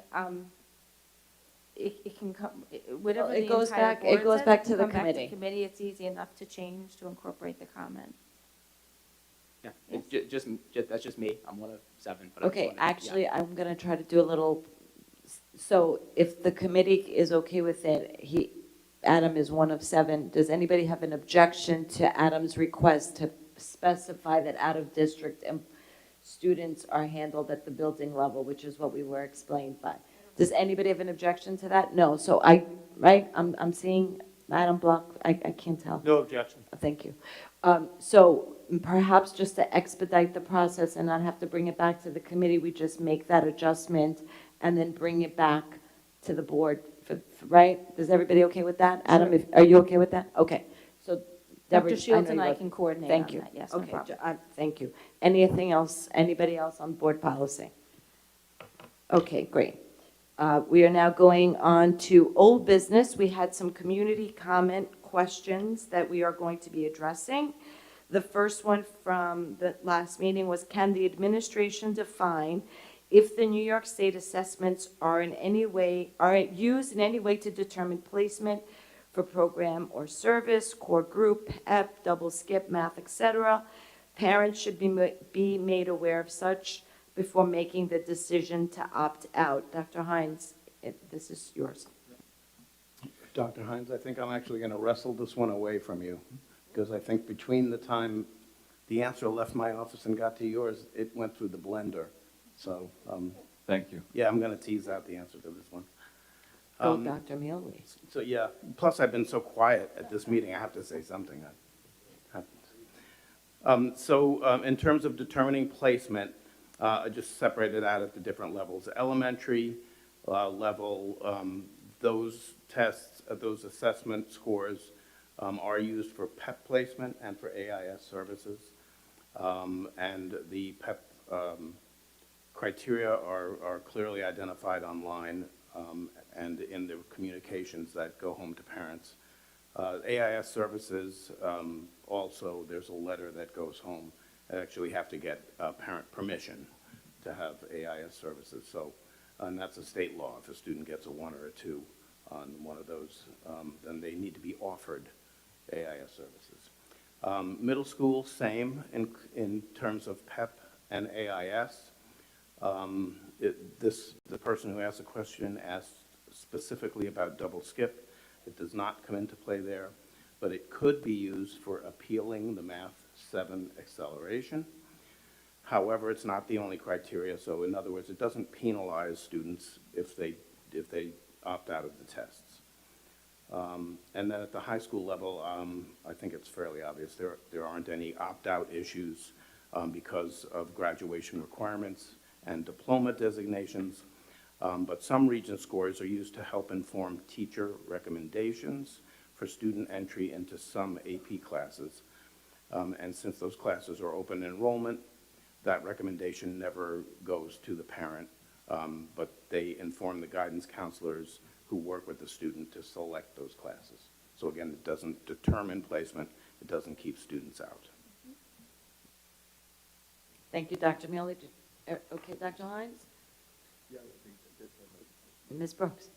Speaker 15: it can come, whatever
Speaker 1: it
Speaker 15: the
Speaker 1: goes
Speaker 15: entire
Speaker 1: back- it
Speaker 15: board
Speaker 1: goes
Speaker 15: says,
Speaker 1: back
Speaker 15: it
Speaker 1: to
Speaker 15: can
Speaker 1: the
Speaker 15: come back
Speaker 1: committee.
Speaker 15: Committee, it's easy enough to change to incorporate the comment.
Speaker 10: Yeah,
Speaker 15: Yes.
Speaker 10: that's just me. I'm one of 7. But I just
Speaker 1: Okay,
Speaker 10: wanted to-
Speaker 1: actually, I'm going to try to do a little, so if the committee is okay with it, Adam is one of 7. Does anybody have an objection to Adam's request to specify that out-of-district students are handled at the building level, which is what we were explained by? Does anybody have an objection to that? No, so I'm seeing Madam Block, I can't tell.
Speaker 16: No objection.
Speaker 1: Thank you. So perhaps just to expedite the process and not have to bring it back to the committee, we just make that adjustment and then bring it back to the board, right? Is everybody okay with that? Adam, are you okay with that? Okay. So Deborah,
Speaker 15: Dr. Shields
Speaker 1: know
Speaker 15: and
Speaker 1: you
Speaker 15: I
Speaker 1: are-
Speaker 15: can coordinate
Speaker 1: Thank
Speaker 15: on
Speaker 1: you.
Speaker 15: that, yes, no
Speaker 1: Okay,
Speaker 15: problem.
Speaker 1: thank you. Anything else, anybody else on board policy? Okay, great. We are now going on to old business. We had some community comment questions that we are going to be addressing. The first one from the last meeting was, can the administration define if the New York State assessments are used in any way to determine placement for program or service, core group, PEP, double skip, math, etc. Parents should be made aware of such before making the decision to opt out. Dr. Hines, this is yours.
Speaker 16: Dr. Hines, I think I'm actually going to wrestle this one away from you, because I think between the time the answer left my office and got to yours, it went through the blender. So,
Speaker 7: Thank you.
Speaker 16: yeah, I'm going to tease out the answer to this one.
Speaker 1: Go, Dr. Muley.
Speaker 16: So, yeah, plus I've been so quiet at this meeting, I have to say something. In terms of determining placement, I just separated out at the different levels. Elementary level, those tests, those assessment scores are used for PEP placement and for AIS services. And the PEP criteria are clearly identified online and in the communications that go home to parents. AIS services, also, there's a letter that goes home. I actually have to get parent permission to have AIS services. So, and that's a state law. If a student gets a 1 or a 2 on one of those, then they need to be offered AIS services. Middle school, same in terms of PEP and AIS. The person who asked the question asked specifically about double skip. It does not come into play there, but it could be used for appealing the Math 7 acceleration. However, it's not the only criteria, so in other words, it doesn't penalize students if they opt out of the tests. And then at the high school level, I think it's fairly obvious there aren't any opt-out issues because of graduation requirements and diploma designations. But some region scores are used to help inform teacher recommendations for student entry into some AP classes. And since those classes are open enrollment, that recommendation never goes to the parent, but they inform the guidance counselors who work with the student to select those classes. So again, it doesn't determine placement, it doesn't keep students out.
Speaker 1: Thank you, Dr. Mealy. Okay, Dr. Hines? Ms. Brooks?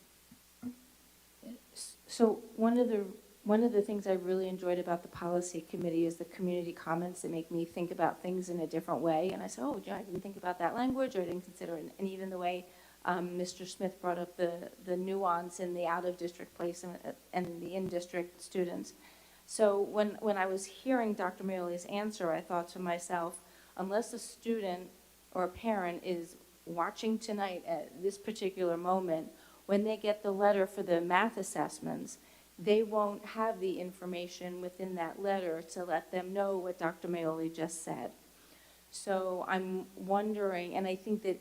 Speaker 15: So one of the things I really enjoyed about the policy committee is the community comments that make me think about things in a different way. And I said, oh, I didn't think about that language, or I didn't consider it. And even the way Mr. Smith brought up the nuance in the out-of-district placement and the in-district students. So when I was hearing Dr. Mealy's answer, I thought to myself, unless a student or a parent is watching tonight at this particular moment, when they get the letter for the math assessments, they won't have the information within that letter to let them know what Dr. Mealy just said. So I'm wondering, and I think that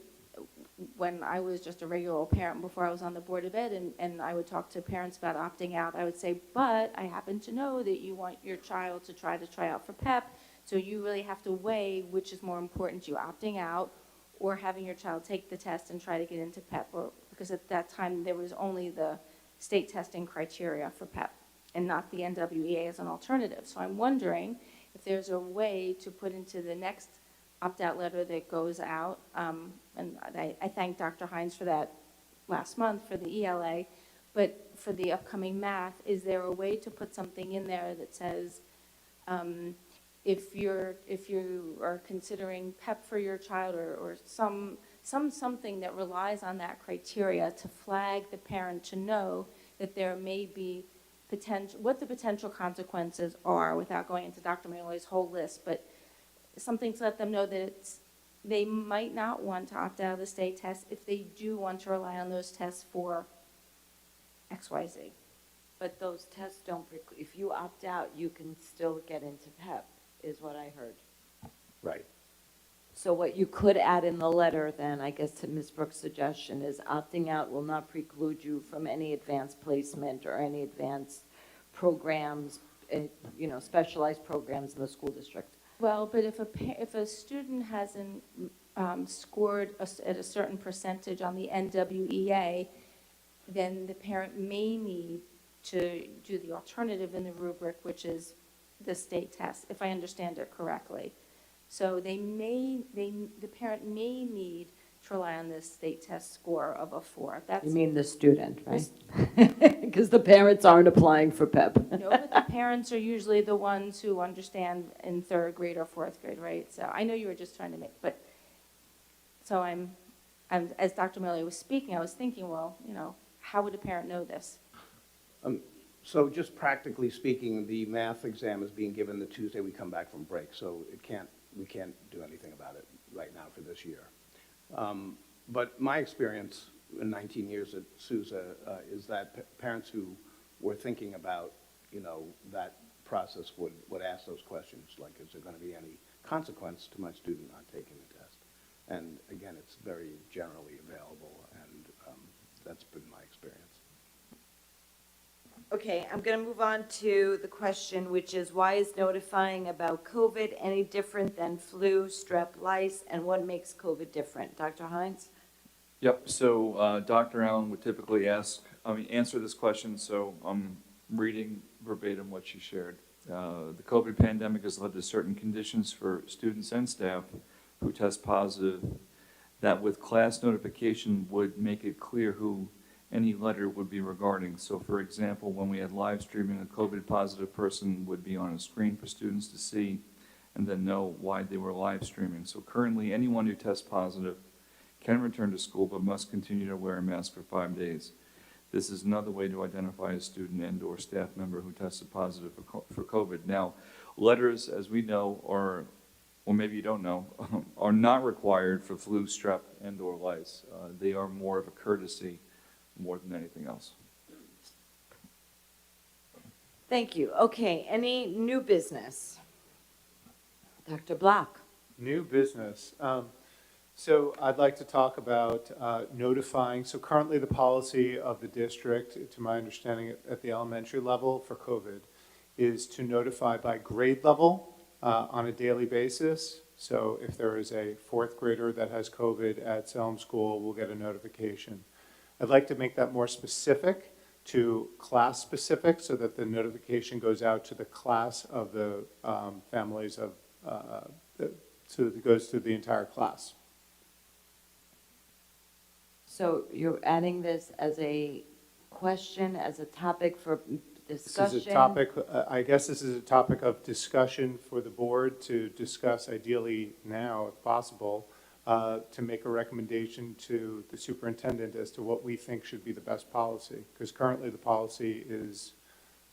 Speaker 15: when I was just a regular old parent before I was on the Board of Ed, and I would talk to parents about opting out, I would say, but I happen to know that you want your child to try out for PEP, so you really have to weigh which is more important to you, opting out or having your child take the test and try to get into PEP, because at that time there was only the state testing criteria for PEP and not the NWEA as an alternative. So I'm wondering if there's a way to put into the next opt-out letter that goes out, and I thank Dr. Hines for that last month for the ELA, but for the upcoming math, is there a way to put something in there that says, if you are considering PEP for your child, or something that relies on that criteria to flag the parent to know that there may be what the potential consequences are, without going into Dr. Mealy's whole list, but something to let them know that they might not want to opt out of the state test if they do want to rely on those tests for XYZ.
Speaker 1: But those tests don't, if you opt out, you can still get into PEP, is what I heard.
Speaker 16: Right.
Speaker 1: So what you could add in the letter then, I guess to Ms. Brooks' suggestion, is opting out will not preclude you from any advanced placement or any advanced programs, specialized programs in the school district.
Speaker 15: Well, but if a student hasn't scored at a certain percentage on the NWEA, then the parent may need to do the alternative in the rubric, which is the state test, if I understand it correctly. So the parent may need to rely on this state test score of a 4.
Speaker 1: You mean the student, right? Because the parents aren't applying for PEP.
Speaker 15: No, but the parents are usually the ones who understand in 3rd grade or 4th grade, right? So I know you were just trying to so I'm as Dr. Mealy was speaking, I was thinking, well, how would a parent know this?
Speaker 16: So just practically speaking, the math exam is being given the Tuesday we come back from break, so we can't do anything about it right now for this year. But my experience in 19 years at Sousa is that parents who were thinking about you know, that process would ask those questions, like, is there going to be any consequence to my student not taking the test? And again, it's very generally available, and that's been my experience.
Speaker 1: Okay, I'm going to move on to the question, which is, why is notifying about COVID any different than flu, strep, lice, and what makes COVID different? Dr. Hines?
Speaker 7: Yep, so Dr. Allen would typically answer this question, so I'm reading verbatim what she shared. The COVID pandemic has led to certain conditions for students and staff who test positive that with class notification would make it clear who any letter would be regarding. So for example, when we had live streaming, a COVID positive person would be on a screen for students to see and then know why they were live streaming. So currently, anyone who tests positive can return to school but must continue to wear a mask for 5 days. This is another way to identify a student and/or staff member who tested positive for COVID. Now, letters, as we know, or maybe you don't know, are not required for flu, strep, and/or lice. They are more of a courtesy more than anything else.
Speaker 1: Thank you. Okay, any new business? Dr. Block?
Speaker 3: New business. So I'd like to talk about notifying. So currently the policy of the district, to my understanding at the elementary level for COVID, is to notify by grade level on a daily basis. So if there is a fourth grader that has COVID at Salem School, we'll get a notification. I'd like to make that more specific to class specific so that the notification goes out to the class of the families of, so it goes to the entire class.
Speaker 1: So you're adding this as a question, as a topic for discussion?
Speaker 3: This is a topic, I guess this is a topic of discussion for the board to discuss ideally now, if possible, to make a recommendation to the superintendent as to what we think should be the best policy. Because currently the policy is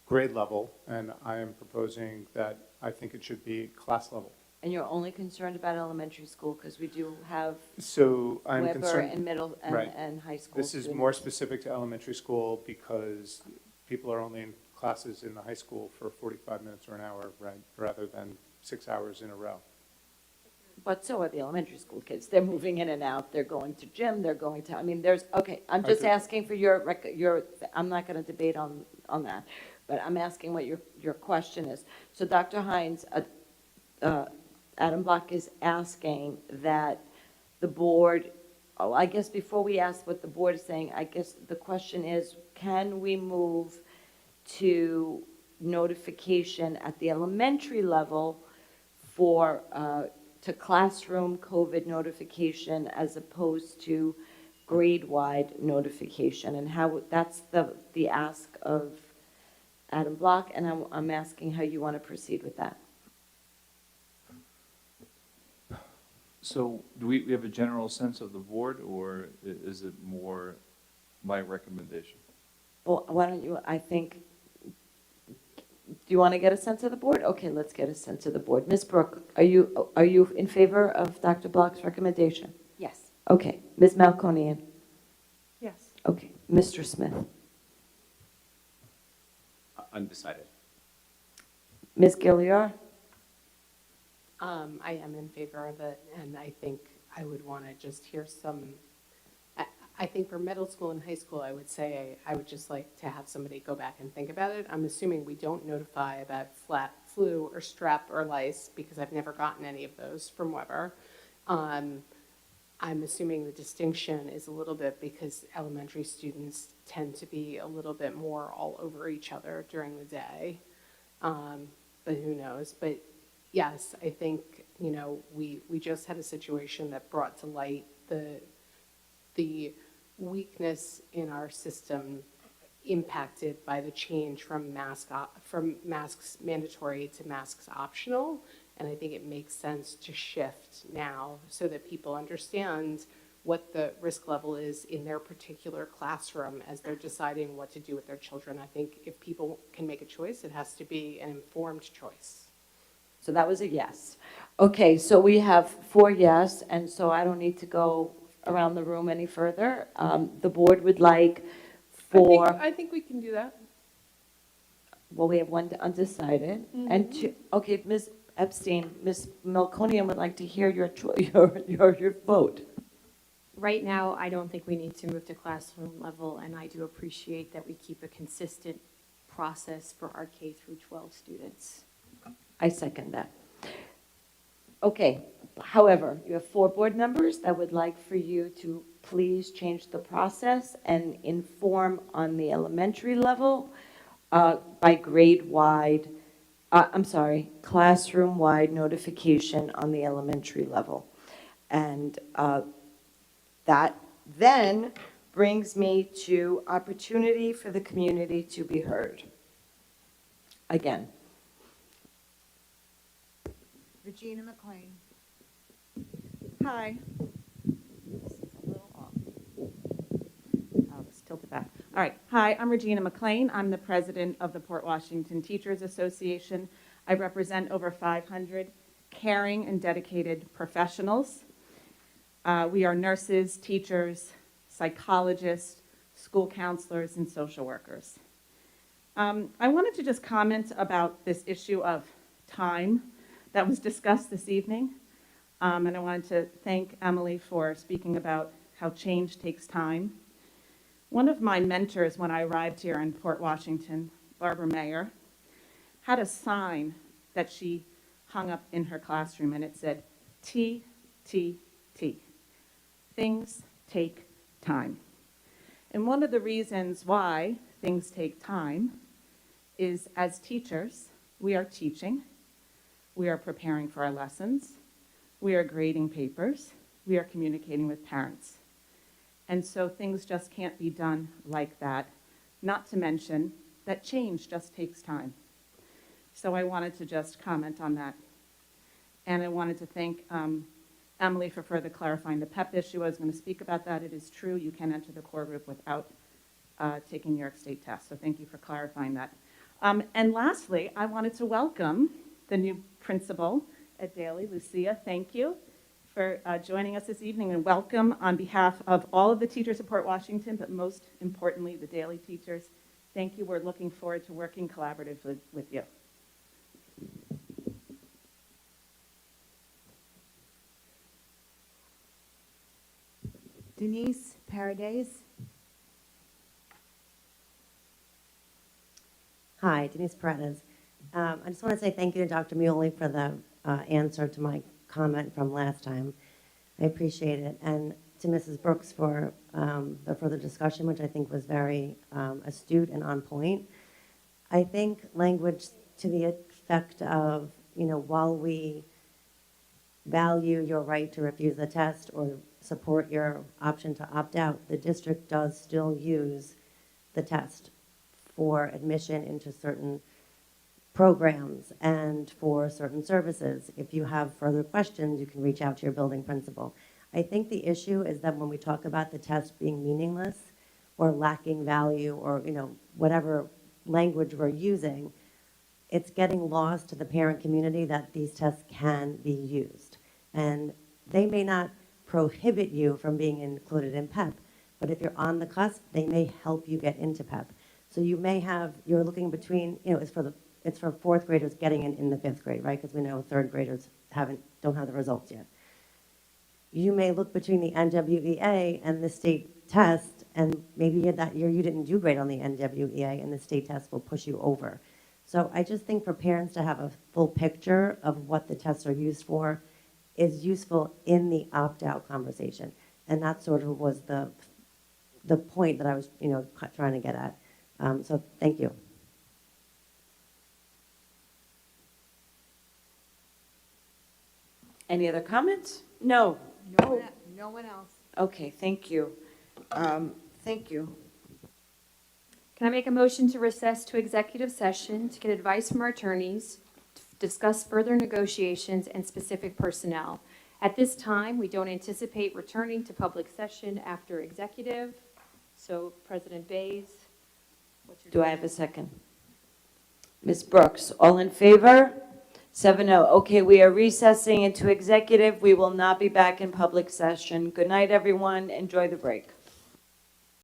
Speaker 3: grade level, and I am proposing that I think it should be class level.
Speaker 1: And you're only concerned about elementary school because we do have
Speaker 3: So I'm
Speaker 1: Weber
Speaker 3: concerned,
Speaker 1: and middle and,
Speaker 3: right.
Speaker 1: and high school
Speaker 3: This is
Speaker 1: students.
Speaker 3: more specific to elementary school because people are only in classes in the high school for 45 minutes or an hour, right, rather than 6 hours in a row.
Speaker 1: But so are the elementary school kids. They're moving in and out. They're going to gym. They're going to, I mean, there's, okay, I'm just asking for your, I'm not going to debate on that, but I'm asking what your question is. So Dr. Hines, Adam Block is asking that the board, I guess before we ask what the board is saying, I guess the question is, can we move to notification at the elementary level for, to classroom COVID notification as opposed to grade-wide notification? And how, that's the ask of Adam Block, and I'm asking how you want to proceed with that.
Speaker 7: So do we have a general sense of the board, or is it more my recommendation?
Speaker 1: Well, why don't you, I think, do you want to get a sense of the board? Okay, let's get a sense of the board. Ms. Brooke, are you in favor of Dr. Block's recommendation?
Speaker 15: Yes.
Speaker 1: Okay. Ms. Malconian?
Speaker 14: Yes.
Speaker 1: Okay. Mr. Smith?
Speaker 10: Undecided.
Speaker 1: Ms. Gilliar?
Speaker 9: I am in favor of it, and I think I would want to just hear some, I think for middle school and high school, I would say I would just like to have somebody go back and think about it. I'm assuming we don't notify about flu or strep or lice because I've never gotten any of those from Weber. I'm assuming the distinction is a little bit because elementary students tend to be a little bit more all over each other during the day, but who knows? But yes, I think, you know, we just had a situation that brought to light the weakness in our system impacted by the change from masks mandatory to masks optional. And I think it makes sense to shift now so that people understand what the risk level is in their particular classroom as they're deciding what to do with their children. I think if people can make a choice, it has to be an informed choice.
Speaker 1: So that was a yes. Okay, so we have 4 yes, and so I don't need to go around the room any further. The board would like for...
Speaker 14: I think we can do that.
Speaker 1: Well, we have one undecided, and two, okay, Ms. Epstein, Ms. Melconian would like to hear your vote.
Speaker 4: Right now, I don't think we need to move to classroom level, and I do appreciate that we keep a consistent process for our K through 12 students.
Speaker 1: I second that. Okay, however, you have 4 board members that would like for you to please change the process and inform on the elementary level by grade-wide, classroom-wide notification on the elementary level. And that then brings me to opportunity for the community to be heard. Again.
Speaker 2: Regina McLean. Hi.
Speaker 17: This is a little off. I'll just tilt it back. All right. Hi, I'm Regina McLean. I'm the president of the Port Washington Teachers Association. I represent over 500 caring and dedicated professionals. We are nurses, teachers, psychologists, school counselors, and social workers. I wanted to just comment about this issue of time that was discussed this evening. And I wanted to thank Emily for speaking about how change takes time. One of my mentors when I arrived here in Port Washington, Barbara Mayer, had a sign that she hung up in her classroom, and it said, T, T, T. Things take time. And one of the reasons why things take time is as teachers, we are teaching, we are preparing for our lessons, we are grading papers, we are communicating with parents. And so things just can't be done like that, not to mention that change just takes time. So I wanted to just comment on that. And I wanted to thank Emily for further clarifying the PEP issue. I was going to speak about that. It is true, you can enter the core group without taking New York State test. So thank you for clarifying that. And lastly, I wanted to welcome the new principal at Daly, Lucia. Thank you for joining us this evening, and welcome on behalf of all of the teachers at Port Washington, but most importantly, the Daly teachers. Thank you. We're looking forward to working collaboratively with you.
Speaker 2: Denise Paradise.
Speaker 18: Hi, Denise Paredes. I just want to say thank you to Dr. Muley for the answer to my comment from last time. I appreciate it. And to Mrs. Brooks for the further discussion, which I think was very astute and on point. I think language to the effect of, while we value your right to refuse the test or support your option to opt out, the district does still use the test for admission into certain programs and for certain services. If you have further questions, you can reach out to your building principal. I think the issue is that when we talk about the test being meaningless or lacking value or whatever language we're using, it's getting lost to the parent community that these tests can be used. And they may not prohibit you from being included in PEP, but if you're on the cusp, they may help you get into PEP. So you may have, you're looking between, it's for fourth graders getting in the fifth grade, right? Because we know third graders don't have the results yet. You may look between the NWEA and the state test, and maybe that year you didn't do great on the NWEA, and the state test will push you over. So I just think for parents to have a full picture of what the tests are used for is useful in the opt-out conversation. And that sort of was the point that I was trying to get at. So thank you.
Speaker 1: Any other comments? No.
Speaker 2: No one else.
Speaker 1: Okay, thank you. Thank you.
Speaker 4: Can I make a motion to recess to executive session to get advice from our attorneys, to discuss further negotiations and specific personnel? At this time, we don't anticipate returning to public session after executive. So President Bays, what's your
Speaker 1: Do I have a second? Ms. Brooks, all in favor? 7-0. Okay, we are recessing into executive. We will not be back in public session. Good night, everyone. Enjoy the break.